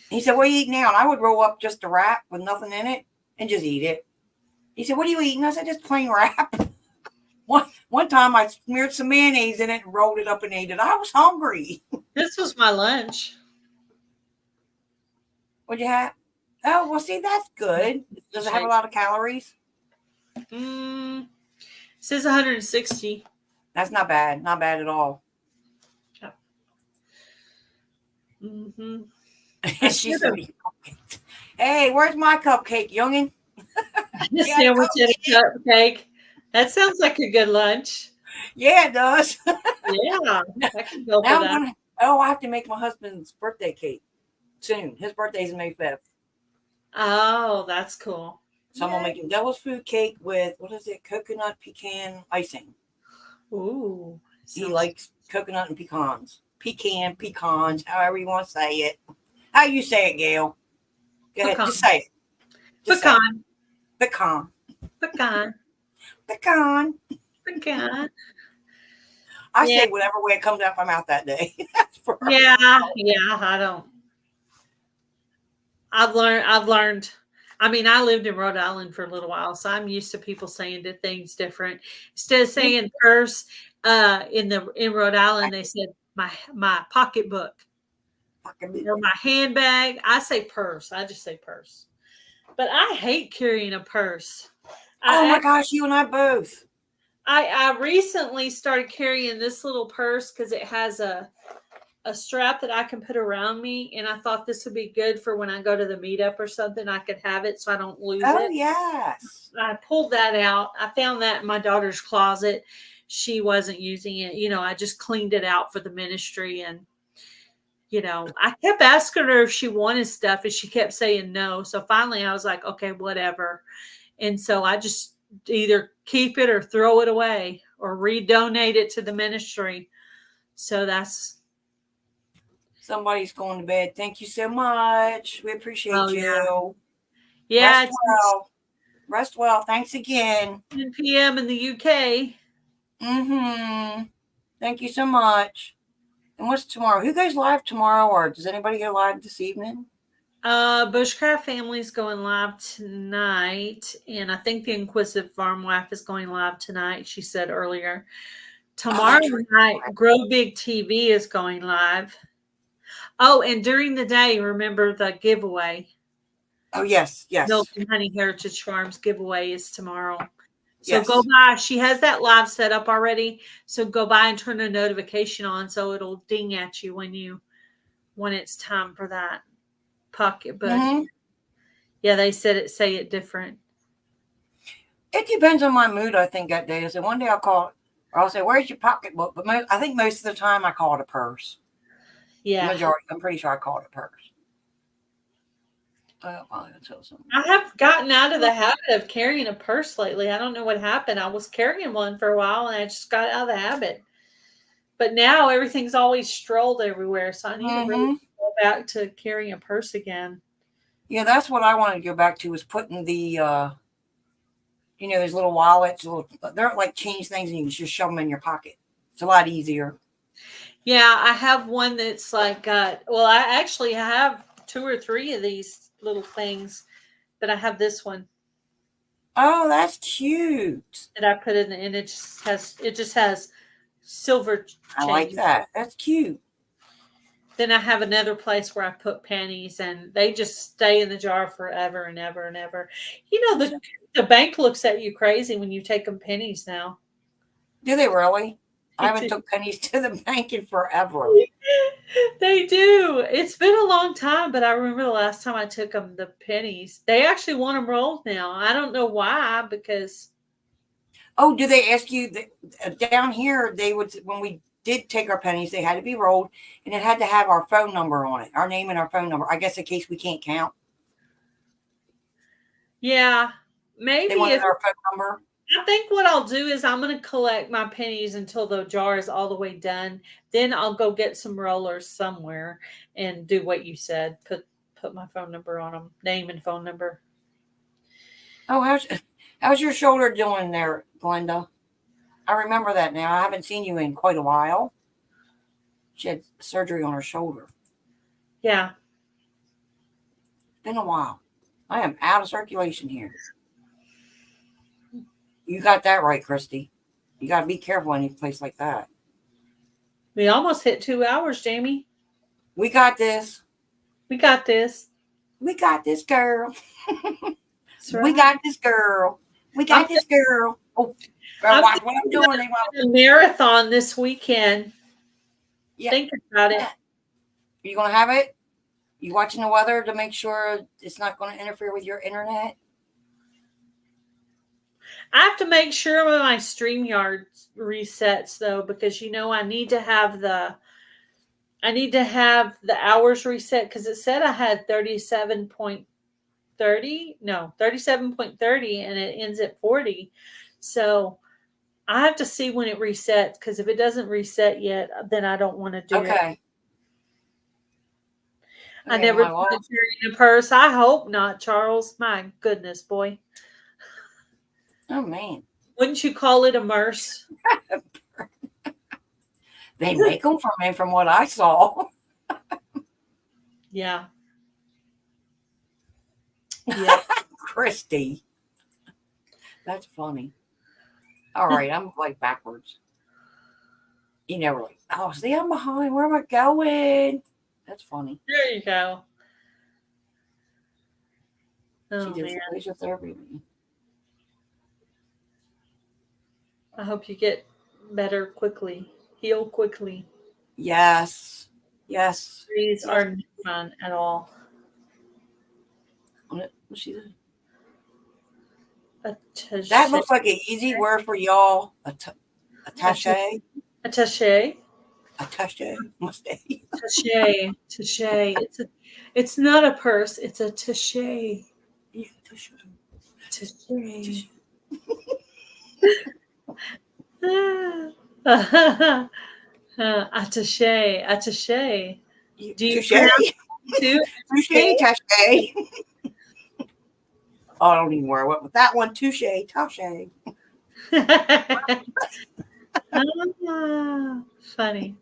He said, what are you eating now? And I would roll up just a wrap with nothing in it and just eat it. He said, what are you eating? I said, just plain wrap. One time I smeared some mayonnaise in it and rolled it up and ate it. I was hungry. This was my lunch. What'd you have? Oh, well, see, that's good. Does it have a lot of calories? It says 160. That's not bad. Not bad at all. Yeah. Mm-hmm. She said, hey, where's my cupcake, youngin? Sandwich and a cupcake. That sounds like a good lunch. Yeah, it does. Yeah, I can go for that. I have to make my husband's birthday cake soon. His birthday's May 5th. Oh, that's cool. So I'm going to make him devil's food cake with, coconut pecan icing. Ooh. He likes coconut and pecans. pecans, however you want to say it. How you say it, Gail? Go ahead, Pecan. just say it. Just say it. Pecan. Pecan. Pecan. Pecan. Pecan. I Yeah. say whatever way it comes out my mouth that day. Yeah. I don't. I've learned. I mean, I lived in Rhode Island for a little while, so I'm used to people saying things different. Instead of saying purse, in Rhode Island, they said my pocketbook or my handbag. I say purse. I just say purse. But I hate carrying a purse. Oh my gosh, you and I both. I recently started carrying this little purse because it has a strap that I can put around me, and I thought this would be good for when I go to the meetup or something. I could have it so I don't lose it. Oh yes. I pulled that out. I found that in my daughter's closet. She wasn't using it. I just cleaned it out for the ministry, and I kept asking her if she wanted stuff, and she kept saying no. So finally I was like, okay, whatever. And so I just either keep it or throw it away or redonate it to the ministry. So that's. Somebody's going to bed. Thank you so much. We appreciate you. Yeah. Rest well. Rest well. Thanks again. 10 p.m. in the UK. Mm-hmm. Thank you so much. And what's tomorrow? Who goes live tomorrow, or does anybody go live this evening? Bushcraft Family's going live tonight, and I think the Inquisitive Farm Wife is going live tonight, she said earlier. Tomorrow night, Grow Big TV is going live. Oh, and during the day, remember the giveaway. Oh, yes. Milk and Honey Heritage Farms giveaway is tomorrow. So yes. Go by. She has that live set up already. So go by and turn a notification on so it'll ding at you when it's time for that pocketbook. Yeah, they say it different. It depends on my mood, I think, that day. So one day I'll call it, or I'll say, where's your pocketbook? But I think most of the time I call it a purse. Yeah. Majority, I'm pretty sure I call it a purse. I have gotten out of the habit of carrying a purse lately. I don't know what happened. I was carrying one for a while and I just got out of the habit. But now everything's always strolled everywhere. So I need to really go back to carrying a purse again. Yeah, that's what I wanted to go back to, was putting the, those little wallets. They're like change things and you can just shove them in your pocket. It's a lot easier. Yeah, I have one that's like, I actually have 2 or 3 of these little things, but I have this one. Oh, that's cute. That I put in, and it just has silver change. I like that. That's cute. Then I have another place where I put pennies, and they just stay in the jar forever and ever and ever. The bank looks at you crazy when you take them pennies now. Do they really? I haven't took pennies to the bank in forever. They do. It's been a long time, but I remember the last time I took them, the pennies. They actually want them rolled now. I don't know why, because. Oh, do they ask you down here? They would, when we did take our pennies, they had to be rolled, and it had to have our phone number on it, our name and our phone number. I guess in case we can't count. Yeah, maybe. They wanted our phone number. I think what I'll do is I'm going to collect my pennies until the jar is all the way done. Then I'll go get some rollers somewhere and do what you said. Put my phone number on them, name and phone number. Oh, how's your shoulder doing there, Glenda? I remember that now. I haven't seen you in quite a while. She had surgery on her shoulder. Yeah. It's been a while. I am out of circulation here. You got that right, Christy. You got to be careful in a place like that. We almost hit 2 hours, Jamie. We got this. We got this. We got this, girl. Right. We got this, girl. We got this, girl. Oh, girl, watch what I'm doing. A marathon this weekend. Yeah. Think about it. Are you going to have it? You watching the weather to make sure it's not going to interfere with your internet? I have to make sure when my StreamYard resets, though, because I need to have the hours reset, because it said I had 37.30, and it ends at 40. So I have to see when it resets, because if it doesn't reset yet, then I don't want to do it. Okay. I never my put last- a cherry in a purse. I hope not, Charles. My goodness, boy. Oh man. Wouldn't you call it a merce? They make them for me from what I saw. Yeah. Yeah. Christy. That's funny. All right, I'm like backwards. You know, like, oh, see, I'm behind. Where am I going? That's funny. There you go. She Oh, did man. laser therapy. I hope you get better quickly. Heal quickly. Yes. Yes. These Yes. are not fun at all. What she did? Attaché. That looks like an easy word for y'all. Attaché. Attaché. Attaché. Mistake. Taché. Taché. It's not a purse. It's a taché. Yeah, attaché. Taché. Attaché. Attaché. Do you Touche. pronounce it too? Touche. Taché. Oh, I don't even where I went with that one. Touche. Taché. Funny.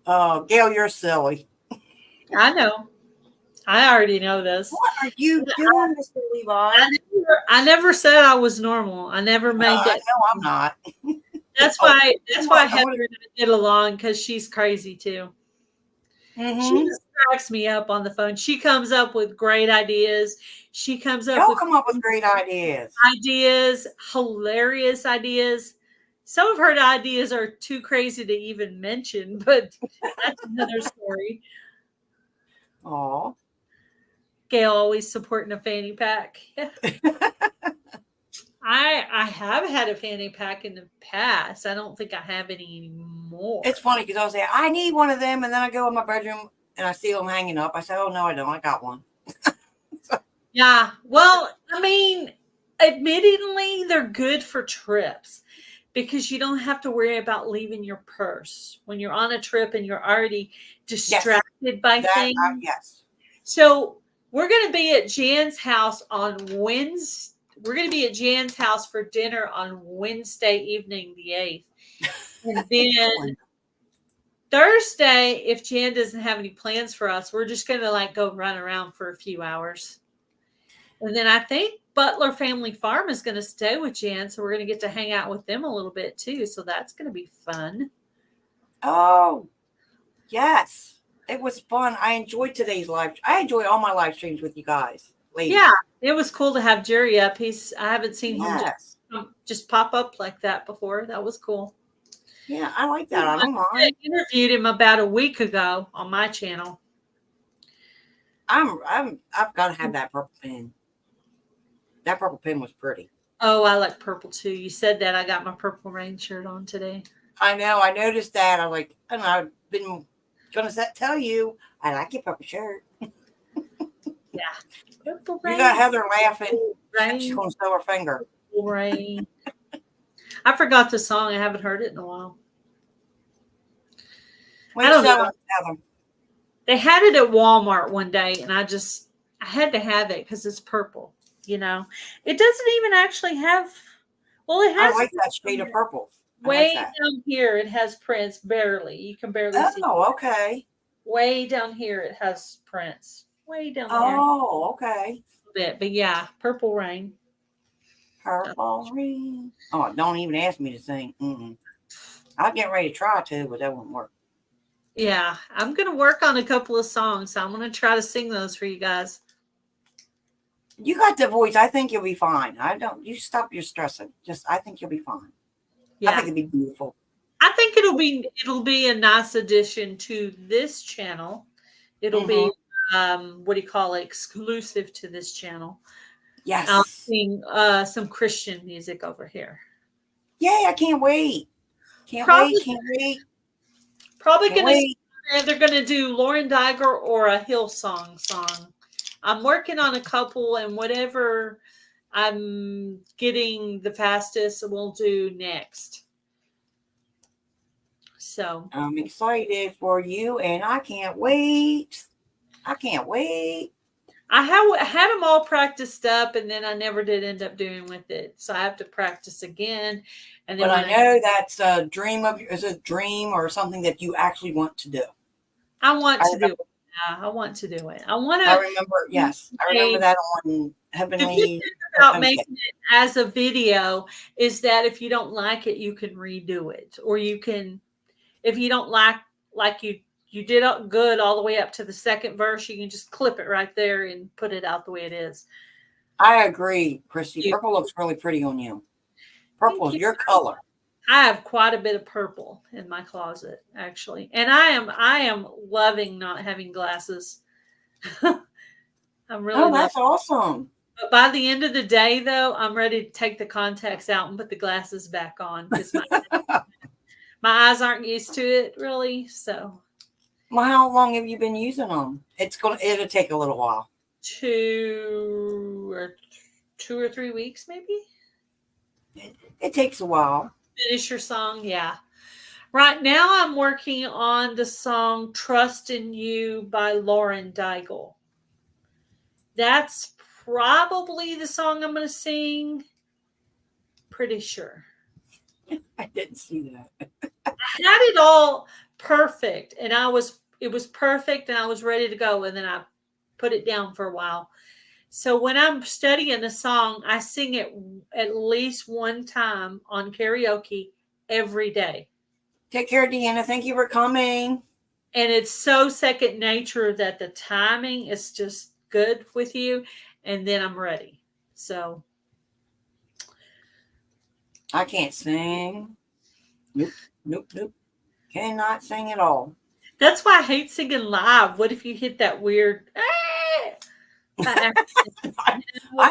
Oh, Gail, you're silly. I know. I already know this. What are you doing, Mr. Levi? I never said I was normal. I never made I that. know I'm not. That's Oh, why. That's why I Heather wanna- and I get along, because she's crazy too. Mhm. She just cracks me up on the phone. She comes up with great ideas. She comes up Y'all with come up with great ideas. hilarious ideas. Some of her ideas are too crazy to even mention, but that's another story. Aw. Gail always supporting a fanny pack. I have had a fanny pack in the past. I don't think I have any anymore. It's funny because I was saying, I need one of them. And then I go in my bedroom and I see them hanging up. I say, oh, no, I don't. I got one. Yeah. Well, I mean, admittedly, they're good for trips because you don't have to worry about leaving your purse when you're on a trip and you're already distracted by things. Yes. So we're going to be at Jan's house on Wednesday. We're going to be at Jan's house for dinner on Wednesday evening, the 8th. And then Thursday, if Jan doesn't have any plans for us, we're just going to like go run around for a few hours. And then I think Butler Family Farm is going to stay with Jan, so we're going to get to hang out with them a little bit too. So that's going to be fun. Oh, yes. It was fun. I enjoyed today's live. I enjoy all my live streams with you guys. Ladies. Yeah, it was cool to have Jerry up. I haven't seen him just pop up like that before. That was cool. Yeah, I like that. I don't mind. I interviewed him about a week ago on my channel. I've got to have that purple pen. That purple pen was pretty. Oh, I like purple too. You said that. I got my Purple Rain shirt on today. I know. I noticed that. I was like, I don't know. I've been going to tell you, I like your purple shirt. Yeah. Purple You Rain. got Heather laughing. Rain. She's going to sew her finger. Purple Rain. I forgot the song. I haven't heard it in a while. Wait, I don't know. Heather. They had it at Walmart one day, and I had to have it because it's purple. You know, it doesn't even actually have. Well, it has. I like that shade of purple. Way down here, it has prints. Barely, you can barely see. Oh, okay. Way down here, it has prints. Way down there. Oh, okay. A bit, but yeah, Purple Rain. Purple Rain. Oh, don't even ask me to sing. I'll get ready to try to, but that won't work. Yeah, I'm gonna work on a couple of songs. So I'm gonna try to sing those for you guys. You got the voice. I think you'll be fine. You stop your stressing. I think you'll be fine. Yeah. I think it'll be beautiful. I think it'll be a nice addition to this channel. It'll be what do you call it? Exclusive to this channel. Yes. I'll sing some Christian music over here. Yay, I can't wait. Can't wait. Probably they're gonna do Lauren Daiger or a Hillsong song. I'm working on a couple, and whatever I'm getting the fastest we'll do next. So I'm excited for you, and I can't wait. I can't wait. I had them all practiced up, and then I never did end up doing with it. So I have to practice again. And then But I know that's a dream of yours, a dream or something that you actually want to do. I want to do it. Yeah, I want to do it. I want to. I remember, yes, I remember that on The good Heavenly. thing about making it as a video is that if you don't like it, you can redo it, or you can, if you don't like you did good all the way up to the second verse, you can just clip it right there and put it out the way it is. I agree, Christy. Purple looks really pretty on you. Purple is your color. I have quite a bit of purple in my closet, actually, and I am loving not having glasses. I'm really. Oh, that's awesome. But by the end of the day, though, I'm ready to take the contacts out and put the glasses back on because my eyes aren't used to it really. So, Well, how long have you been using them? It'll take a little while. 2 or 3 weeks, maybe. It takes a while. Finish your song, yeah. Right now, I'm working on the song "Trust in You" by Lauren Daigle. That's probably the song I'm going to sing. Pretty sure. I didn't see that. I had it all perfect, and it was perfect, and I was ready to go, and then I put it down for a while. So when I'm studying a song, I sing it at least one time on karaoke every day. Take care, Deanna. Thank you for coming. And it's so second nature that the timing is just good with you, and then I'm ready. So I can't sing. Nope. Cannot sing at all. that's why I hate singing live. What if you hit that weird? I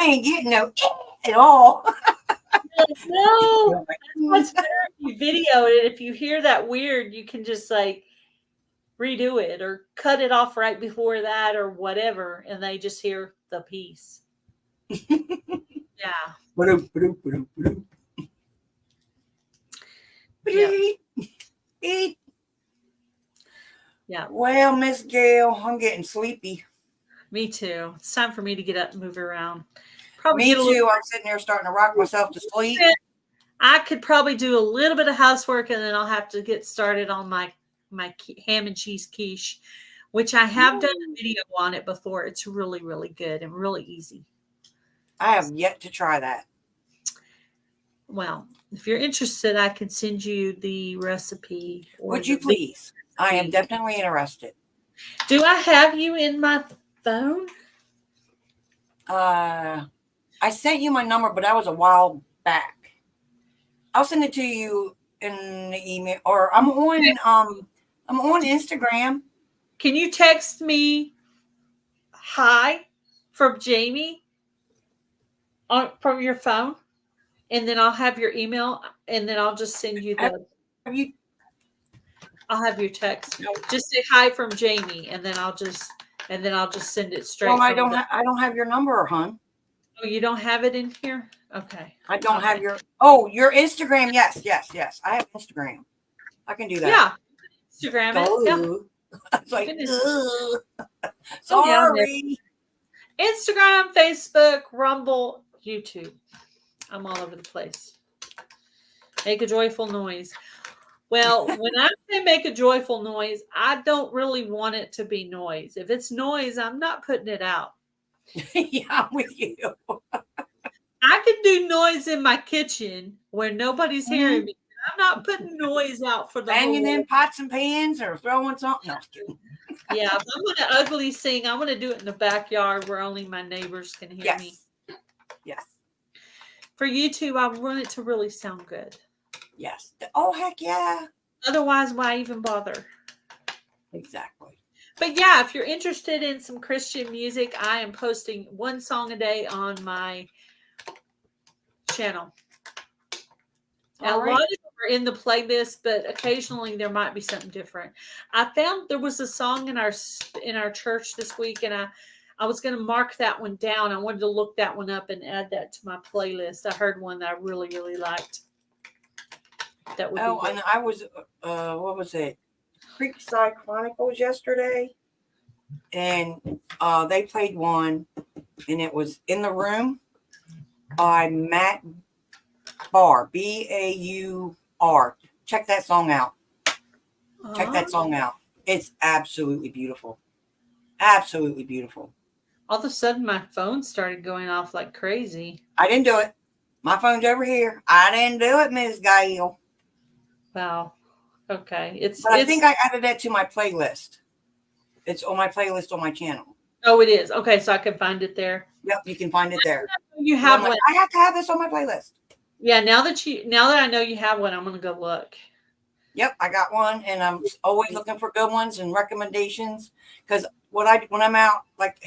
ain't getting no at all. No, that's what's better if you video it. If you hear that weird, you can just like redo it or cut it off right before that or whatever, and they just hear the piece. Yeah. Yeah. Well, Miss Gail, I'm getting sleepy. Me too. It's time for me to get up and move around. Me too. I'm sitting there starting to rock myself to sleep. I could probably do a little bit of housework, and then I'll have to get started on my ham and cheese quiche, which I have done a video on it before. It's really, really good and really easy. I have yet to try that. Well, if you're interested, I can send you the recipe. Would you please? I am definitely interested. Do I have you in my phone? I sent you my number, but that was a while back. I'll send it to you in the email, or I'm on Instagram. Can you text me hi from Jamie from your phone, and then I'll have your email, and then I'll just send you the. I'll have your text. Just say hi from Jamie, and then I'll just send it straight. Well, I don't have your number, hon. Oh, you don't have it in here? Okay. I don't have your Instagram. Yes. I have Instagram. I can do that. Yeah. Instagram it. Yeah. It's like, sorry. Instagram, Facebook, Rumble, YouTube. I'm all over the place. Make a joyful noise. Well, when I say make a joyful noise, I don't really want it to be noise. If it's noise, I'm not putting it out. Yeah, I'm with you. I can do noise in my kitchen where nobody's hearing me. I'm not putting noise out for the banging in pots and pans or throwing something. No, yeah, if I'm going to ugly sing, I'm going to do it in the backyard where only my neighbors can hear me. Yes. For YouTube, I want it to really sound good. Yes. Oh, heck yeah. Otherwise, why even bother? Exactly. But yeah, if you're interested in some Christian music, I am posting one song a day on my channel. Now, a lot of them are in the playlist, but occasionally there might be something different. I found there was a song in our church this week, and I was going to mark that one down. I wanted to look that one up and add that to my playlist. I heard one that I really, really liked. That would be good. And I was, what was it? Creekside Chronicles yesterday. And they played one, and it was In the Room by Matt Barr, Baur. Check that song out. Check that song out. It's absolutely beautiful. Absolutely beautiful. All of a sudden, my phone started going off like crazy. I didn't do it. My phone's over here. I didn't do it, Ms. Gail. Wow. Okay. But I think I added that to my playlist. It's on my playlist on my channel. Oh, it is. Okay, so I can find it there. Yep, you can find it there. You have one. I have to have this on my playlist. Yeah, now that I know you have one, I'm gonna go look. Yep, I got one, and I'm always looking for good ones and recommendations. Because when I'm out like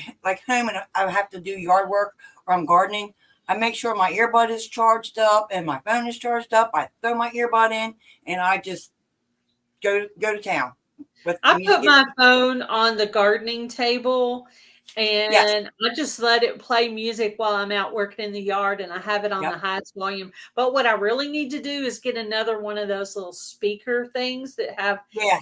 home and I have to do yard work or I'm gardening, I make sure my earbud is charged up and my phone is charged up. I throw my earbud in and I just go to town. I put my phone on the gardening table and I just let it play music while I'm out working in the yard, and I have it on the highest volume. But what I really need to do is get another one of those little speaker things that have you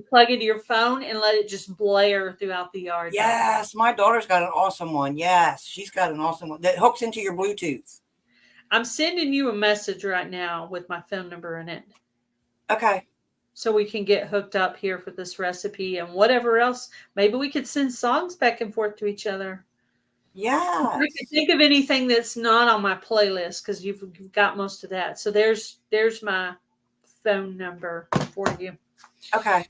plug into your phone and let it just blare throughout the yard. Yes, my daughter's got an awesome one. Yes, she's got an awesome one that hooks into your Bluetooth. I'm sending you a message right now with my phone number in it. Okay. So we can get hooked up here for this recipe and whatever else. Maybe we could send songs back and forth to each other. Yeah. I can think of anything that's not on my playlist because you've got most of that. So there's my phone number for you. Okay.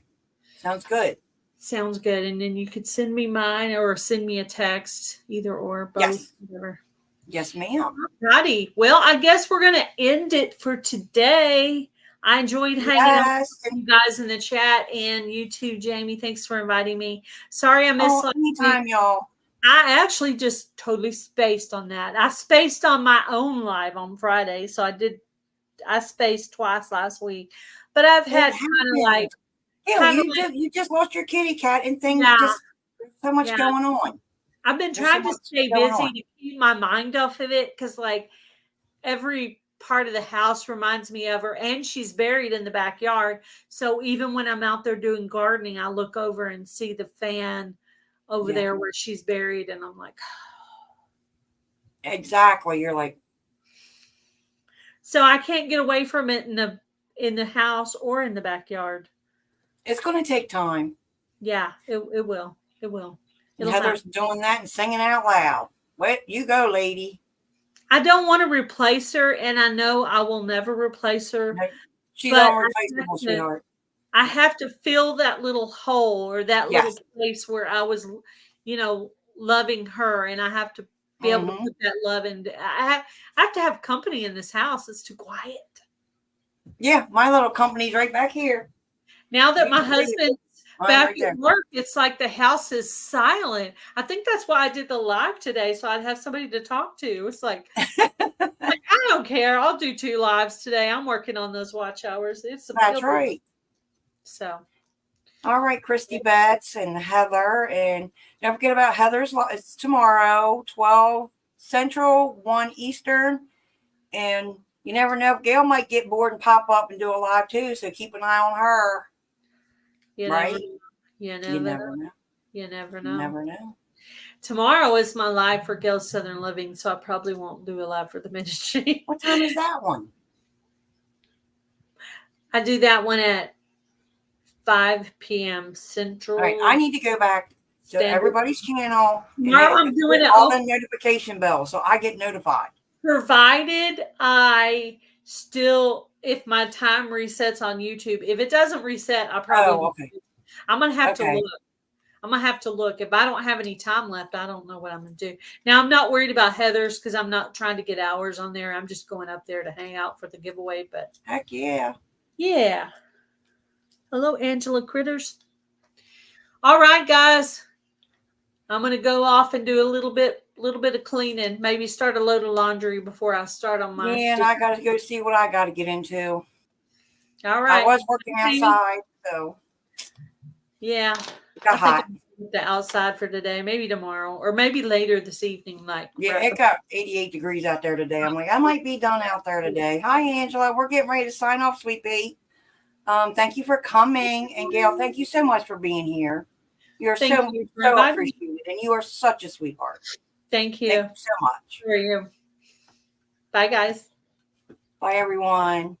Sounds good. Sounds good. And then you could send me mine or send me a text, either or, both. Yes. Whatever. Yes, ma'am. Alrighty. Well, I guess we're going to end it for today. I enjoyed hanging out with you guys in the chat, and you too, Jamie. Thanks for inviting me. Sorry I missed last anytime, y'all. I actually just totally spaced on that. I spaced on my own live on Friday, so I spaced twice last week. But I've had kind of you just lost your kitty cat and things. Just there's so much going on. I've been trying to stay busy to keep my mind off of it because, like, every part of the house reminds me of her, and she's buried in the backyard. So even when I'm out there doing gardening, I look over and see the fan over there where she's buried, and I'm like, exactly. You're like, so I can't get away from it in the house or in the backyard. It's going to take time. Yeah, it will. It will. Heather's doing that and singing out loud. Wait, you go, lady. I don't want to replace her, and I know I will never replace her. She's unreplaceable, sweetheart. I have to fill that little hole or that little place where I was, loving her, and I have to be able to put that love in. I have to have company in this house. It's too quiet. Yeah, my little company's right back here. Now that my husband's back at work, it's like the house is silent. I think that's why I did the live today, so I'd have somebody to talk to. It's like, I don't care. I'll do 2 lives today. I'm working on those watch hours. That's right. So, all right, Christy Betts and Heather, and don't forget about Heather's. It's tomorrow, 12 Central, 1 Eastern, and you never know. Gail might get bored and pop up and do a live too. So keep an eye on her. You right? Never know. You never know. Never know. Tomorrow is my live for Gail's Southern Living, so I probably won't do a live for the ministry. What time is that one? I do that one at 5 p.m. Central. All right, I need to go back to everybody's channel. Tomorrow I'm doing it all the notification bells, so I get notified. Provided I still, if my time resets on YouTube, if it doesn't reset, I probably I'm gonna have to look. I'm gonna have to look. If I don't have any time left, I don't know what I'm gonna do. Now I'm not worried about Heather's because I'm not trying to get hours on there. I'm just going up there to hang out for the giveaway. But heck yeah. Yeah. Hello, Angela Critters. All right, guys. I'm gonna go off and do a little bit of cleaning. Maybe start a load of laundry before I start on my. Yeah, and I gotta go see what I gotta get into. All right. I was working outside, so yeah. it got hot. the outside for today. Maybe tomorrow, or maybe later this evening. Like Yeah, it got 88 degrees out there today. I'm like, I might be done out there today. Hi, Angela. We're getting ready to sign off, Sweet Pea. Thank you for coming, and Gail, thank you so much for being here. You're Thank you for so inviting me. appreciated, and you are such a sweetheart. Thank you. Thank you so much. For you. Bye, guys. Bye, everyone.